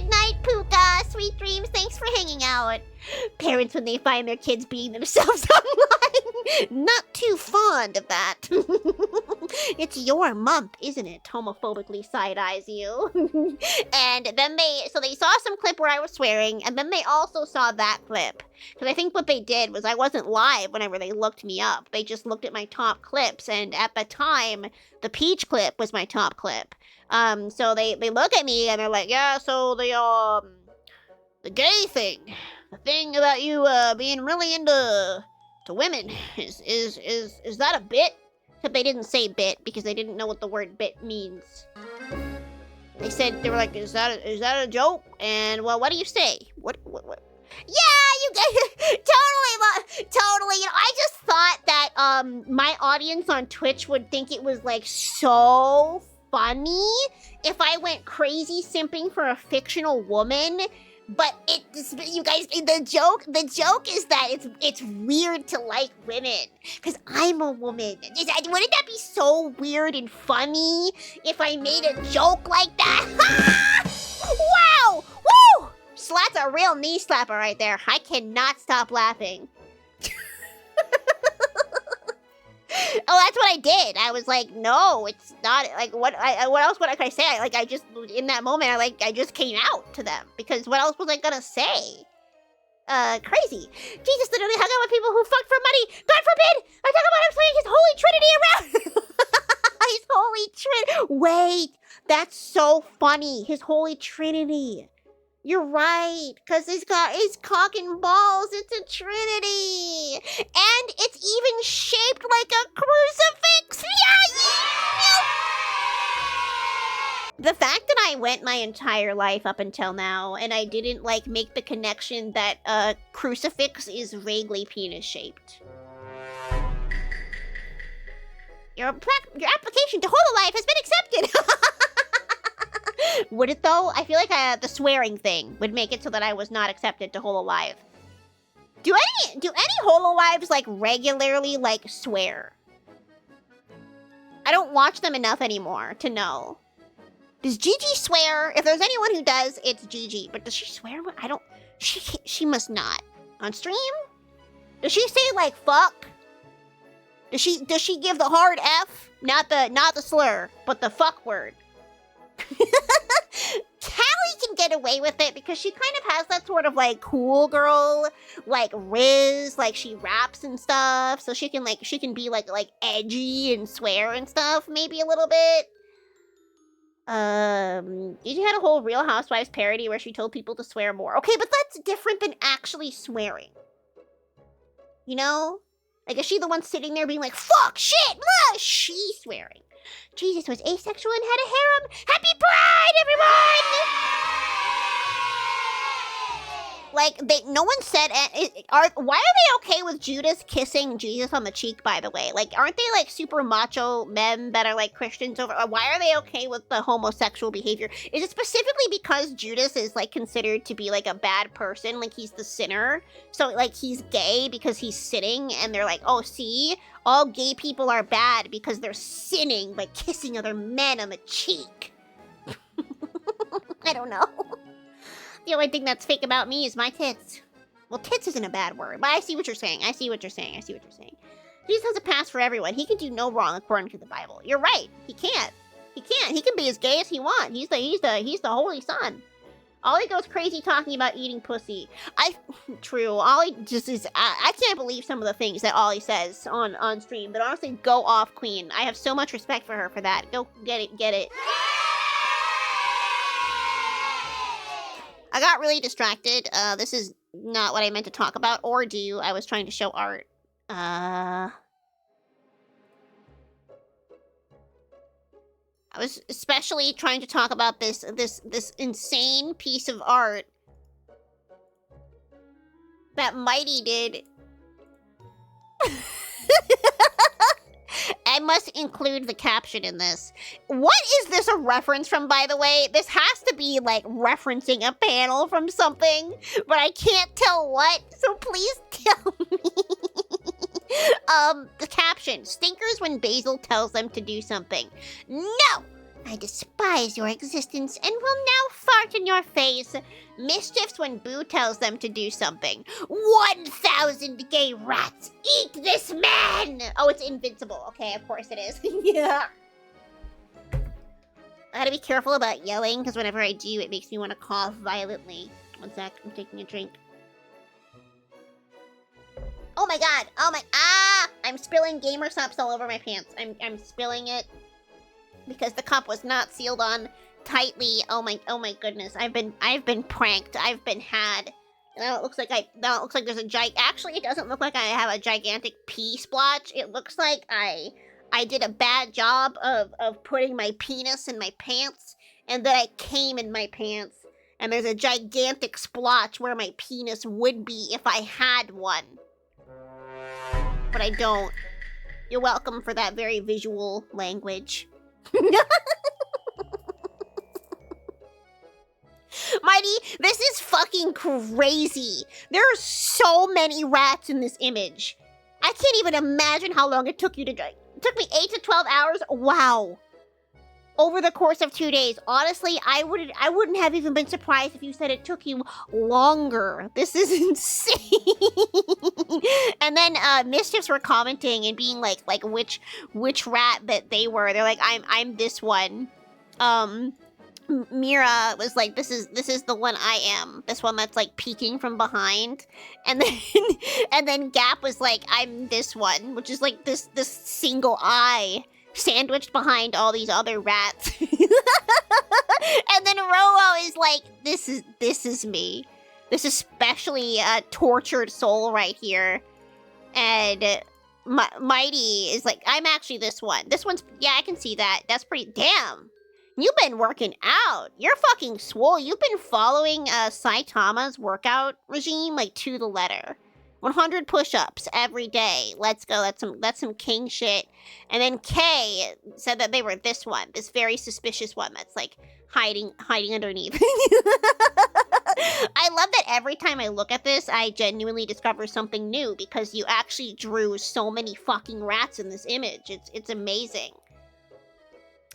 night, Puka. Sweet dreams. Thanks for hanging out. Parents, when they find their kids beating themselves online, not too fond of that. It's your month, isn't it? Homophobically side-eyes you. And then they saw some clip where I was swearing, and then they also saw that clip. Because I think what they did was I wasn't live whenever they looked me up. They just looked at my top clips, and at the time, the Peach clip was my top clip. So they look at me and they're like, yeah, so the gay thing, the thing about you being really into women, is that a bit? Except they didn't say bit because they didn't know what the word bit means. They were like, is that a joke? And well, what do you say? What? Yeah, you guys, totally. I just thought that my audience on Twitch would think it was like so funny if I went crazy simping for a fictional woman. But you guys, the joke is that it's weird to like women because I'm a woman. Wouldn't that be so weird and funny if I made a joke like that? Wow! Woo! So that's a real knee slapper right there. I cannot stop laughing. Oh, that's what I did. I was like, no, it's not. Like, what else could I say? I just, in that moment, I just came out to them. Because what else was I gonna say? Crazy. Jesus literally hung out with people who fucked for money. God forbid! I talk about him swinging his holy trinity around! His holy trinity. Wait, that's so funny. His holy trinity. You're right, because he's got his cock and balls. It's a trinity. And it's even shaped like a crucifix. The fact that I went my entire life up until now and I didn't like make the connection that crucifix is vaguely penis-shaped. Your application to Hololive has been accepted! Would it, though? I feel like the swearing thing would make it so that I was not accepted to Hololive. Do any Hololives, like, regularly, like, swear? I don't watch them enough anymore to know. Does Gigi swear? If there's anyone who does, it's Gigi. But does she swear? I don't... She must not. On stream? Does she say, like, fuck? Does she give the hard F? Not the slur, but the fuck word. Callie can get away with it because she kind of has that sort of like cool girl, like Riz, like she raps and stuff, so she can be like edgy and swear and stuff, maybe a little bit. Gigi had a whole Real Housewives parody where she told people to swear more. Okay, but that's different than actually swearing. You know? Like, is she the one sitting there being like, fuck, shit, blah? She's swearing. Jesus was asexual and had a harem. Happy Pride, everyone! Like, no one said, why are they okay with Judas kissing Jesus on the cheek, by the way? Like, aren't they, like, super macho men that are, like, Christians over, why are they okay with the homosexual behavior? Is it specifically because Judas is, like, considered to be, like, a bad person? Like, he's the sinner? So, like, he's gay because he's sinning, and they're like, oh, see? All gay people are bad because they're sinning by kissing other men on the cheek. I don't know. The only thing that's fake about me is my tits. Well, tits isn't a bad word, but I see what you're saying. I see what you're saying. Jesus has a pass for everyone. He can do no wrong according to the Bible. You're right. He can't. He can be as gay as he wants. He's the Holy Son. Ollie goes crazy talking about eating pussy. True. Ollie just is. I can't believe some of the things that Ollie says on stream. But honestly, go off, Queen. I have so much respect for her for that. Go get it. I got really distracted. This is not what I meant to talk about or do. I was trying to show art. I was especially trying to talk about this insane piece of art that Mighty did. I must include the caption in this. What is this a reference from, by the way? This has to be, like, referencing a panel from something, but I can't tell what, so please tell me. The caption, stinkers when Basil tells them to do something. No! I despise your existence and will now fart in your face. Mischiefs when Boo tells them to do something. 1,000 gay rats! Eat this man! Oh, it's invincible. Okay, of course it is. Yeah. I gotta be careful about yelling, because whenever I do, it makes me want to cough violently. One sec, I'm taking a drink. Oh my god! I'm spilling gamer subs all over my pants. I'm spilling it. Because the cup was not sealed on tightly. Oh my goodness. I've been pranked. I've been had. Now it looks like there's a actually it doesn't look like I have a gigantic pee splotch. It looks like I did a bad job of putting my penis in my pants, and then I came in my pants, and there's a gigantic splotch where my penis would be if I had one. But I don't. You're welcome for that very visual language. Mighty, this is fucking crazy. There are so many rats in this image. I can't even imagine how long it took you to drink. It took me 8 to 12 hours. Wow. Over the course of 2 days. Honestly, I wouldn't have even been surprised if you said it took you longer. This is insane. And then Mischiefs were commenting and being like which rat that they were. They're like, I'm this one. Mira was like, this is the one I am. This one that's like peeking from behind. And then Gap was like, I'm this one, which is like this single eye sandwiched behind all these other rats. And then Roo is like, this is me. This especially tortured soul right here. And Mighty is like, I'm actually this one. This one's, yeah, I can see that. That's pretty, damn. You've been working out. You're fucking swole. You've been following Saitama's workout regime like to the letter. 100 push-ups every day. Let's go. That's some king shit. And then Kay said that they were this very suspicious one that's like hiding underneath. I love that every time I look at this, I genuinely discover something new because you actually drew so many fucking rats in this image. It's amazing.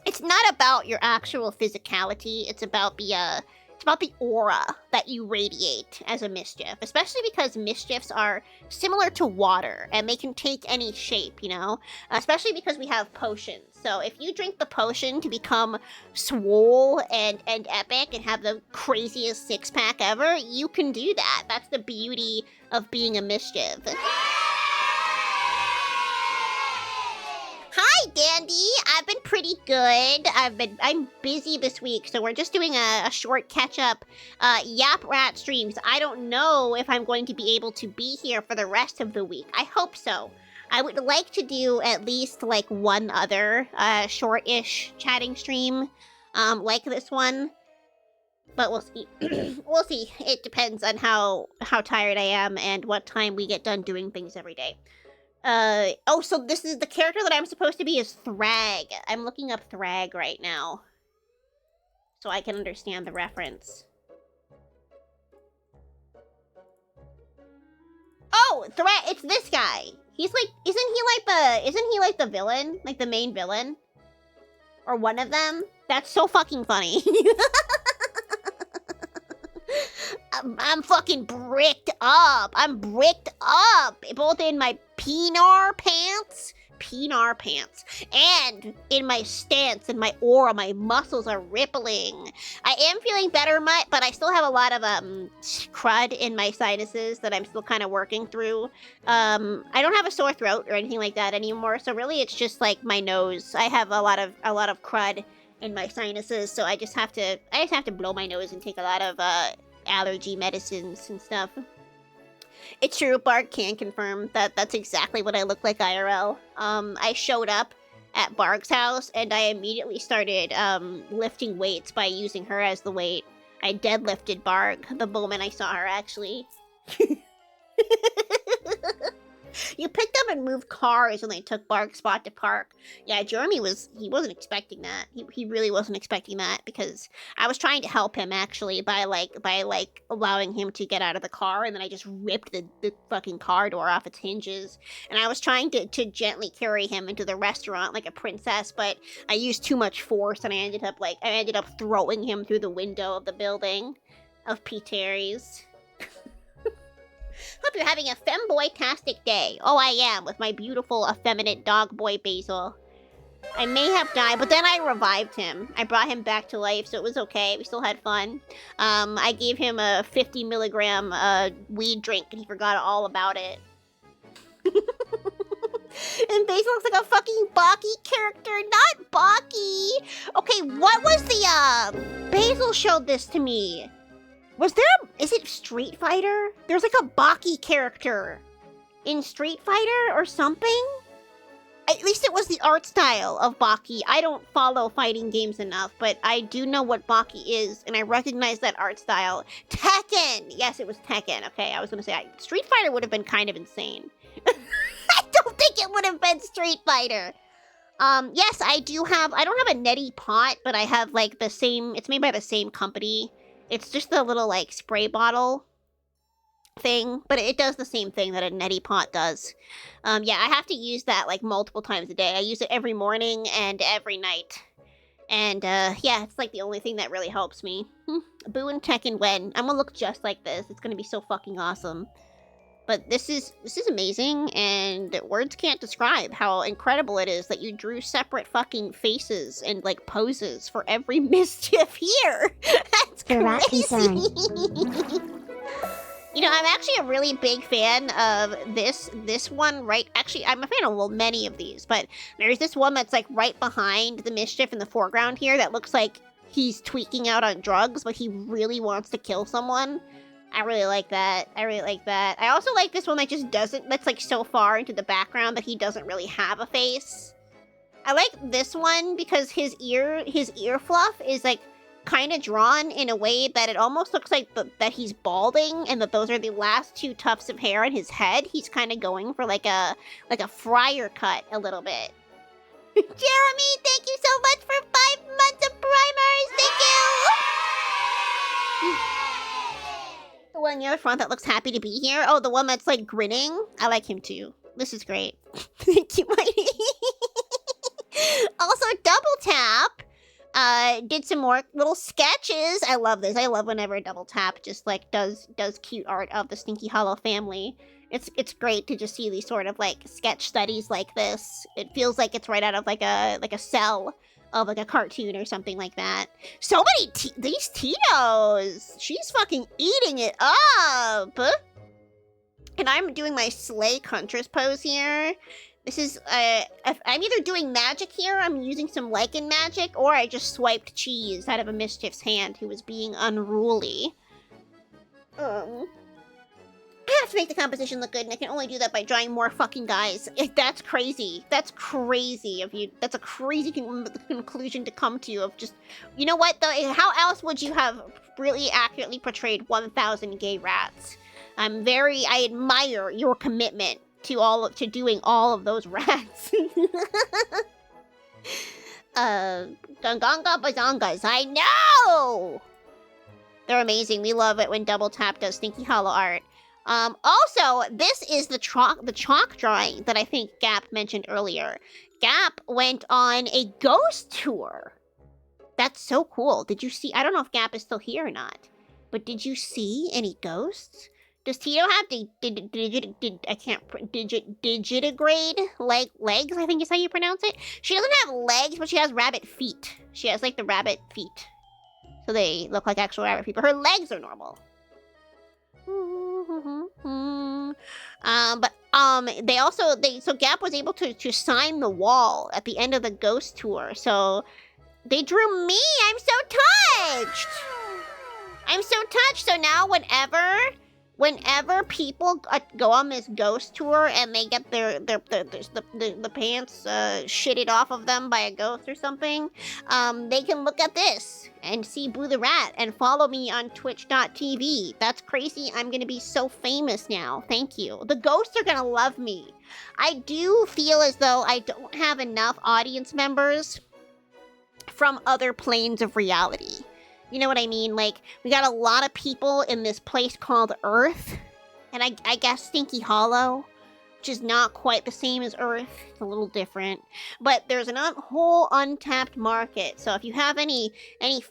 It's not about your actual physicality. It's about the aura that you radiate as a mischief, especially because mischiefs are similar to water and they can take any shape, you know? Especially because we have potions. So if you drink the potion to become swole and epic and have the craziest six-pack ever, you can do that. That's the beauty of being a mischief. Hi, Dandy. I've been pretty good. I'm busy this week, so we're just doing a short catch-up Yap Rat streams. I don't know if I'm going to be able to be here for the rest of the week. I hope so. I would like to do at least like one other short-ish chatting stream like this one. But we'll see. We'll see. It depends on how tired I am and what time we get done doing things every day. Oh, so this is the character that I'm supposed to be is Thrag. I'm looking up Thrag right now. So I can understand the reference. Oh, Thrag, it's this guy. He's like, isn't he like the villain? Like the main villain? Or one of them? That's so fucking funny. I'm fucking bricked up. I'm bricked up. Both in my Pinar pants, and in my stance and my aura. My muscles are rippling. I am feeling better, but I still have a lot of crud in my sinuses that I'm still kind of working through. I don't have a sore throat or anything like that anymore, so really it's just like my nose. I have a lot of crud in my sinuses, so I just have to blow my nose and take a lot of allergy medicines and stuff. It's true, Barg can confirm that that's exactly what I look like IRL. I showed up at Barg's house and I immediately started lifting weights by using her as the weight. I deadlifted Barg the moment I saw her, actually. You picked up and moved cars when they took Bark's spot to park. Yeah, Jeremy wasn't expecting that. He really wasn't expecting that because I was trying to help him actually by allowing him to get out of the car, and then I just ripped the fucking car door off its hinges. And I was trying to gently carry him into the restaurant like a princess, but I used too much force and I ended up throwing him through the window of the building of P. Terry's. Hope you're having a femboy-tastic day. Oh, I am, with my beautiful, effeminate dog boy Basil. I may have died, but then I revived him. I brought him back to life, so it was okay. We still had fun. I gave him a 50 milligram weed drink, and he forgot all about it. And Basil looks like a fucking Baki character, not Baki! Okay, what was the, Basil showed this to me. Is it Street Fighter? There's like a Baki character in Street Fighter or something? At least it was the art style of Baki. I don't follow fighting games enough, but I do know what Baki is, and I recognize that art style. Tekken! Yes, it was Tekken. Okay, I was gonna say, Street Fighter would have been kind of insane. I don't think it would have been Street Fighter. Yes, I don't have a neti pot, but I have like it's made by the same company. It's just the little, like, spray bottle thing, but it does the same thing that a neti pot does. Yeah, I have to use that, like, multiple times a day. I use it every morning and every night. And, yeah, it's, like, the only thing that really helps me. Boo and Tekken when. I'm gonna look just like this. It's gonna be so fucking awesome. But this is amazing, and words can't describe how incredible it is that you drew separate fucking faces and, like, poses for every mischief here. That's crazy. You know, I'm actually a really big fan of this one, right? Actually, I'm a fan of many of these, but there's this one that's, like, right behind the mischief in the foreground here that looks like he's tweaking out on drugs, but he really wants to kill someone. I really like that. I also like this one that just that's like so far into the background that he doesn't really have a face. I like this one because his ear fluff is like kind of drawn in a way that it almost looks like that he's balding, and that those are the last two tufts of hair on his head. He's kind of going for like a friar cut a little bit. Jeremy, thank you so much for 5 months of primers. Thank you. The one near the front that looks happy to be here. Oh, the one that's like grinning. I like him too. This is great. Thank you, Mighty. Also, Double Tap did some more little sketches. I love this. I love whenever Double Tap just like does cute art of the Stinky Hollow family. It's great to just see these sort of like sketch studies like this. It feels like it's right out of like a cell of like a cartoon or something like that. So many these Tito's. She's fucking eating it up. And I'm doing my Slay Huntress pose here. This is, I'm either doing magic here, I'm using some lichen magic, or I just swiped cheese out of a mischief's hand who was being unruly. I have to make the composition look good, and I can only do that by drawing more fucking guys. That's crazy. That's crazy of you. That's a crazy conclusion to come to of just... You know what, though? How else would you have really accurately portrayed 1,000 gay rats? I admire your commitment to doing all of those rats. Ganganga Bazangas, I know! They're amazing. We love it when Double Tap does Stinky Hollow art. Also, this is the chalk drawing that I think Gap mentioned earlier. Gap went on a ghost tour. That's so cool. Did you see? I don't know if Gap is still here or not, but did you see any ghosts? Does Tito have digitigrade legs? I think is how you pronounce it. She doesn't have legs, but she has rabbit feet. She has like the rabbit feet, so they look like actual rabbit feet. But her legs are normal. So Gap was able to sign the wall at the end of the ghost tour. So they drew me. I'm so touched. So now whenever people go on this ghost tour and they get the pants shitted off of them by a ghost or something, they can look at this and see Boo the Rat and follow me on twitch.tv. That's crazy. I'm gonna be so famous now. Thank you. The ghosts are gonna love me. I do feel as though I don't have enough audience members from other planes of reality. You know what I mean? Like, we got a lot of people in this place called Earth. And I guess Stinky Hollow, which is not quite the same as Earth. It's a little different. But there's a whole untapped market. So if you have any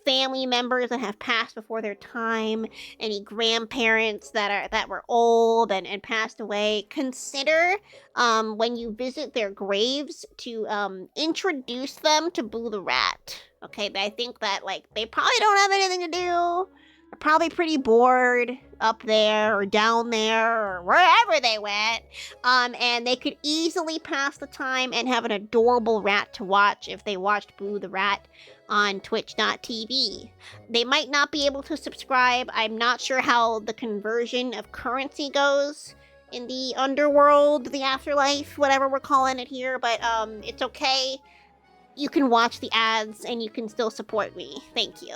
family members that have passed before their time, any grandparents that were old and passed away, consider when you visit their graves to introduce them to Boo the Rat. Okay, but I think that, like, they probably don't have anything to do. They're probably pretty bored up there or down there or wherever they went. And they could easily pass the time and have an adorable rat to watch if they watched Boo the Rat on twitch.tv. They might not be able to subscribe. I'm not sure how the conversion of currency goes in the underworld, the afterlife, whatever we're calling it here, but it's okay. You can watch the ads and you can still support me. Thank you.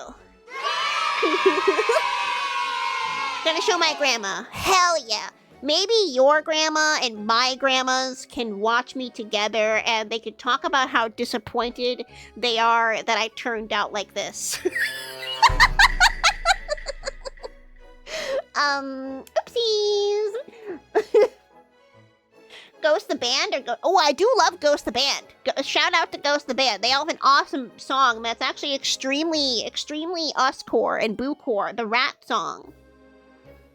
Gonna show my grandma. Hell yeah. Maybe your grandma and my grandmas can watch me together and they could talk about how disappointed they are that I turned out like this. Oopsies. Ghost the Band oh, I do love Ghost the Band. Shout out to Ghost the Band. They have an awesome song that's actually extremely us-core and boo-core. The Rat song.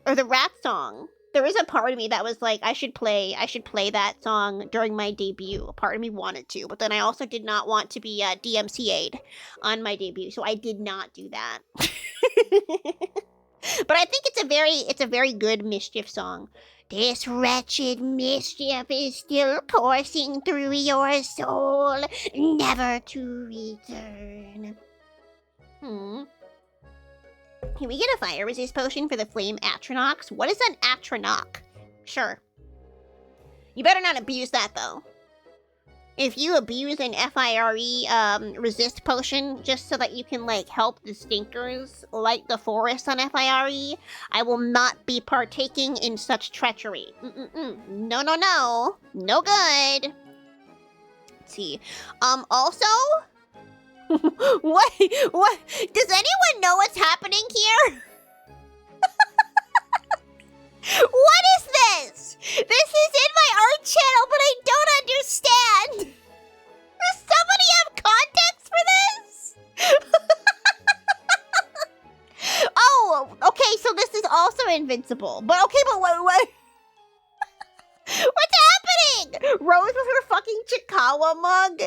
Or the Rat song. There is a part of me that was like, I should play that song during my debut. A part of me wanted to, but then I also did not want to be DMCA'd on my debut, so I did not do that. But I think it's a very good Mischief song. This wretched mischief is still coursing through your soul, never to return. Can we get a fire resist potion for the flame Atronox? What is an Atronach? Sure. You better not abuse that, though. if you abuse an FIRE resist potion just so that you can like help the stinkers light the forest on FIRE, I will not be partaking in such treachery. No, no, no. No good. Let's see. Also, what? Does anyone know what's happening here? What is this? This is in my art channel, but I don't understand. Does somebody have context for this? Oh, okay, so this is also invincible. But okay, but what? What's happening? Rose with her fucking Chikawa mug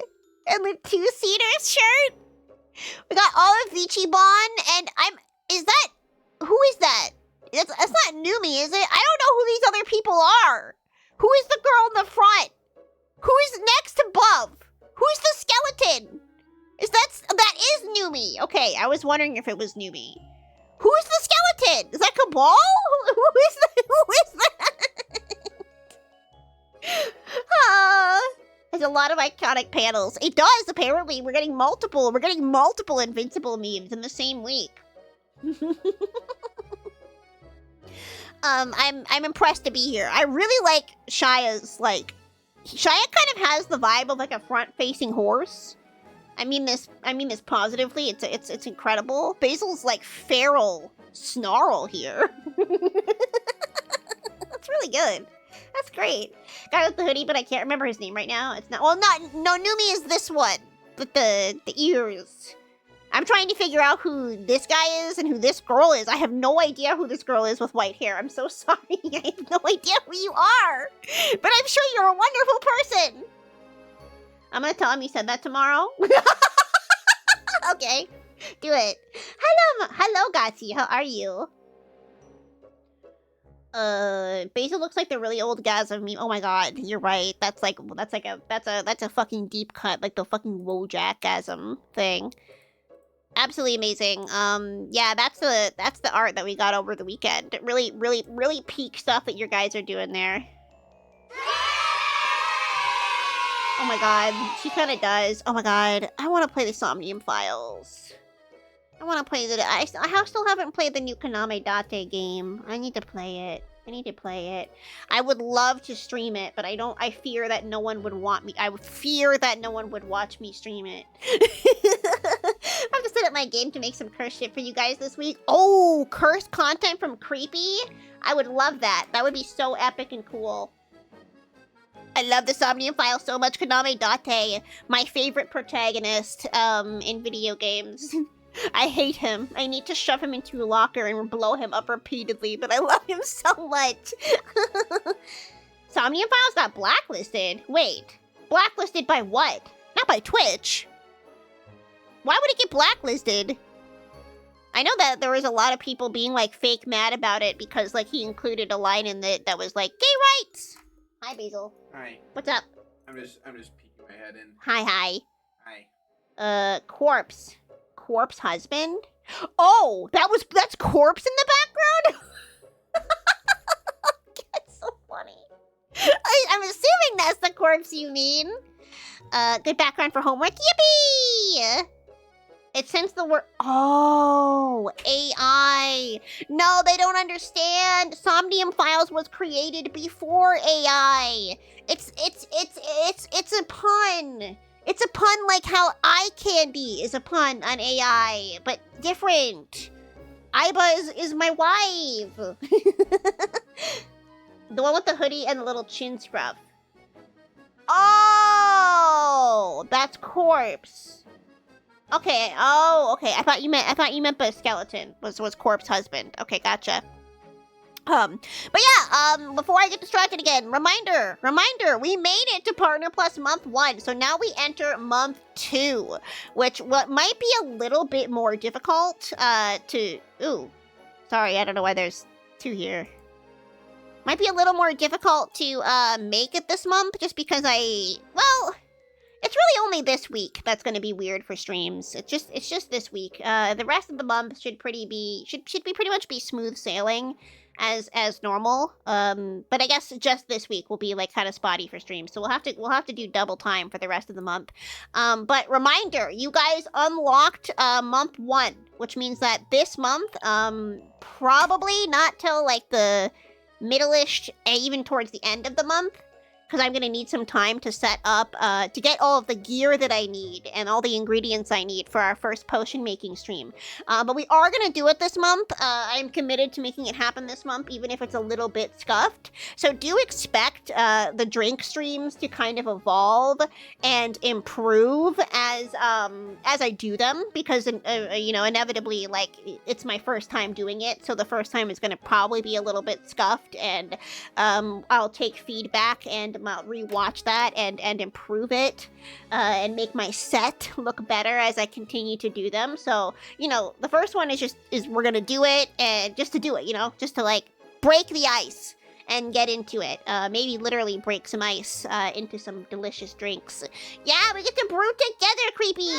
and the two-seater shirt. We got Olive Vichibon, and who is that? That's not Numi, is it? I don't know who these other people are. Who is the girl in the front? Who is next above? Who's the skeleton? That is Numi. Okay, I was wondering if it was Numi. Who's the skeleton? Is that Cabal? Who is that? There's a lot of iconic panels. It does, apparently. We're getting multiple Invincible memes in the same week. I'm impressed to be here. I really like Shaya's, Shaya kind of has the vibe of like a front-facing horse. I mean this positively. It's incredible. Basil's like feral snarl here. That's really good. That's great. Guy with the hoodie, but I can't remember his name right now. It's not. Well, no. Numi is this one with the ears. I'm trying to figure out who this guy is and who this girl is. I have no idea who this girl is with white hair. I'm so sorry. I have no idea who you are. But I'm sure you're a wonderful person. I'm gonna tell him you said that tomorrow. Okay, do it. Hello, Gati. How are you? Basil looks like the really old Gasm meme. Oh my god, you're right. That's a fucking deep cut, like the fucking Wojak Gasm thing. Absolutely amazing. Yeah, that's the art that we got over the weekend. Really peak stuff that your guys are doing there. Oh my god, she kind of does. Oh my god, I want to play the Somnium Files. I want to play I still haven't played the new Kaname Date game. I need to play it. I would love to stream it, but I fear that no one would want me. I would fear that no one would watch me stream it. I have to set up my game to make some curse shit for you guys this week. Oh, cursed content from Creepy? I would love that. That would be so epic and cool. I love the Somnium File so much. Kaname Date, my favorite protagonist in video games. I hate him. I need to shove him into a locker and blow him up repeatedly, but I love him so much. Somnium Files got blacklisted. Wait, blacklisted by what? Not by Twitch. Why would it get blacklisted? I know that there was a lot of people being like fake mad about it because like he included a line in it that was like gay rights. Hi, Basil. Hi. What's up? I'm just peeking my head in. Hi. Hi. Corpse husband? Oh, that's Corpse in the background? That's so funny. I'm assuming that's the Corpse you mean. Good background for homework. Yippee! It sends the word. Oh, AI. No, they don't understand. Somnium Files was created before AI. It's a pun. It's a pun like how eye candy is a pun on AI, but different. Aiba is my wife. The one with the hoodie and the little chin scruff. Oh, that's Corpse. Okay. Oh, okay. I thought you meant the skeleton was Corpse husband. Okay, gotcha. But yeah, before I get distracted again, reminder, we made it to Partner Plus month 1, so now we enter month 2, which might be a little bit more difficult, ooh, sorry, I don't know why there's 2 here. Might be a little more difficult to, make it this month, just because it's really only this week that's gonna be weird for streams. It's just this week. The rest of the month should be pretty much smooth sailing. as normal. But I guess just this week will be like kind of spotty for streams, so we'll have to do double time for the rest of the month. But reminder, you guys unlocked month 1, which means that this month, probably not till like the middle-ish, even towards the end of the month, because I'm going to need some time to set up, to get all of the gear that I need and all the ingredients I need for our first potion making stream. But we are going to do it this month. I'm committed to making it happen this month, even if it's a little bit scuffed. So do expect the drink streams to kind of evolve and improve as I do them, because, you know, inevitably, like, it's my first time doing it, so the first time is going to probably be a little bit scuffed, and I'll take feedback and I'll rewatch that and improve it, and make my set look better as I continue to do them. So, you know, the first one is we're gonna do it, and just to do it, you know, just to like break the ice and get into it. Maybe literally break some ice into some delicious drinks. Yeah, we get to brew together, creepy.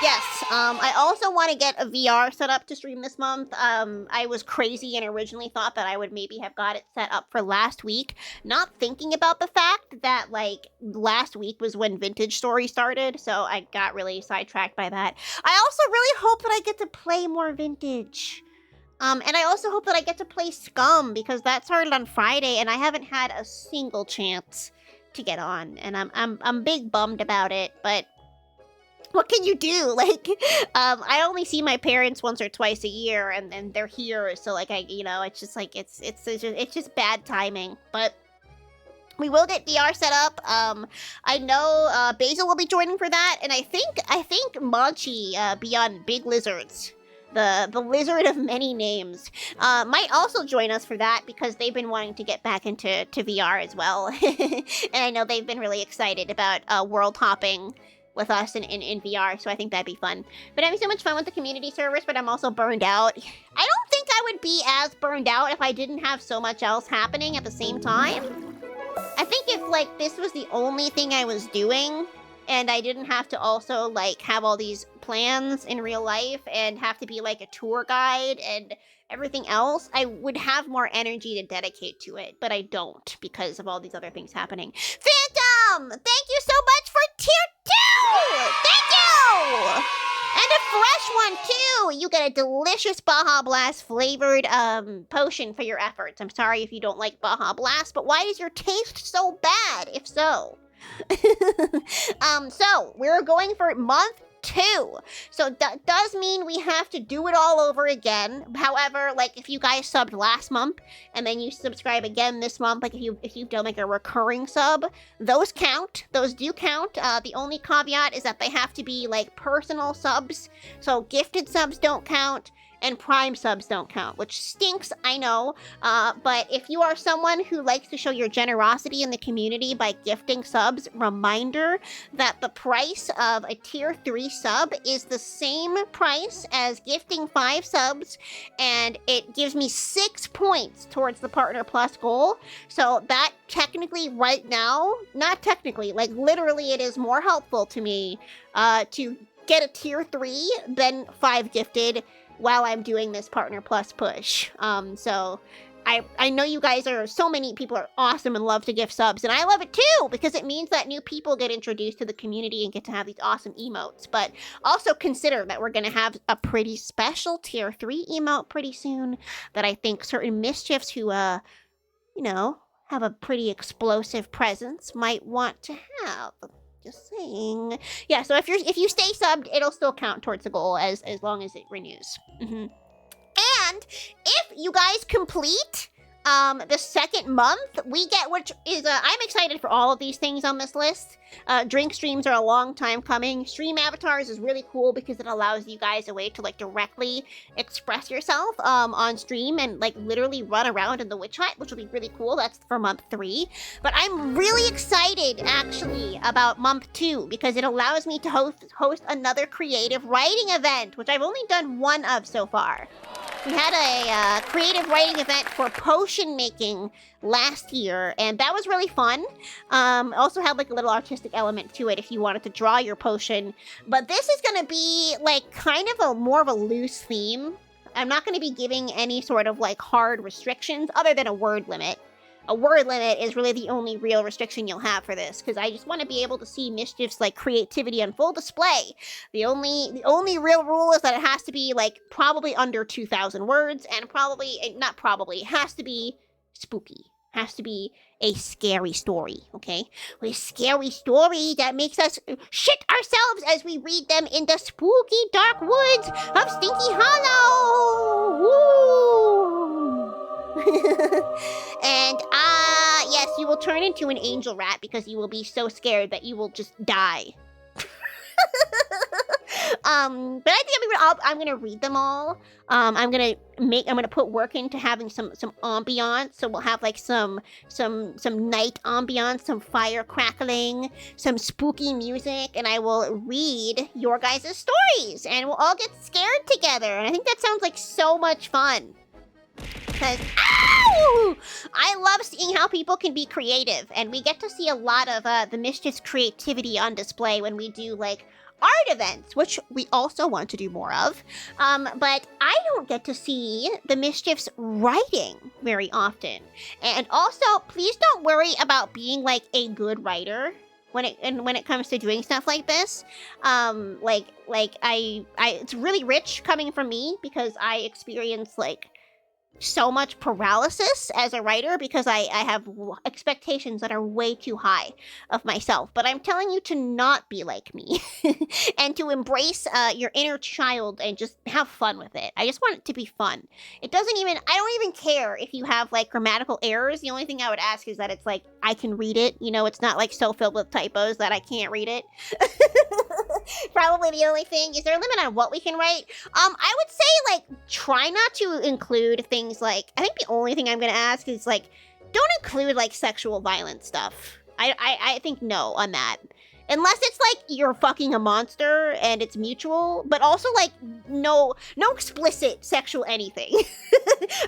Yes, I also want to get a VR set up to stream this month. I was crazy and originally thought that I would maybe have got it set up for last week, not thinking about the fact that, like, last week was when Vintage Story started, so I got really sidetracked by that. I also really hope that I get to play more Vintage. And I also hope that I get to play Scum, because that started on Friday, and I haven't had a single chance to get on, and I'm big bummed about it, but what can you do? Like, I only see my parents once or twice a year, and they're here, so like it's just like it's just bad timing. But we will get VR set up. I know Basil will be joining for that, and I think Monchi, Beyond Big Lizards, the lizard of many names, might also join us for that, because they've been wanting to get back into VR as well, and I know they've been really excited about world hopping with us in VR, so I think that'd be fun. But having so much fun with the community servers, but I'm also burned out. I don't think I would be as burned out if I didn't have so much else happening at the same time. I think if, like, this was the only thing I was doing, and I didn't have to also, like, have all these plans in real life and have to be, like, a tour guide and everything else, I would have more energy to dedicate to it, but I don't, because of all these other things happening. Phantom! Thank you so much for tier 2! Thank you! And a fresh one, too! You get a delicious Baja Blast flavored potion for your efforts. I'm sorry if you don't like Baja Blast, but why is your taste so bad, if so? So, we're going for month 2. So that does mean we have to do it all over again. However, like, if you guys subbed last month and then you subscribe again this month, like if you've done like a recurring sub, those count. Those do count. The only caveat is that they have to be like personal subs. So gifted subs don't count, and Prime subs don't count, which stinks, I know. But if you are someone who likes to show your generosity in the community by gifting subs, reminder that the price of a tier 3 sub is the same price as gifting 5 subs, and it gives me 6 points towards the Partner Plus goal. So that technically right now, not technically, like literally it is more helpful to me to get a tier 3 than 5 gifted while I'm doing this Partner Plus push. So I know you guys are, so many people are awesome and love to gift subs, and I love it too, because it means that new people get introduced to the community and get to have these awesome emotes. But also consider that we're gonna have a pretty special tier 3 emote pretty soon that I think certain mischiefs who, you know, have a pretty explosive presence might want to have. Just saying. Yeah, so if you stay subbed, it'll still count towards the goal as long as it renews. And if you guys complete the second month, we get, which is, I'm excited for all of these things on this list. Drink streams are a long time coming. Stream avatars is really cool because it allows you guys a way to like directly express yourself on stream and like literally run around in the witch hut, which will be really cool. That's for month 3. But I'm really excited actually about month 2 because it allows me to host another creative writing event, which I've only done one of so far. We had a creative writing event for potion making last year, and that was really fun. Also had like a little artistic element to it if you wanted to draw your potion. But this is gonna be like kind of a more of a loose theme. I'm not going to be giving any sort of like hard restrictions other than a word limit. A word limit is really the only real restriction you'll have for this, because I just want to be able to see Mischief's like creativity on full display. The only real rule is that it has to be like probably under 2,000 words, and it has to be spooky. Has to be a scary story, okay? A scary story that makes us shit ourselves as we read them in the spooky dark woods of Stinky Hollow. Woo! And yes, you will turn into an angel rat because you will be so scared that you will just die. But I think I'm gonna read them all. I'm gonna put work into having some ambiance. So we'll have like some night ambiance, some fire crackling, some spooky music, and I will read your guys' stories, and we'll all get scared together. And I think that sounds like so much fun. Because, ow! I love seeing how people can be creative, and we get to see a lot of the Mischief's creativity on display when we do like art events, which we also want to do more of. But I don't get to see the Mischief's writing very often. And also, please don't worry about being like a good writer when it comes to doing stuff like this. It's really rich coming from me because I experience like so much paralysis as a writer because I have expectations that are way too high of myself. But I'm telling you to not be like me and to embrace your inner child and just have fun with it. I just want it to be fun. I don't even care if you have like grammatical errors. The only thing I would ask is that it's like, I can read it. You know, it's not like so filled with typos that I can't read it. Probably the only thing. Is there a limit on what we can write? I would say like try not to include things like, I think the only thing I'm gonna ask is like, don't include like sexual violence stuff. I think no on that. Unless it's like you're fucking a monster and it's mutual, but also like no explicit sexual anything.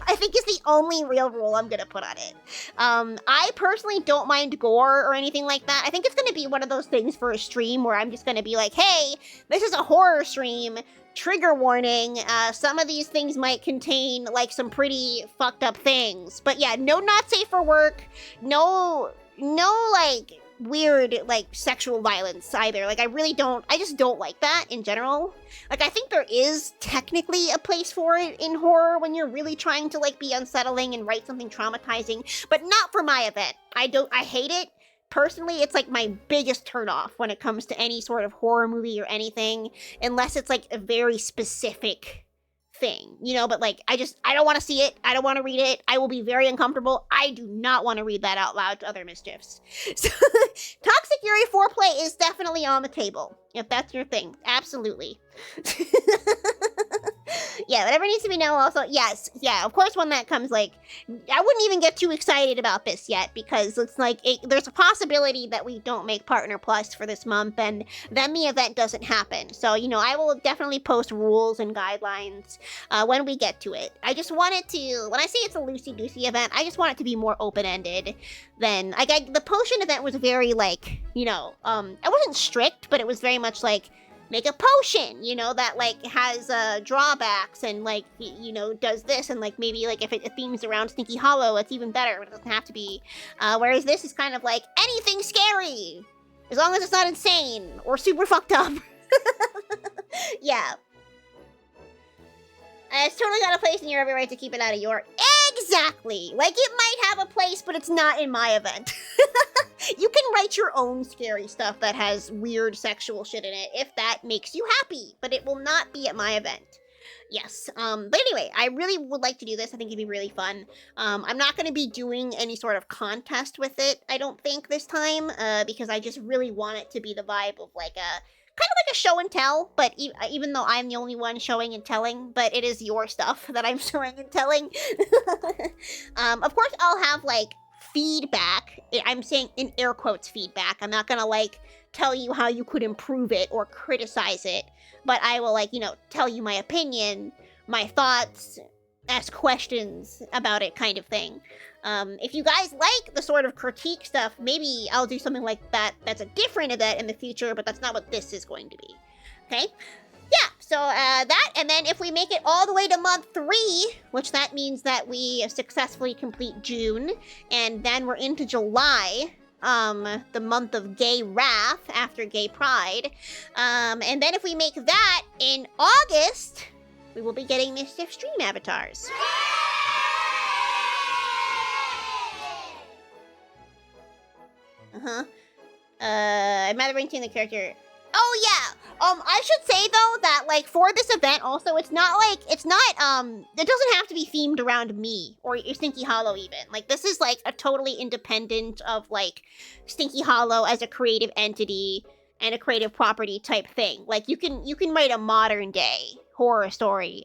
I think is the only real rule I'm gonna put on it. I personally don't mind gore or anything like that. I think it's gonna be one of those things for a stream where I'm just gonna be like, hey, this is a horror stream. Trigger warning, some of these things might contain like some pretty fucked up things. But yeah, no not safe for work, no like weird like sexual violence either. Like I just don't like that in general. Like I think there is technically a place for it in horror when you're really trying to like be unsettling and write something traumatizing, but not for my event. I hate it. Personally, it's like my biggest turnoff when it comes to any sort of horror movie or anything, unless it's like a very specific thing, you know, but like I don't want to see it. I don't want to read it. I will be very uncomfortable. I do not want to read that out loud to other Mischiefs. So Toxic Fury foreplay is definitely on the table, if that's your thing. Absolutely. Yeah, whatever needs to be known also. Yes, yeah, of course when that comes, like, I wouldn't even get too excited about this yet because it's like, there's a possibility that we don't make Partner Plus for this month and then the event doesn't happen. So, you know, I will definitely post rules and guidelines when we get to it. I just want it to, when I say it's a loosey-goosey event, I just want it to be more open-ended than, like, the potion event was very, like, you know, it wasn't strict, but it was very much like, make a potion, you know, that, like, has drawbacks and, like, you know, does this, and, like, maybe, like, if it themes around Stinky Hollow, it's even better, but it doesn't have to be. Whereas this is kind of like, anything scary, as long as it's not insane or super fucked up. Yeah. It's totally got a place and you have every right to keep it out of your... Exactly! Like, it might have a place, but it's not in my event. You can write your own scary stuff that has weird sexual shit in it if that makes you happy, but it will not be at my event. Yes, but anyway, I really would like to do this. I think it'd be really fun. I'm not going to be doing any sort of contest with it, I don't think, this time, because I just really want it to be the vibe of, like, kind of like a show and tell, but even though I'm the only one showing and telling, but it is your stuff that I'm showing and telling. Of course, I'll have, like, feedback. I'm saying in air quotes feedback. I'm not gonna, like, tell you how you could improve it or criticize it, but I will, like, you know, tell you my opinion, my thoughts, ask questions about it kind of thing. If you guys like the sort of critique stuff, maybe I'll do something like that that's a different event in the future, but that's not what this is going to be. Okay? Yeah, So that, and then if we make it all the way to month 3, which that means that we successfully complete June, and then we're into July, the month of gay wrath after gay pride, and then if we make that in August, we will be getting Mischief stream avatars. I'm maintaining the character. Oh yeah. I should say though that like for this event also, it doesn't have to be themed around me or Stinky Hollow even. Like this is like a totally independent of like Stinky Hollow as a creative entity and a creative property type thing. Like you can write a modern day horror story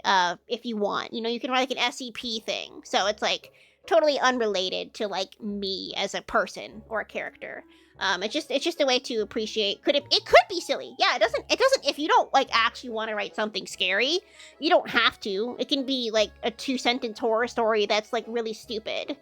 if you want. You know, you can write like an SCP thing. So it's like totally unrelated to like me as a person or a character. It's just a way to appreciate. It could be silly. Yeah, it doesn't if you don't like actually want to write something scary, you don't have to. It can be like a 2-sentence horror story that's like really stupid.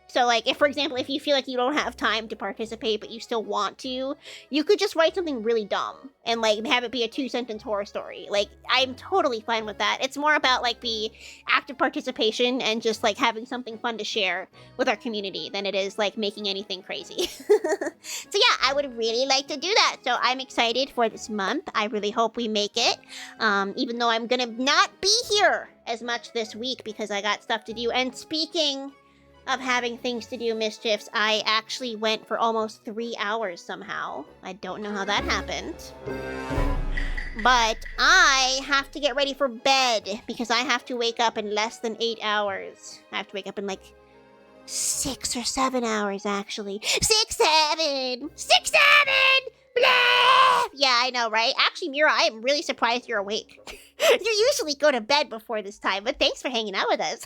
So like if for example, if you feel like you don't have time to participate but you still want to, you could just write something really dumb and like have it be a 2-sentence horror story. Like I'm totally fine with that. It's more about like the active participation and just like having something fun to share with our community than it is like making anything crazy. So yeah, I would really like to do that. So I'm excited for this month. I really hope we make it. Even though I'm gonna not be here as much this week because I got stuff to do. And speaking of having things to do, Mischiefs, I actually went for almost 3 hours somehow. I don't know how that happened. But I have to get ready for bed because I have to wake up in less than 8 hours. I have to wake up in like 6 or 7 hours, actually. 6, 7! 6, 7! Blah! Yeah, I know, right? Actually, Mira, I am really surprised you're awake. You usually go to bed before this time, but thanks for hanging out with us.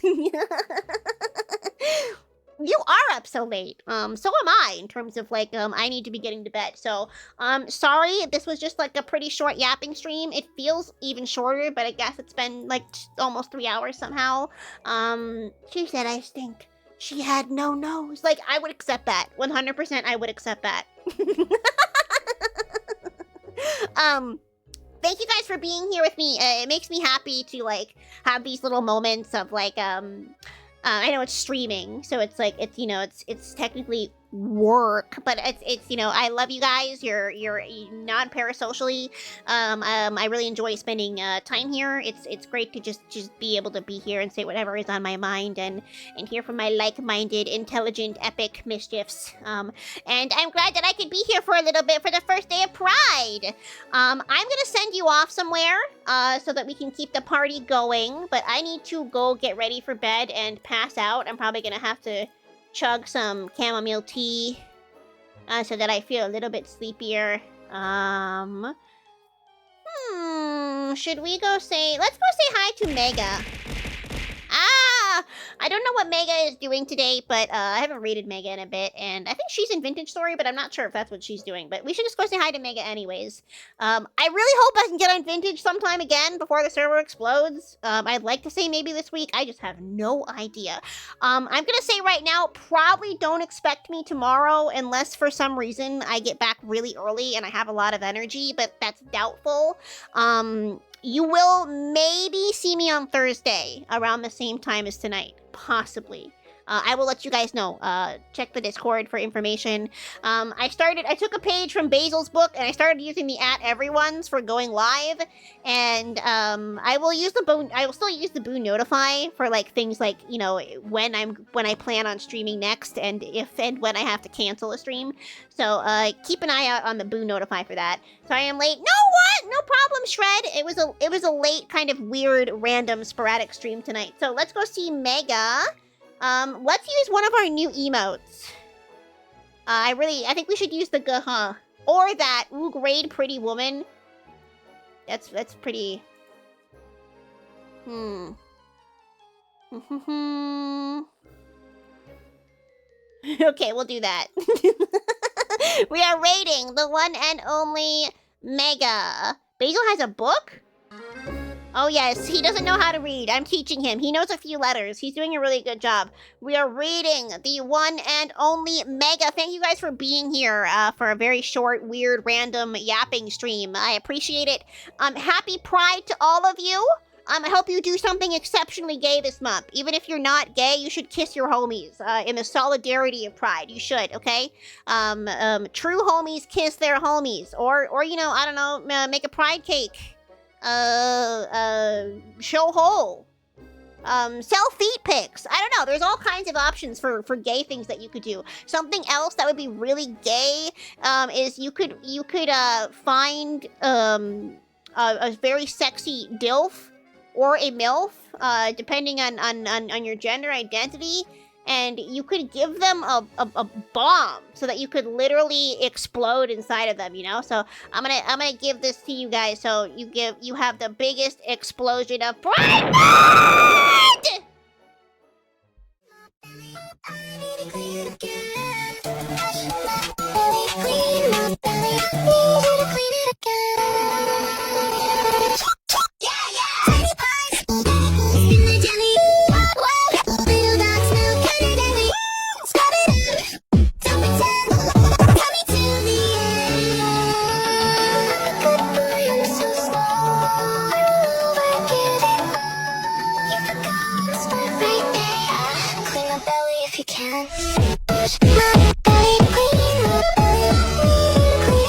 You are up so late. So am I, in terms of, like, I need to be getting to bed. So, sorry if this was just, like, a pretty short yapping stream. It feels even shorter, but I guess it's been, like, almost 3 hours somehow. She said I stink. She had no nose. Like, I would accept that. 100% I would accept that. Thank you guys for being here with me. It makes me happy to, like, have these little moments of, like, I know it's streaming, so it's like, it's, you know, it's technically work, but it's, you know, I love you guys. You're non-parasocially. I really enjoy spending time here. It's great to just be able to be here and say whatever is on my mind and hear from my like-minded, intelligent, epic Mischiefs. And I'm glad that I could be here for a little bit for the first day of Pride. I'm gonna send you off somewhere so that we can keep the party going, but I need to go get ready for bed and pass out. I'm probably gonna have to chug some chamomile tea so that I feel a little bit sleepier. Should we go say... Let's go say hi to Mega. I don't know what Mega is doing today, but I haven't rated Mega in a bit, and I think she's in Vintage Story, but I'm not sure if that's what she's doing, but we should just go say hi to Mega anyways. I really hope I can get on Vintage sometime again before the server explodes. I'd like to say maybe this week. I just have no idea. I'm gonna say right now, probably don't expect me tomorrow unless for some reason I get back really early and I have a lot of energy, but that's doubtful. You will maybe see me on Thursday around the same time as tonight. Possibly. I will let you guys know. Check the Discord for information. I took a page from Basil's book and I started using the @everyone's for going live. And I will still use the Boo Notify for like things like, you know, when I plan on streaming next and if and when I have to cancel a stream. So keep an eye out on the Boo Notify for that. Sorry I'm late. No problem, Shred. It was a late, kind of weird, random, sporadic stream tonight. So let's go see Mega. Let's use one of our new emotes. I think we should use the guh-huh. Or that, ooh, grade pretty woman. That's pretty... Okay, we'll do that. We are rating the one and only Mega. Basil has a book? Oh yes, he doesn't know how to read. I'm teaching him. He knows a few letters. He's doing a really good job. We are reading the one and only Mega. Thank you guys for being here for a very short, weird, random yapping stream. I appreciate it. Happy Pride to all of you. I hope you do something exceptionally gay this month. Even if you're not gay, you should kiss your homies in the solidarity of Pride. You should, okay? True homies kiss their homies, or you know, I don't know, make a Pride cake. Show hole. Sell feet pics. I don't know. There's all kinds of options for gay things that you could do. Something else that would be really gay is you could find a very sexy DILF or a MILF, depending on your gender identity, and you could give them a bomb so that you could literally explode inside of them, you know? So I'm gonna give this to you guys so you have the biggest explosion of pride! Clean my belly if you can.